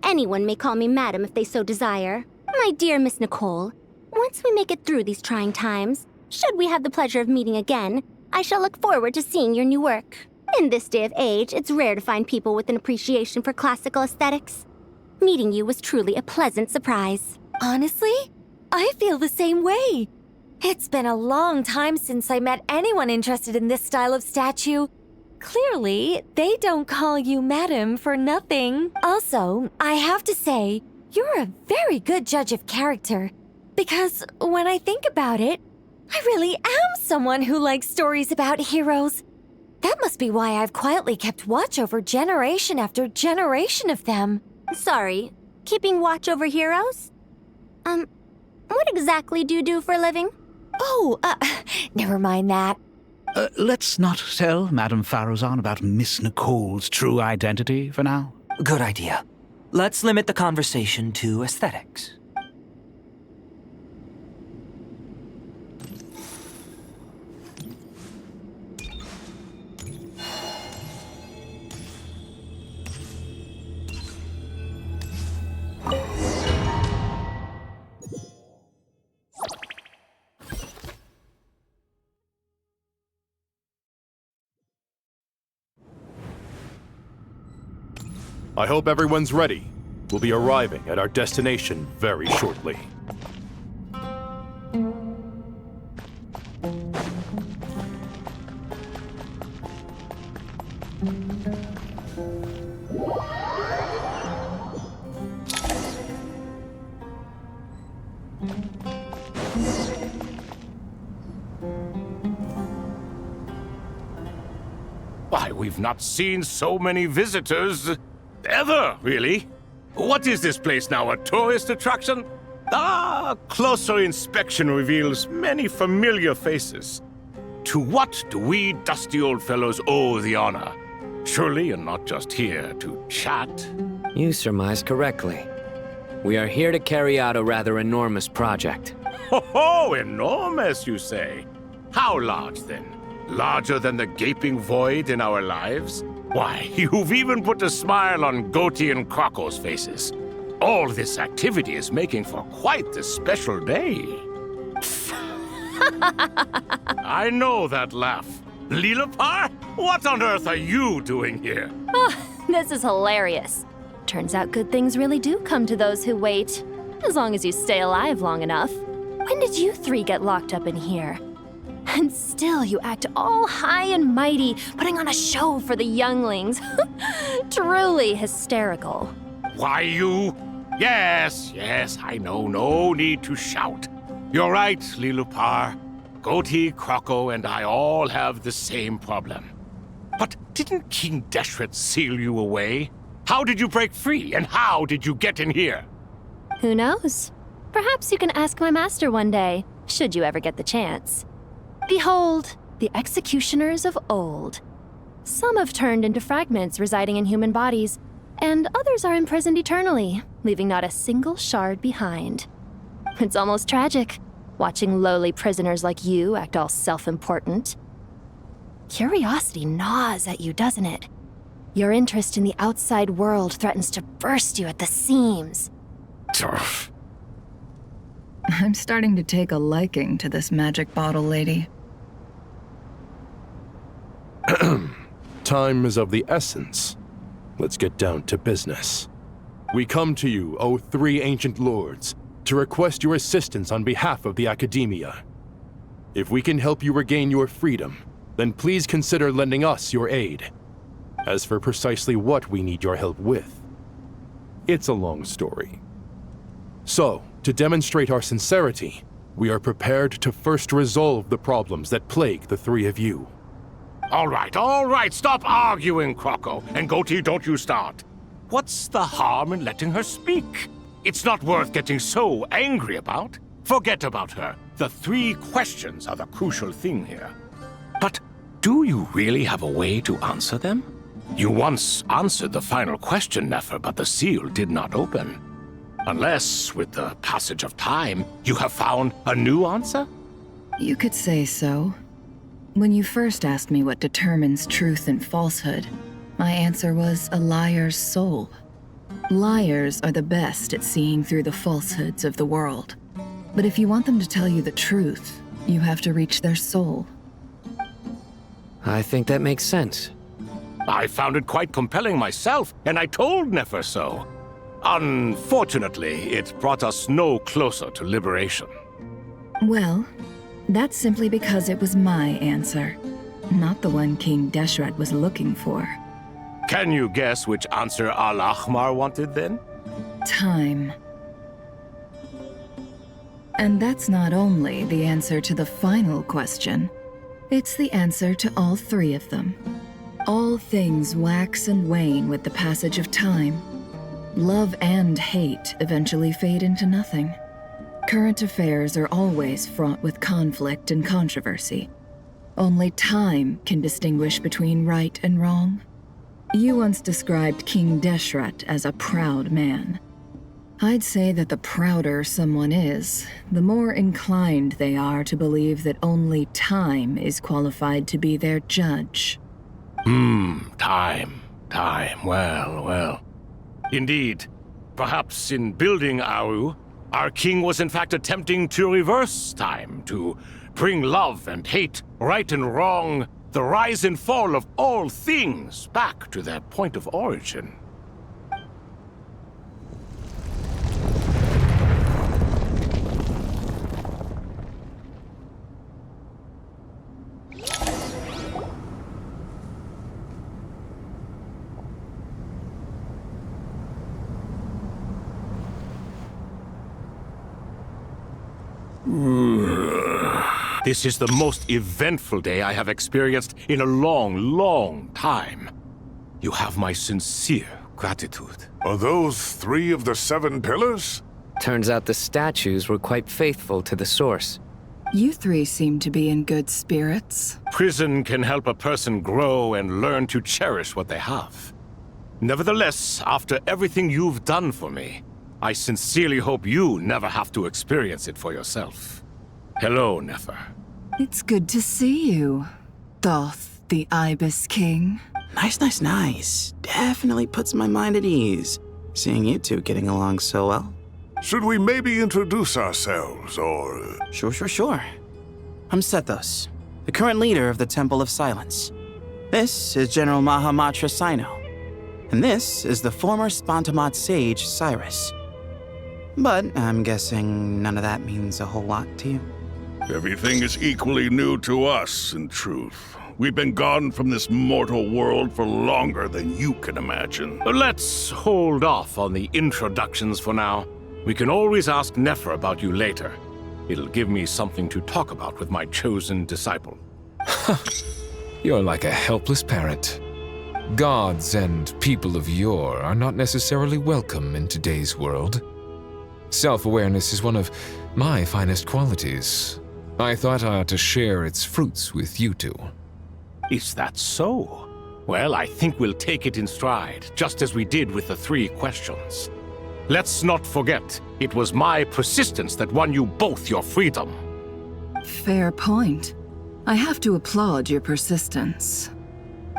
[SPEAKER 10] Anyone may call me Madam if they so desire. My dear Miss Nicole, once we make it through these trying times, should we have the pleasure of meeting again, I shall look forward to seeing your new work. In this day of age, it's rare to find people with an appreciation for classical aesthetics. Meeting you was truly a pleasant surprise.
[SPEAKER 17] Honestly, I feel the same way. It's been a long time since I met anyone interested in this style of statue. Clearly, they don't call you Madam for nothing. Also, I have to say, you're a very good judge of character. Because when I think about it, I really am someone who likes stories about heroes. That must be why I've quietly kept watch over generation after generation of them.
[SPEAKER 11] Sorry, keeping watch over heroes? What exactly do you do for a living?
[SPEAKER 17] Oh, never mind that.
[SPEAKER 8] Let's not tell Madame Faruzan about Miss Nicole's true identity for now.
[SPEAKER 4] Good idea. Let's limit the conversation to aesthetics.
[SPEAKER 18] I hope everyone's ready. We'll be arriving at our destination very shortly.
[SPEAKER 21] Why, we've not seen so many visitors ever, really. What is this place now, a tourist attraction? Ah, closer inspection reveals many familiar faces. To what do we dusty old fellows owe the honor? Surely you're not just here to chat.
[SPEAKER 20] You surmise correctly. We are here to carry out a rather enormous project.
[SPEAKER 21] Ho, enormous, you say? How large, then? Larger than the gaping void in our lives? Why, you've even put a smile on Goatee and Crocco's faces. All this activity is making for quite a special day. I know that laugh. Lilapar, what on earth are you doing here?
[SPEAKER 3] Oh, this is hilarious. Turns out good things really do come to those who wait. As long as you stay alive long enough. When did you three get locked up in here? And still you act all high and mighty, putting on a show for the younglings. Truly hysterical.
[SPEAKER 21] Why, you? Yes, I know. No need to shout. You're right, Lilupar. Goatee, Crocco, and I all have the same problem. But didn't King Deshret seal you away? How did you break free, and how did you get in here?
[SPEAKER 3] Who knows? Perhaps you can ask my master one day, should you ever get the chance. Behold, the executioners of old. Some have turned into fragments residing in human bodies, and others are imprisoned eternally, leaving not a single shard behind. It's almost tragic, watching lowly prisoners like you act all self-important. Curiosity gnaws at you, doesn't it? Your interest in the outside world threatens to burst you at the seams.
[SPEAKER 21] Turf.
[SPEAKER 1] I'm starting to take a liking to this magic bottle lady.
[SPEAKER 18] Time is of the essence. Let's get down to business. We come to you, O three ancient lords, to request your assistance on behalf of the Academia. If we can help you regain your freedom, then please consider lending us your aid. As for precisely what we need your help with, it's a long story. So, to demonstrate our sincerity, we are prepared to first resolve the problems that plague the three of you.
[SPEAKER 21] All right, stop arguing, Crocco. And Goatee, don't you start. What's the harm in letting her speak? It's not worth getting so angry about. Forget about her. The three questions are the crucial thing here. But do you really have a way to answer them? You once answered the final question, Nefer, but the seal did not open. Unless, with the passage of time, you have found a new answer?
[SPEAKER 1] You could say so. When you first asked me what determines truth and falsehood, my answer was a liar's soul. Liars are the best at seeing through the falsehoods of the world. But if you want them to tell you the truth, you have to reach their soul.
[SPEAKER 20] I think that makes sense.
[SPEAKER 21] I found it quite compelling myself, and I told Nefer so. Unfortunately, it brought us no closer to liberation.
[SPEAKER 1] Well, that's simply because it was my answer, not the one King Deshret was looking for.
[SPEAKER 21] Can you guess which answer Al-Ahmar wanted then?
[SPEAKER 1] Time. And that's not only the answer to the final question, it's the answer to all three of them. All things wax and wane with the passage of time. Love and hate eventually fade into nothing. Current affairs are always fraught with conflict and controversy. Only time can distinguish between right and wrong. You once described King Deshret as a proud man. I'd say that the prouder someone is, the more inclined they are to believe that only time is qualified to be their judge.
[SPEAKER 21] Time. Well. Indeed. Perhaps in building Aru, our king was in fact attempting to reverse time, to bring love and hate, right and wrong, the rise and fall of all things back to their point of origin. This is the most eventful day I have experienced in a long time. You have my sincere gratitude.
[SPEAKER 5] Are those 3 of the 7 pillars?
[SPEAKER 12] Turns out the statues were quite faithful to the source.
[SPEAKER 1] You three seem to be in good spirits.
[SPEAKER 21] Prison can help a person grow and learn to cherish what they have. Nevertheless, after everything you've done for me, I sincerely hope you never have to experience it for yourself. Hello, Nefer.
[SPEAKER 1] It's good to see you, Thoth, the Ibis King.
[SPEAKER 22] Nice. Definitely puts my mind at ease, seeing you two getting along so well.
[SPEAKER 5] Should we maybe introduce ourselves, or...
[SPEAKER 22] Sure. I'm Sethos, the current leader of the Temple of Silence. This is General Mahamatra Sino, and this is the former Spantamat sage, Cyrus. But I'm guessing none of that means a whole lot to you.
[SPEAKER 5] Everything is equally new to us, in truth. We've been gone from this mortal world for longer than you can imagine.
[SPEAKER 21] Let's hold off on the introductions for now. We can always ask Nefer about you later. It'll give me something to talk about with my chosen disciple.
[SPEAKER 14] You're like a helpless parent. Gods and people of yore are not necessarily welcome in today's world. Self-awareness is one of my finest qualities. I thought I ought to share its fruits with you two.
[SPEAKER 21] Is that so? Well, I think we'll take it in stride, just as we did with the 3 questions. Let's not forget, it was my persistence that won you both your freedom.
[SPEAKER 1] Fair point. I have to applaud your persistence.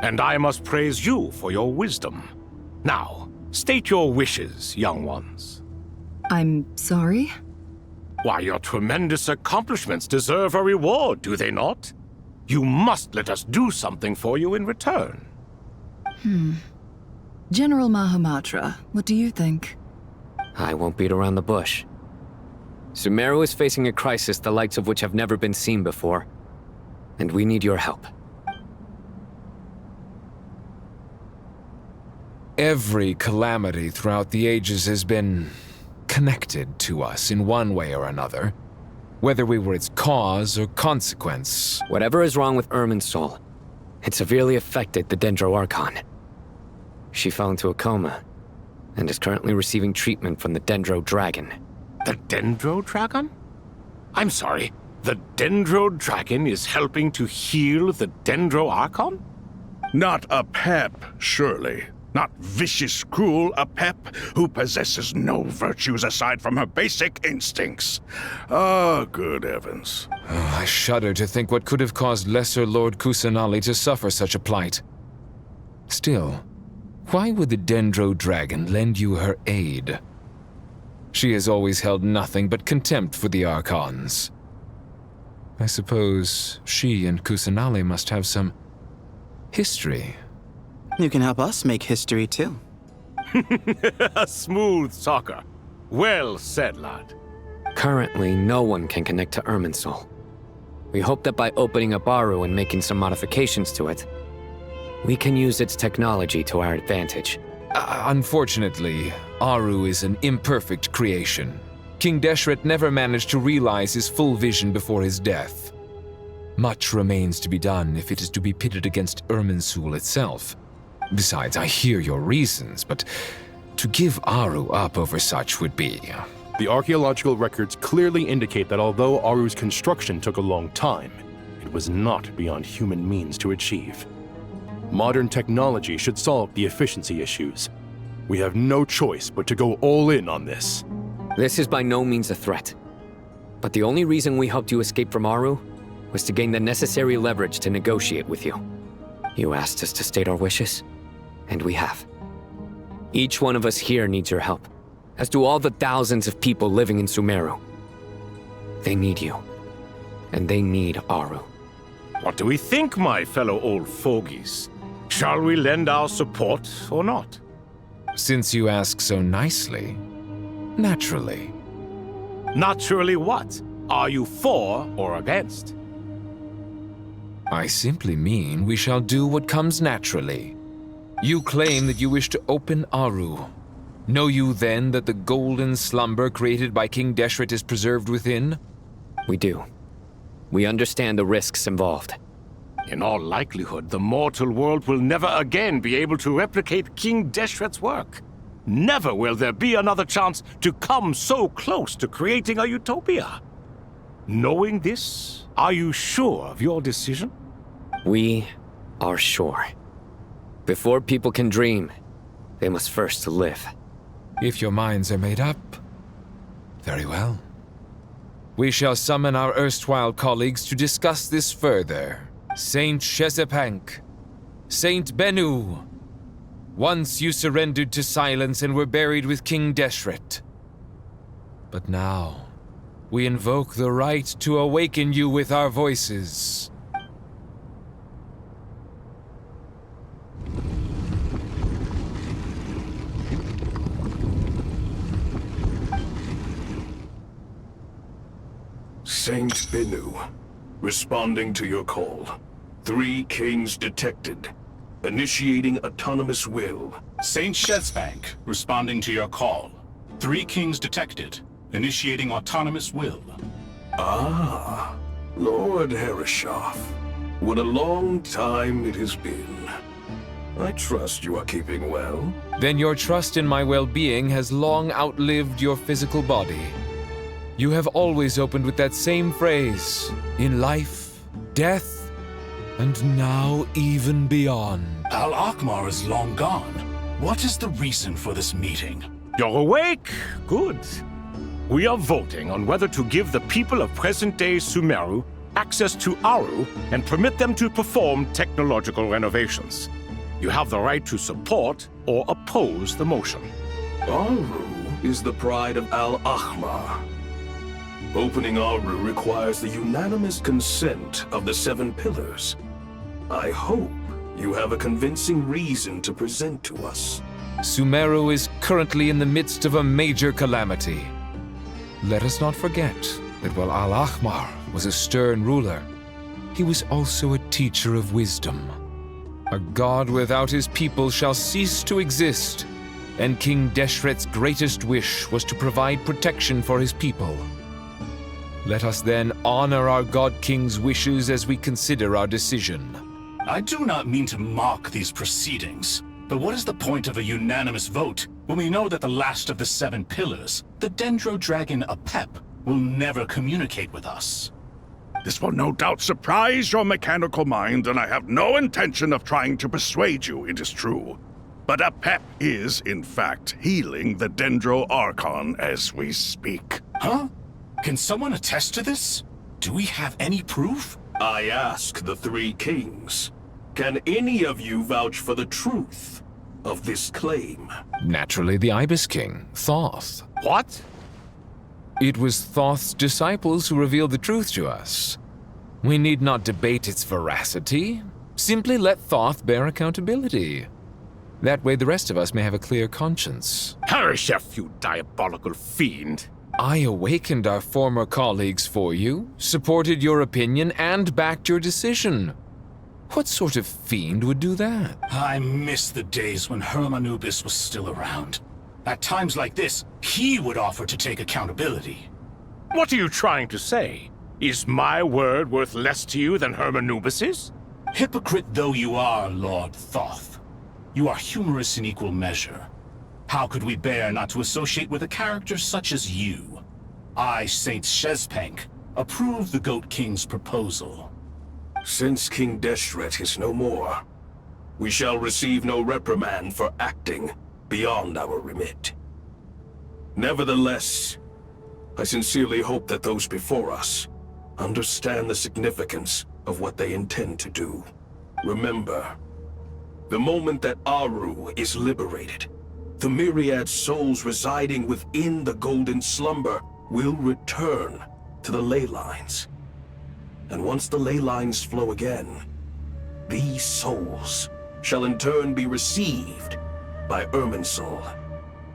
[SPEAKER 21] And I must praise you for your wisdom. Now, state your wishes, young ones.
[SPEAKER 1] I'm sorry?
[SPEAKER 21] Why, your tremendous accomplishments deserve a reward, do they not? You must let us do something for you in return.
[SPEAKER 1] General Mahamatra, what do you think?
[SPEAKER 12] I won't beat around the bush. Sumeru is facing a crisis the likes of which have never been seen before, and we need your help.
[SPEAKER 14] Every calamity throughout the ages has been connected to us in one way or another, whether we were its cause or consequence.
[SPEAKER 12] Whatever is wrong with Irminsul, it severely affected the Dendro Archon. She fell into a coma and is currently receiving treatment from the Dendro Dragon.
[SPEAKER 21] The Dendro Dragon? I'm sorry, the Dendro Dragon is helping to heal the Dendro Archon?
[SPEAKER 5] Not a pep, surely. Not vicious, cruel, a pep who possesses no virtues aside from her basic instincts. Good heavens.
[SPEAKER 14] I shudder to think what could have caused Lesser Lord Kusanali to suffer such a plight. Still, why would the Dendro Dragon lend you her aid? She has always held nothing but contempt for the Archons. I suppose she and Kusanali must have some history.
[SPEAKER 22] You can help us make history, too.
[SPEAKER 21] A smooth talker. Well said, lad.
[SPEAKER 12] Currently, no one can connect to Irminsul. We hope that by opening up Aru and making some modifications to it, we can use its technology to our advantage.
[SPEAKER 14] Unfortunately, Aru is an imperfect creation. King Deshret never managed to realize his full vision before his death. Much remains to be done if it is to be pitted against Irminsul itself. Besides, I hear your reasons, but to give Aru up over such would be...
[SPEAKER 18] The archaeological records clearly indicate that although Aru's construction took a long time, it was not beyond human means to achieve. Modern technology should solve the efficiency issues. We have no choice but to go all in on this.
[SPEAKER 20] This is by no means a threat. But the only reason we helped you escape from Aru was to gain the necessary leverage to negotiate with you. You asked us to state our wishes, and we have. Each one of us here needs your help, as do all the thousands of people living in Sumeru. They need you, and they need Aru.
[SPEAKER 21] What do we think, my fellow old fogies? Shall we lend our support or not?
[SPEAKER 14] Since you ask so nicely, naturally.
[SPEAKER 21] Naturally what? Are you for or against?
[SPEAKER 14] I simply mean we shall do what comes naturally. You claim that you wish to open Aru. Know you then that the golden slumber created by King Deshret is preserved within?
[SPEAKER 20] We do. We understand the risks involved.
[SPEAKER 21] In all likelihood, the mortal world will never again be able to replicate King Deshret's work. Never will there be another chance to come so close to creating a utopia. Knowing this, are you sure of your decision?
[SPEAKER 20] We are sure. Before people can dream, they must first live.
[SPEAKER 14] If your minds are made up, very well. We shall summon our erstwhile colleagues to discuss this further. Saint Shezepank, Saint Bennu. Once you surrendered to silence and were buried with King Deshret. But now, we invoke the right to awaken you with our voices.
[SPEAKER 7] Saint Bennu, responding to your call. 3 kings detected. Initiating autonomous will.
[SPEAKER 16] Saint Shezbank, responding to your call. 3 kings detected. Initiating autonomous will.
[SPEAKER 7] Ah, Lord Herreshoff. What a long time it has been. I trust you are keeping well.
[SPEAKER 14] Then your trust in my well-being has long outlived your physical body. You have always opened with that same phrase, in life, death, and now even beyond.
[SPEAKER 16] Al-Akhmar is long gone. What is the reason for this meeting?
[SPEAKER 21] You're awake? Good. We are voting on whether to give the people of present-day Sumeru access to Aru and permit them to perform technological renovations. You have the right to support or oppose the motion.
[SPEAKER 7] Aru is the pride of Al-Akhmar. Opening Aru requires the unanimous consent of the 7 pillars. I hope you have a convincing reason to present to us.
[SPEAKER 14] Sumeru is currently in the midst of a major calamity. Let us not forget that while Al-Akhmar was a stern ruler, he was also a teacher of wisdom. A god without his people shall cease to exist, and King Deshret's greatest wish was to provide protection for his people. Let us then honor our God King's wishes as we consider our decision.
[SPEAKER 16] I do not mean to mock these proceedings, but what is the point of a unanimous vote when we know that the last of the 7 pillars, the Dendro Dragon Apep, will never communicate with us?
[SPEAKER 5] This will no doubt surprise your mechanical mind, and I have no intention of trying to persuade you it is true. But Apep is, in fact, healing the Dendro Archon as we speak.
[SPEAKER 16] Huh? Can someone attest to this? Do we have any proof?
[SPEAKER 7] I ask the 3 kings. Can any of you vouch for the truth of this claim?
[SPEAKER 14] Naturally, the Ibis King, Thoth.
[SPEAKER 21] What?
[SPEAKER 14] It was Thoth's disciples who revealed the truth to us. We need not debate its veracity. Simply let Thoth bear accountability. That way the rest of us may have a clear conscience.
[SPEAKER 21] Hereshef, you diabolical fiend!
[SPEAKER 14] I awakened our former colleagues for you, supported your opinion, and backed your decision. What sort of fiend would do that?
[SPEAKER 16] I miss the days when Hermanubis was still around. At times like this, he would offer to take accountability.
[SPEAKER 21] What are you trying to say? Is my word worth less to you than Hermanubis's?
[SPEAKER 16] Hypocrite though you are, Lord Thoth, you are humorous in equal measure. How could we bear not to associate with a character such as you? I, Saint Shezpank, approve the Goat King's proposal.
[SPEAKER 7] Since King Deshret is no more, we shall receive no reprimand for acting beyond our remit. Nevertheless, I sincerely hope that those before us understand the significance of what they intend to do. Remember, the moment that Aru is liberated, the myriad souls residing within the Golden Slumber will return to the ley lines. And once the ley lines flow again, these souls shall in turn be received by Irminsul.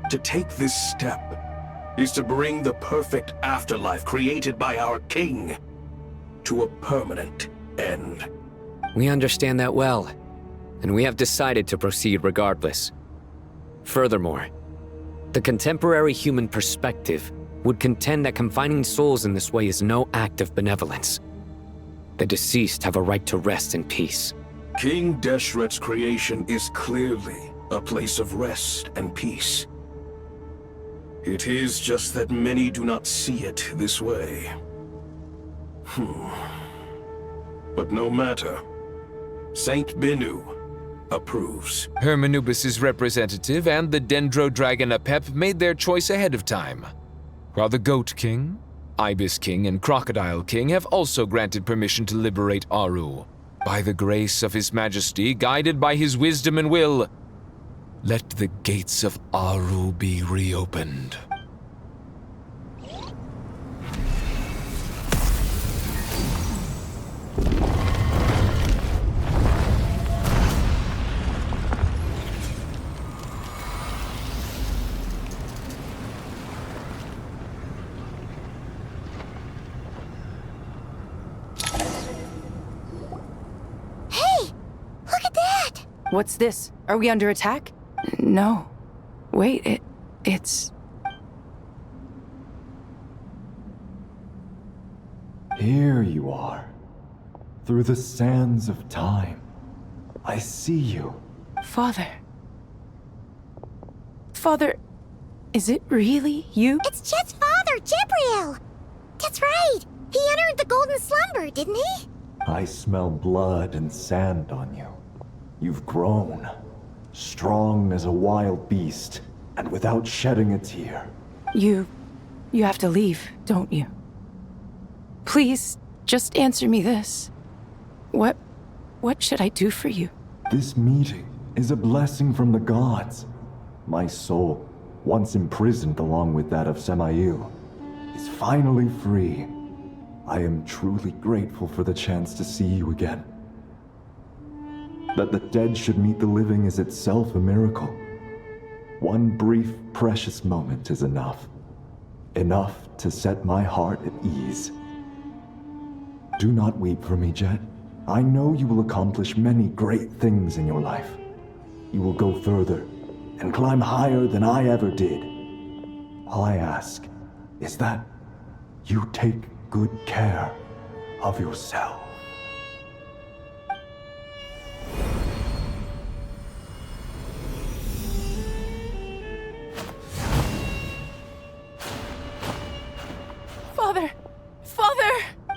[SPEAKER 7] To take this step is to bring the perfect afterlife created by our king to a permanent end.
[SPEAKER 20] We understand that well, and we have decided to proceed regardless. Furthermore, the contemporary human perspective would contend that confining souls in this way is no act of benevolence. The deceased have a right to rest in peace.
[SPEAKER 7] King Deshret's creation is clearly a place of rest and peace. It is just that many do not see it this way. But no matter. Saint Binu approves.
[SPEAKER 14] Hermanubis' representative and the Dendro Dragon Apep made their choice ahead of time, while the Goat King, Ibis King, and Crocodile King have also granted permission to liberate Aru. By the grace of His Majesty, guided by his wisdom and will, let the gates of Aru be reopened.
[SPEAKER 6] What's this? Are we under attack? No. Wait, it's...
[SPEAKER 9] Here you are. Through the sands of time. I see you.
[SPEAKER 6] Father. Father, is it really you?
[SPEAKER 10] It's Jet's father, Jibriel! That's right! He entered the Golden Slumber, didn't he?
[SPEAKER 9] I smell blood and sand on you. You've grown, strong as a wild beast, and without shedding a tear.
[SPEAKER 6] You have to leave, don't you? Please, just answer me this. What should I do for you?
[SPEAKER 9] This meeting is a blessing from the gods. My soul, once imprisoned along with that of Semail, is finally free. I am truly grateful for the chance to see you again. That the dead should meet the living is itself a miracle. One brief, precious moment is enough. Enough to set my heart at ease. Do not weep for me, Jet. I know you will accomplish many great things in your life. You will go further and climb higher than I ever did. All I ask is that you take good care of yourself.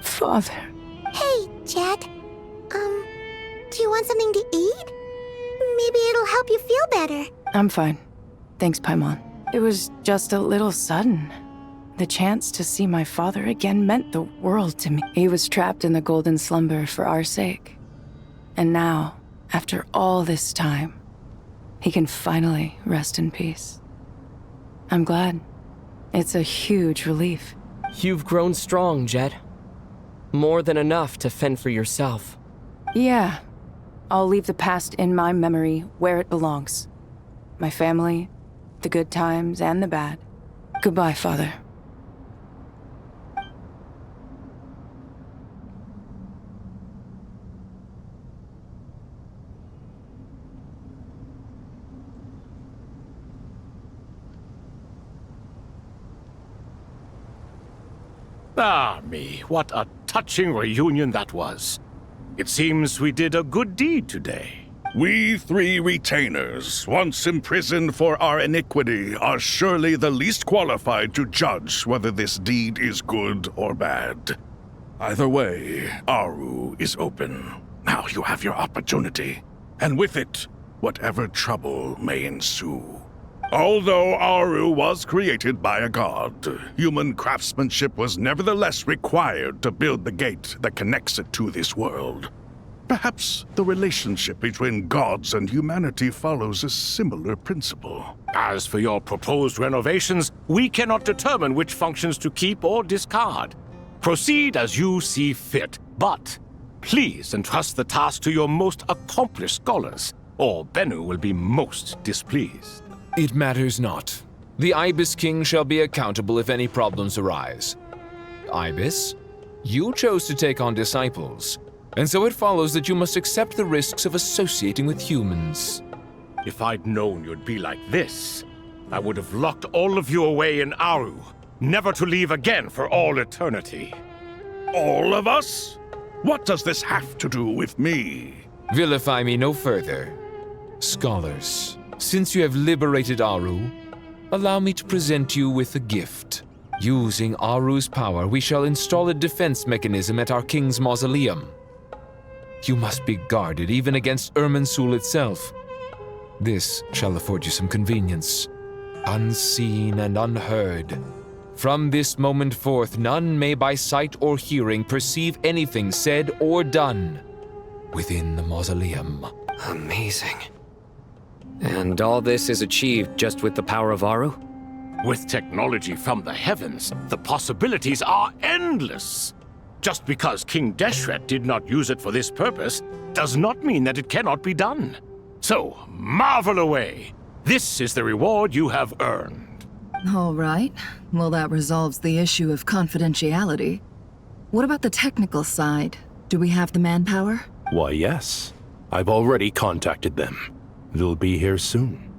[SPEAKER 6] Father.
[SPEAKER 10] Hey, Jet. Do you want something to eat? Maybe it'll help you feel better.
[SPEAKER 6] I'm fine. Thanks, Paimon. It was just a little sudden. The chance to see my father again meant the world to me. He was trapped in the Golden Slumber for our sake. And now, after all this time, he can finally rest in peace. I'm glad. It's a huge relief.
[SPEAKER 24] You've grown strong, Jet. More than enough to fend for yourself.
[SPEAKER 6] Yeah. I'll leave the past in my memory where it belongs. My family, the good times and the bad. Goodbye, Father.
[SPEAKER 21] Ah, me, what a touching reunion that was. It seems we did a good deed today.
[SPEAKER 5] We three retainers, once imprisoned for our iniquity, are surely the least qualified to judge whether this deed is good or bad. Either way, Aru is open. Now you have your opportunity, and with it, whatever trouble may ensue. Although Aru was created by a god, human craftsmanship was nevertheless required to build the gate that connects it to this world. Perhaps the relationship between gods and humanity follows a similar principle.
[SPEAKER 21] As for your proposed renovations, we cannot determine which functions to keep or discard. Proceed as you see fit, but please entrust the task to your most accomplished scholars, or Bennu will be most displeased.
[SPEAKER 14] It matters not. The Ibis King shall be accountable if any problems arise. Ibis, you chose to take on disciples, and so it follows that you must accept the risks of associating with humans.
[SPEAKER 21] If I'd known you'd be like this, I would have locked all of you away in Aru, never to leave again for all eternity.
[SPEAKER 5] All of us? What does this have to do with me?
[SPEAKER 14] Vilify me no further. Scholars, since you have liberated Aru, allow me to present you with a gift. Using Aru's power, we shall install a defense mechanism at our king's mausoleum. You must be guarded even against Irminsul itself. This shall afford you some convenience. Unseen and unheard. From this moment forth, none may by sight or hearing perceive anything said or done within the mausoleum.
[SPEAKER 2] Amazing. And all this is achieved just with the power of Aru?
[SPEAKER 21] With technology from the heavens, the possibilities are endless. Just because King Deshret did not use it for this purpose does not mean that it cannot be done. So, marvel away. This is the reward you have earned.
[SPEAKER 1] All right. Well, that resolves the issue of confidentiality. What about the technical side? Do we have the manpower?
[SPEAKER 18] Why, yes. I've already contacted them. They'll be here soon.